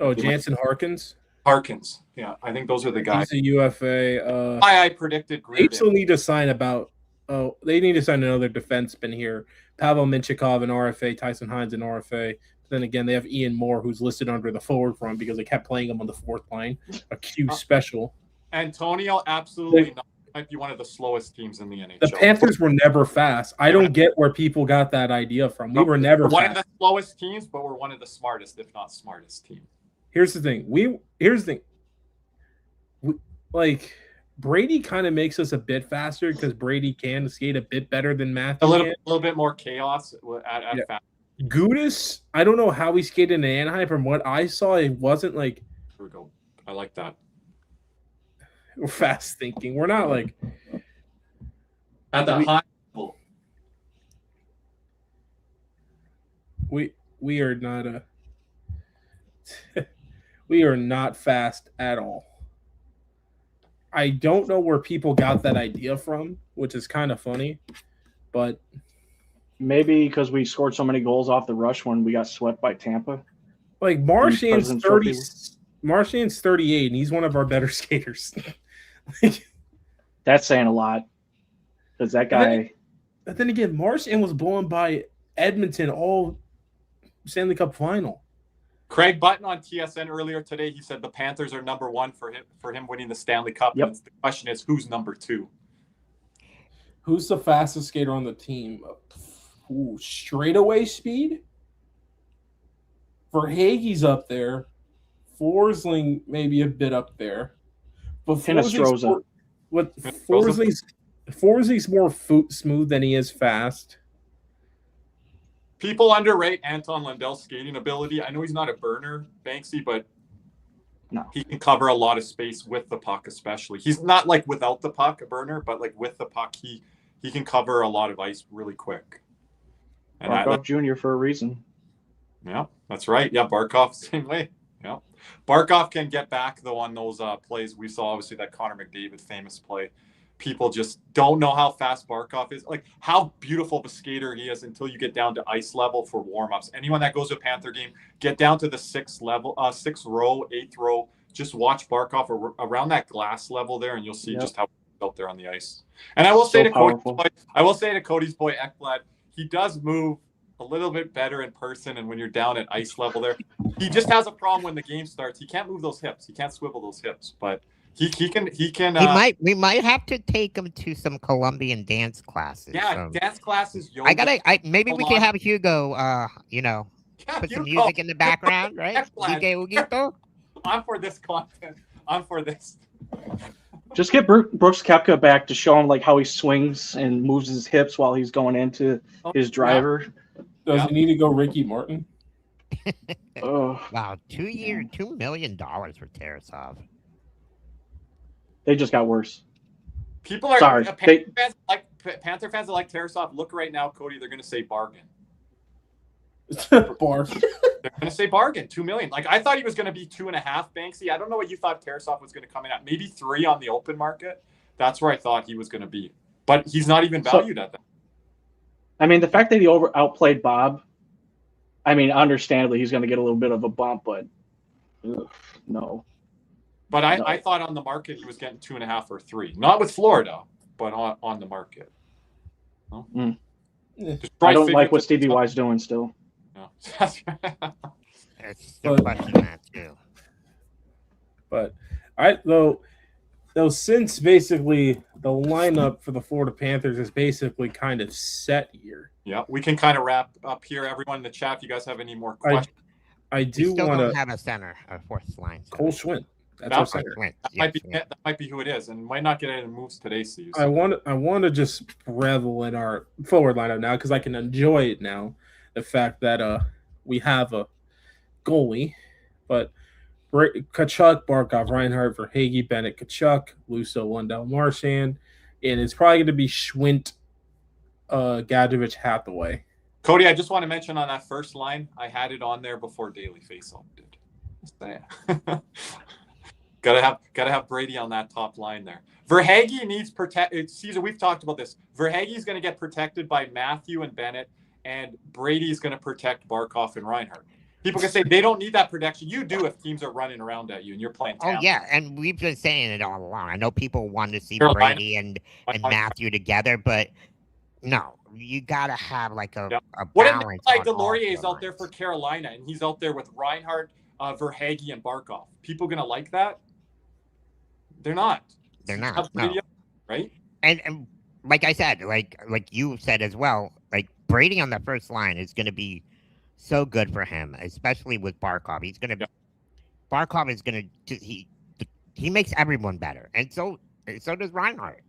Oh, Jansen Harkins. Harkins. Yeah, I think those are the guys. He's a UFA. I predicted Greer. They still need to sign they need to sign another defenseman here. Pavel Minchikov in RFA, Tyson Hines in RFA. But then again, they have Ian Moore, who's listed under the forward front because they kept playing him on the 4th line. A Q special. Antonio, absolutely not. Might be one of the slowest teams in the NHL. The Panthers were never fast. I don't get where people got that idea from. We were never one fast. of the slowest teams, but we're one of the smartest, if not smartest, team. Here's the thing. Like Brady kind of makes us a bit faster because Brady can skate a bit better than Matthew. A can. little bit more chaos at fast. Gudis, I don't know how he skated in Anaheim. From what I saw, it wasn't like Here we go. I like that. we're fast thinking. We're not like At the high level. we are not we are not fast at all. I don't know where people got that idea from, which is kind of funny, but Maybe because we scored so many goals off the rush when we got swept by Tampa. like Marchand's President's 30. Trophy. Marchand's 38, and he's one of our better skaters. That's saying a lot. Because that guy, But then again, Marchand was blown by Edmonton all Stanley Cup final. Craig Button on TSN earlier today, he said the Panthers are number 1 for him winning the Stanley Cup. Yep. And the question is, who's number 2? Who's the fastest skater on the team? Ooh, straightaway speed? Verhaeghe's up there. Forsling maybe a bit up there. But Hinostroza. Forsling's more smooth than he is fast. People underrate Anton Lundell's skating ability. I know he's not a burner, Banksy, but No. he can cover a lot of space with the puck, especially. He's not like without the puck, a burner, but like with the puck, he can cover a lot of ice really quick. And Markov Jr. for a reason. Yeah, that's right. Yeah, Barkov, same way. Yeah. Barkov can get back, though, on those plays. We saw, obviously, that Connor McDavid famous play. People just don't know how fast Barkov is, like how beautiful of a skater he is until you get down to ice level for warmups. Anyone that goes to a Panther game, get down to the sixth row, eighth row. Just watch Barkov around that glass level there, and you'll see just how he's out there on the ice. And I will say to Cody's boy Ekblad, he does move a little bit better in person, and when you're down at ice level there, he just has a problem when the game starts. He can't move those hips. He can't swivel those hips, but he can. We might have to take him to some Colombian dance classes. Yeah, dance classes. Yoga. Maybe we can have Hugo. Put some music in the background, right? DJ Huguito. I'm for this content. I'm for this. Just get Brooks Koepka back to show him like how he swings and moves his hips while he's going into his driver. Does he need to go Ricky Martin? Wow, $2 million for Tarasov. They just got worse. People are sorry. Panther fans that like Tarasov. Look right now, Cody. They're going to say bargain. Bargain. They're going to say bargain. $2 million. Like I thought he was going to be 2.5. Banksy. I don't know what you thought Tarasov was going to come in at. Maybe 3 on the open market. That's where I thought he was going to be. But he's not even valued at that. I mean, the fact that he outplayed Bob. I mean, understandably, he's going to get a little bit of a bump, but no. But I thought on the market he was getting 2.5 or 3. Not with Florida, but on the market. No? I don't like what Stevie Y's doing still. No. It's still questioning that too. But though since basically the lineup for the Florida Panthers is basically kind of set here. Yeah, we can kind of wrap up here. Everyone in the chat, if you guys have any more questions. I do want to have a center, a fourth line. Cole Schwinn. That's our center. That might be who it is, and might not get any moves today, Steve. I want to just revel in our forward lineup now because I can enjoy it now. The fact that we have a goalie, but Tkachuk, Barkov, Reinhart, Verhaeghe, Bennett, Tkachuk, Lusso, Lundell, Marchand, and it's probably going to be Schwint, Gadjevich, Hathaway. Cody, I just want to mention on that first line, I had it on there before Daily Faceoff did. Gotta have Brady on that top line there. Verhaeghe needs Caesar, we've talked about this. Verhaeghe is going to get protected by Matthew and Bennett, and Brady is going to protect Barkov and Reinhart. People can say they don't need that protection. You do if teams are running around at you and you're playing Tampa. Oh, yeah, and we've been saying it all along. I know people want to see Brady and Matthew together, but no, you got to have like a balance. What if like Delorier's out there for Carolina and he's out there with Reinhart, Verhaeghe, and Barkov? People going to like that? They're not. They're not. No. Right? And like I said, like you said as well, like Brady on the first line is going to be so good for him, especially with Barkov. He's going to Barkov is going to he makes everyone better, and so does Reinhart.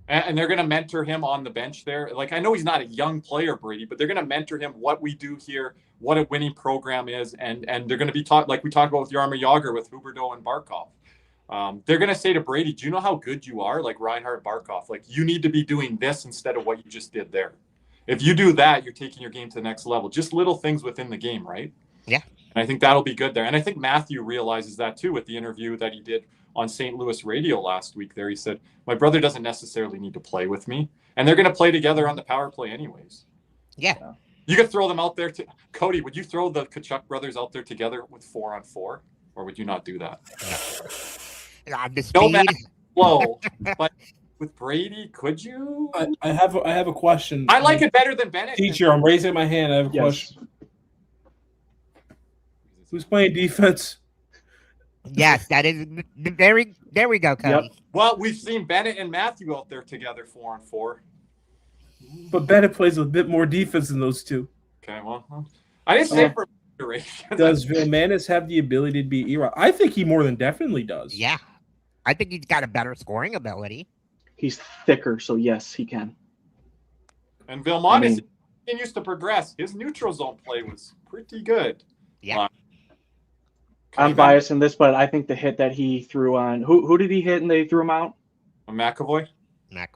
And they're going to mentor him on the bench there. Like, I know he's not a young player, Brady, but they're going to mentor him what we do here, what a winning program is, and they're going to be taught, like we talked about with Jaromir Jagr, with Huberdeau and Barkov. They're going to say to Brady, do you know how good you are? Like Reinhart, Barkov, like you need to be doing this instead of what you just did there. If you do that, you're taking your game to the next level. Just little things within the game, right? Yeah. And I think that'll be good there. And I think Matthew realizes that too with the interview that he did on St. Louis radio last week there. He said, my brother doesn't necessarily need to play with me. And they're going to play together on the power play anyways. Yeah. You could throw them out there. Cody, would you throw the Tkachuk brothers out there together with 4-on-4? Or would you not do that? No flow. But with Brady, could you? I have a question. I like it better than Bennett. Teacher, I'm raising my hand. I have a question. Who's playing defense? Yes, that is very. There we go, Cody. Yep. Well, we've seen Bennett and Matthew out there together 4-on-4. But Bennett plays a bit more defense than those two. Okay, well, I didn't say for duration. Does Vilmanis have the ability to be Era? I think he more than definitely does. Yeah, I think he's got a better scoring ability. He's thicker, so yes, he can. And Vilmanis continues to progress. His neutral zone play was pretty good. Yeah. I'm biased in this, but I think the hit that he threw on who did he hit and they threw him out? McAvoy. Yeah,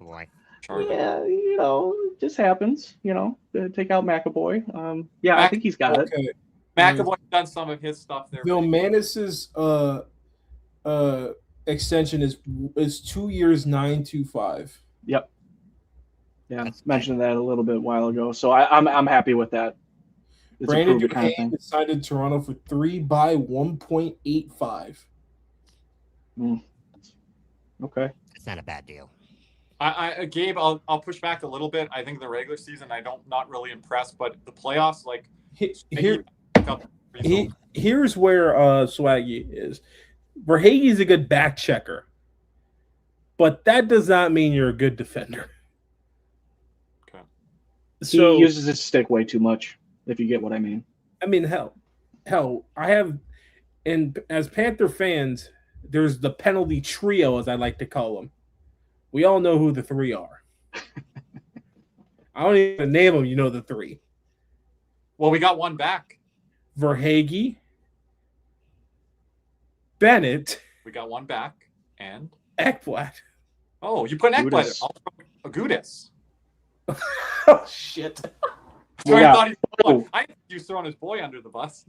it just happens. Take out McAvoy. I think he's got it. McAvoy's done some of his stuff there. Bill Manis's extension is 2 years, $925. Yep. Yeah, mentioned that a little bit while ago. So I'm happy with that. It's Brandon a kind of thing. signed in Toronto for 3 by 1.85. Okay. It's not a bad deal. Gabe, I'll push back a little bit. I think the regular season, not really impressed, but the playoffs, like here's where Swaggy is. Verhaeghe's a good back checker, but that does not mean you're a good defender. Okay. So, he uses his stick way too much, if you get what I mean. I mean, hell, I have, and as Panther fans, there's the penalty trio, as I like to call them. We all know who the three are. I don't even name them. You know the three. Well, we got one back. Verhaeghe, Bennett. We got one back, and Ekblad. Oh, you put Ekblad. Gudis. Oh shit! I think he was throwing his boy under the bus.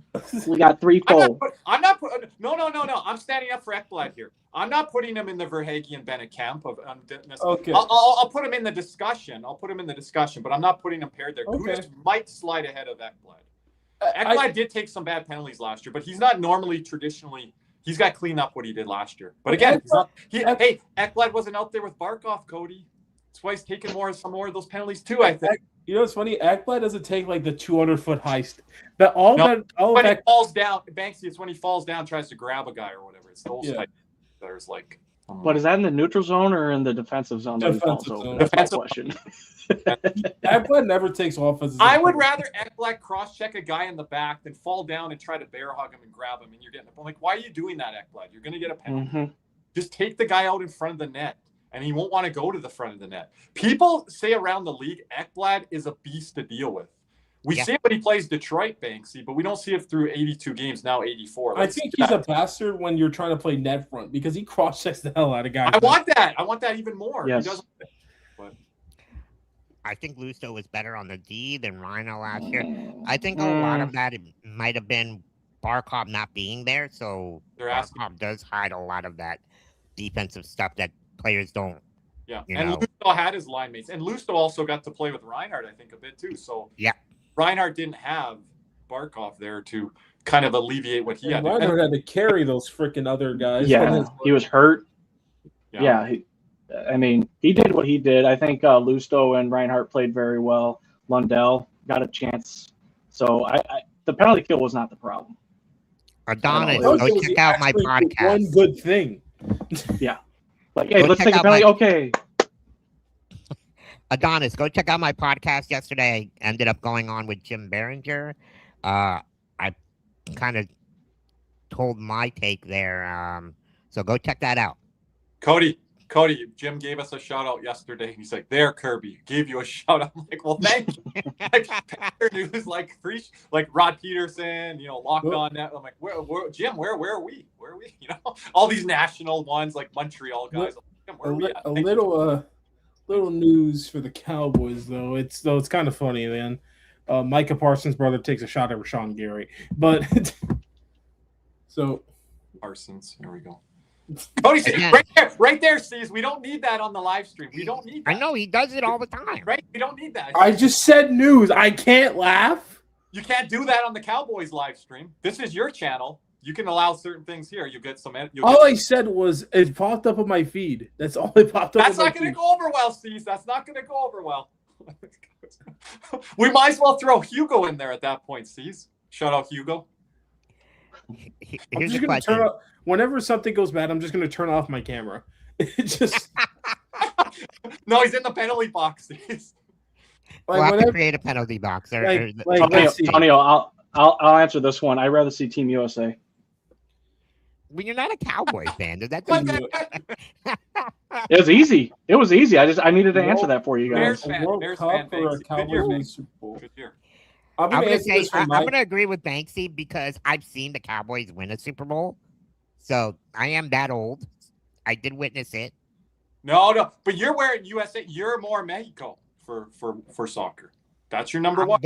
We got 3 full. I'm not putting. No. I'm standing up for Ekblad here. I'm not putting him in the Verhaeghe and Bennett camp of. Okay. I'll put him in the discussion. But I'm not putting him paired there. Okay. Gudis might slide ahead of Ekblad. Ekblad did take some bad penalties last year, but he's not normally traditionally. He's got to clean up what he did last year. But again, Ekblad wasn't out there with Barkov, Cody. That's why he's taking some more of those penalties too, I think. You know what's funny? Ekblad doesn't take like the 200-foot heist. When he falls down, Banksy, it's when he falls down, tries to grab a guy or whatever. It's those types. There's like. But is that in the neutral zone or in the defensive zone? Defensive zone. That's my question. Ekblad never takes offenses. I would rather Ekblad cross-check a guy in the back than fall down and try to bear hug him and grab him, and you're getting. I'm like, why are you doing that, Ekblad? You're going to get a penalty. Mm-hmm. Just take the guy out in front of the net, and he won't want to go to the front of the net. People say around the league, Ekblad is a beast to deal with. We see it when he plays Detroit, Banksy, but we don't see it through 82 games, now 84. I think he's a bastard when you're trying to play net front because he cross-checks the hell out of guys. I want that even more. Yes. He doesn't, but. I think Lusto was better on the D than Rhino last year. I think a lot of that might have been Barkov not being there, so Barkov does hide a lot of that defensive stuff that players don't. Yeah, and Lusto had his line mates, and Lusto also got to play with Reinhardt, I think, a bit too. So Reinhardt didn't have Barkov there to kind of alleviate what he had. Reinhardt had to carry those freaking other guys. Yeah, he was hurt. Yeah, he did what he did. I think Lusto and Reinhardt played very well. Lundell got a chance. So the penalty kill was not the problem. Adonis, go check out my podcast. One good thing. Yeah. Like, hey, let's take a penalty. Okay. Adonis, go check out my podcast yesterday. I ended up going on with Jim Behringer. I kind of told my take there. So go check that out. Cody, Jim gave us a shout out yesterday. He's like, there, Kirby, gave you a shout out. I'm like, well, thank you. Like, Panther News, like Rod Peterson, Locked On Net. I'm like, Jim, where are we? Where are we? All these national ones, like Montreal guys. Where are we at? Little news for the Cowboys, though. It's kind of funny, man. Micah Parsons' brother takes a shot at Rashawn Gary, but so Parsons. Here we go. Cody, right there, Steve. We don't need that on the live stream. We don't need that. I know he does it all the time. Right? We don't need that. I just said news. I can't laugh. You can't do that on the Cowboys live stream. This is your channel. You can allow certain things here. You get some. I said was it popped up on my feed. That's all it popped up. That's not going to go over well, Steve. That's not going to go over well. We might as well throw Hugo in there at that point, Steve. Shout out Hugo. Here's the question. Whenever something goes bad, I'm just going to turn off my camera. It just no, he's in the penalty box. We'll have to create a penalty box. Antonio, I'll answer this one. I'd rather see Team USA. When you're not a Cowboy fan, does that It was easy. It was easy. I needed to answer that for you guys. Bears fan, Good year. I'm going to agree with Banksy because I've seen the Cowboys win a Super Bowl. So I am that old. I did witness it. No, but you're wearing USA. You're more Mexico for soccer. That's your number one.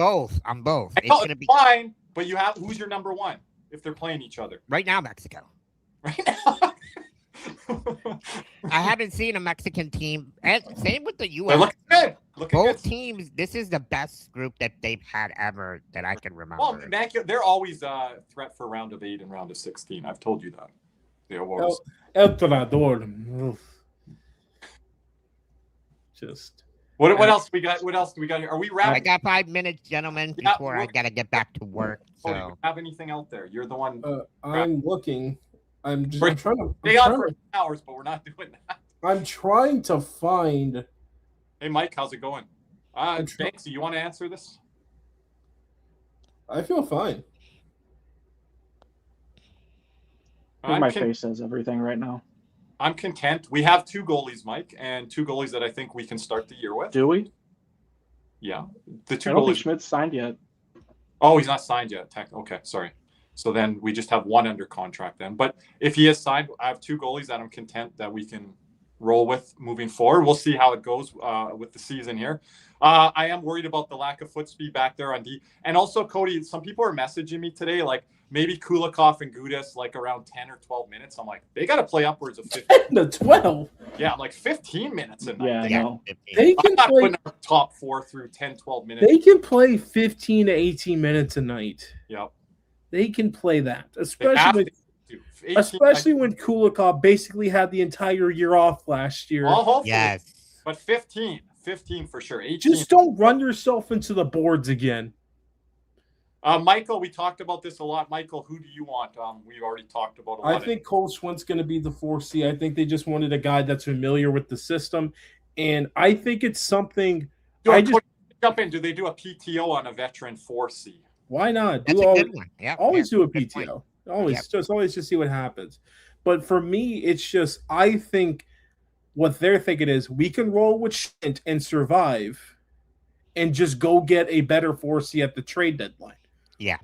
I'm both. It's fine, But you have who's your number one if they're playing each other Right now, Mexico. right now? I haven't seen a Mexican team. And same with the They're U.S. looking good. Looking Both good. teams, this is the best group that they've had ever that I can remember. Well, they're always a threat for round of 8 and round of 16. I've told you that. They're always. El Tratador. Just. What else we got? What else do we got here? Are we I wrapping? got 5 minutes, gentlemen, Yeah, before I gotta get back to work. Cody, do So you have anything out there? You're the one. I'm looking. I'm We're- trying to. Stay on for hours, but we're not doing that. I'm trying to find. Hey, Mike, how's it going? Banksy, you want to answer this? I feel fine. My face says everything right now. I'm content. We have 2 goalies, Mike, and 2 goalies that I think we can start the year with. Do we? Yeah, the 2 I don't think goalies. Schmidt's signed yet. Oh, he's not signed yet. Okay, sorry. So then we just have 1 under contract then. But if he is signed, I have 2 goalies that I'm content that we can roll with moving forward. We'll see how it goes with the season here. I am worried about the lack of foot speed back there on D. And also, Cody, some people are messaging me today, like maybe Kulikov and Gudas like around 10 or 12 minutes. I'm like, they got to play upwards of 15. To 12. Yeah, like 15 minutes a night. Yeah, I know. They I'm can not play. putting our top 4 through 10, 12 minutes. They can play 15 to 18 minutes a night. Yep. They can play that, They have especially to do. 18, especially when Kulikov basically had the entire year off last year. well, hopefully. yes, But 15 for sure. 18. Just don't run yourself into the boards again. Michael, we talked about this a lot. Michael, who do you want? We've already talked about a lot. I think Cole Schwindt's going to be the 4C. I think they just wanted a guy that's familiar with the system, and I think it's something. Jump in. Do they do a PTO on a veteran 4C? Why not? that's a good one. Yeah, Always do a good point. PTO. Always just see what happens. But for me, it's just I think what they're thinking is we can roll with Schwindt and survive, and just go get a better 4C at the trade deadline. Yeah.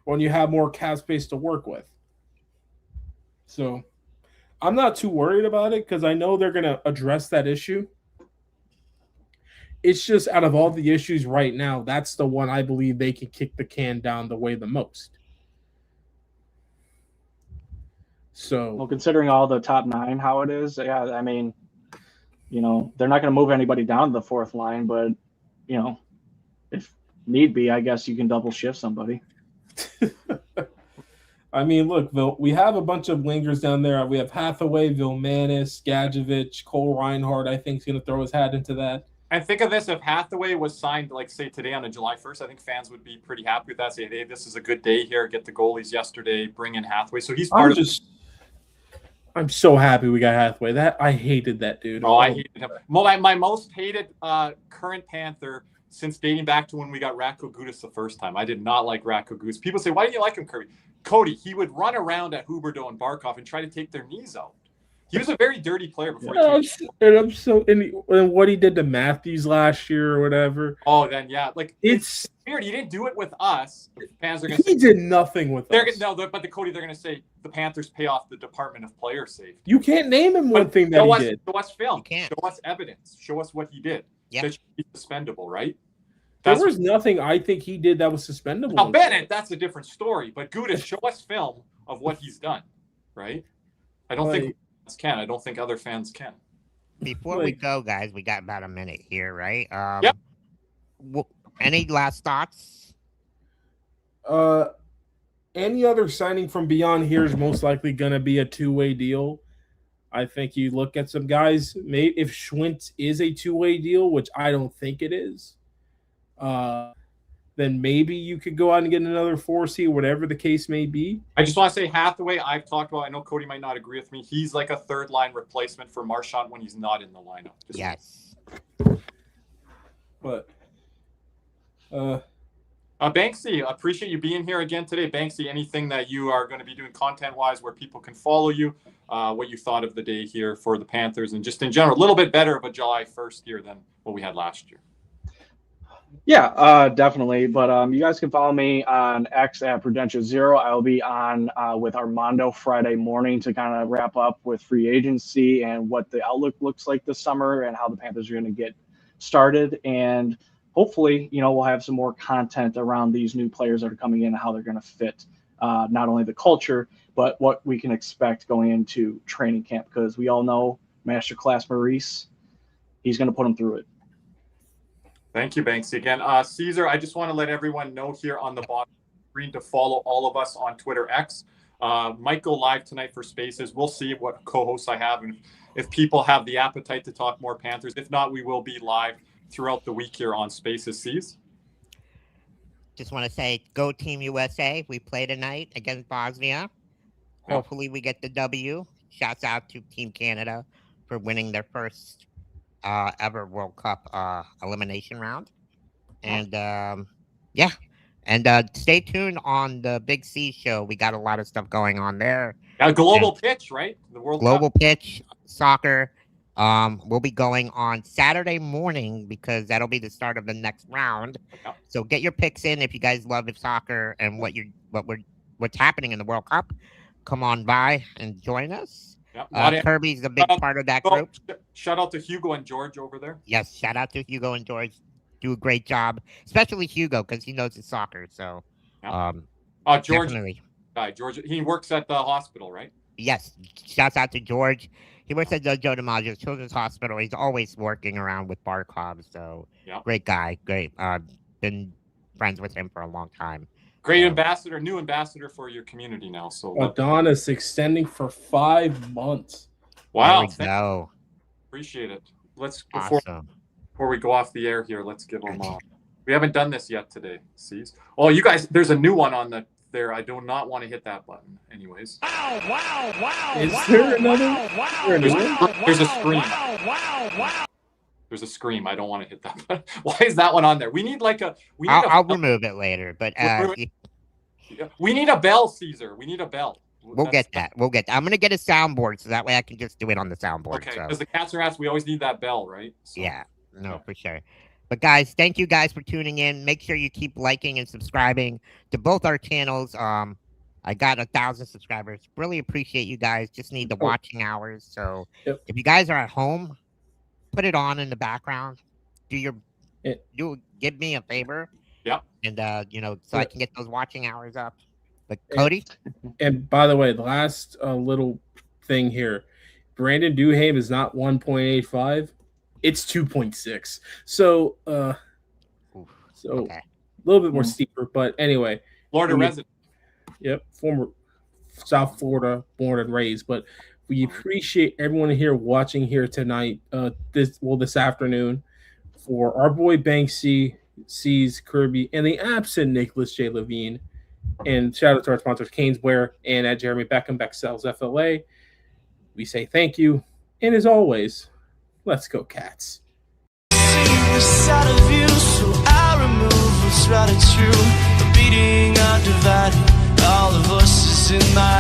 When you have more cap space to work with. So I'm not too worried about it because I know they're going to address that issue. It's just out of all the issues right now, that's the one I believe they can kick the can down the way the most. So, Well, considering all the top 9, how it is, yeah, I mean, they're not going to move anybody down to the 4th line, but, if need be, I guess you can double shift somebody. I mean, look, we have a bunch of lingers down there. We have Hathaway, Vilmanis, Gadjevich, Cole Reinhardt, I think, is going to throw his hat into that. And think of this, if Hathaway was signed, like, say, today on a July 1st, I think fans would be pretty happy with that. Say, hey, this is a good day here. Get the goalies yesterday. Bring in Hathaway. So he's part of I'm so happy we got Hathaway. I hated that dude. I hated him. My most hated current Panther since dating back to when we got Ratko Gudas the first time. I did not like Ratko Gudas. People say, why do you like him, Kirby? Cody, he would run around at Huberdeau and Barkov and try to take their knees out. He was a very dirty player before and what he did to Matthews last year or whatever. Oh, then yeah, like it's weird. He didn't do it with us. The fans are going to say did nothing with us. But the Cody, they're going to say the Panthers pay off the Department of Player Safety. You can't name him one thing that he did. Show us film. You can't. Show us evidence. Show us what he did. Yeah. That should be suspendable, right? There was nothing I think he did that was suspendable. Now, Bennett, that's a different story. But Gudas, show us film of what he's done, right? I don't think fans can. I don't think other fans can. Before we go, guys, we got about a minute here, right? Yep. Any last thoughts? Any other signing from beyond here is most likely going to be a two-way deal. I think you look at some guys, maybe if Schwindt is a two-way deal, which I don't think it is, then maybe you could go out and get another 4C, whatever the case may be. I just want to say Hathaway, I've talked about, I know Cody might not agree with me. He's like a third-line replacement for Marchand when he's not in the lineup. Yes. But Banksy, appreciate you being here again today. Banksy, anything that you are going to be doing content-wise where people can follow you, what you thought of the day here for the Panthers, and just in general, a little bit better of a July 1st year than what we had last year. Yeah, definitely. But you guys can follow me on X at Prudential0. I'll be on with Armando Friday morning to kind of wrap up with free agency and what the outlook looks like this summer and how the Panthers are going to get started. And hopefully, we'll have some more content around these new players that are coming in and how they're going to fit not only the culture, but what we can expect going into training camp, because we all know Masterclass Maurice, he's going to put them through it. Thank you, Banksy. Again, Caesar, I just want to let everyone know here on the bottom screen to follow all of us on Twitter X. Might go live tonight for Spaces. We'll see what co-hosts I have and if people have the appetite to talk more Panthers. If not, we will be live throughout the week here on Spaces. C's. Just want to say, go Team USA. We play tonight against Bosnia. Hopefully we get the W. Shouts out to Team Canada for winning their first ever World Cup elimination round. And and stay tuned on the Big C show. We got a lot of stuff going on there. A global pitch, right? The World Global Cup. Pitch soccer. We'll be going on Saturday morning because that'll be the start of the next round. Yep. So get your picks in if you guys love soccer and what's happening in the World Cup. Come on by and join us. Yep. Kirby's a big part of that group. Shout out to Hugo and George over there. Yes, shout out to Hugo and George. Do a great job, especially Hugo because he knows his soccer. So, George, definitely. George, he works at the hospital, right? Yes. Shouts out to George. He works at the Joe DiMaggio Children's Hospital. He's always working around with Barkov. So, Great guy. Great. Been friends with him for a long time. Great ambassador, new ambassador for your community now. So Adonis extending for 5 months. Wow. There we go. Appreciate it. Before we go off the air here, let's give them we haven't done this yet today. See? Oh, you guys, there's a new one on there. I do not want to hit that button. Anyways. Wow. Is there another? There's a scream. There's a scream. I don't want to hit that button. Why is that one on there? We need I'll remove it later, but we need a bell, Caesar. We need a bell. We'll get that. I'm gonna get a soundboard so that way I can just do it on the soundboard. Okay, because the cats are asked, we always need that bell, right? So. Yeah. No, for sure. But guys, thank you guys for tuning in. Make sure you keep liking and subscribing to both our channels. I got 1,000 subscribers. Really appreciate you guys. Just need the watching hours. So if you guys are at home, put it on in the background. Give me a favor. Yeah. And so I can get those watching hours up. But Cody. And by the way, the last little thing here, Brandon Duhaime is not 1.85. It's 2.6. So, a little bit more steeper, but anyway. Florida resident. Yep, former South Florida born and raised. But we appreciate everyone here watching here tonight, this afternoon, for our boy Banksy, C's, Kirby, and the absent Nicholas J. Levine. And shout out to our sponsors, Caneswear and at Jeremy Beckham, Becksells FLA. We say thank you. And as always, let's go, Cats. Side of you, so I remove what's right and true. The beating undivided, all the voices in my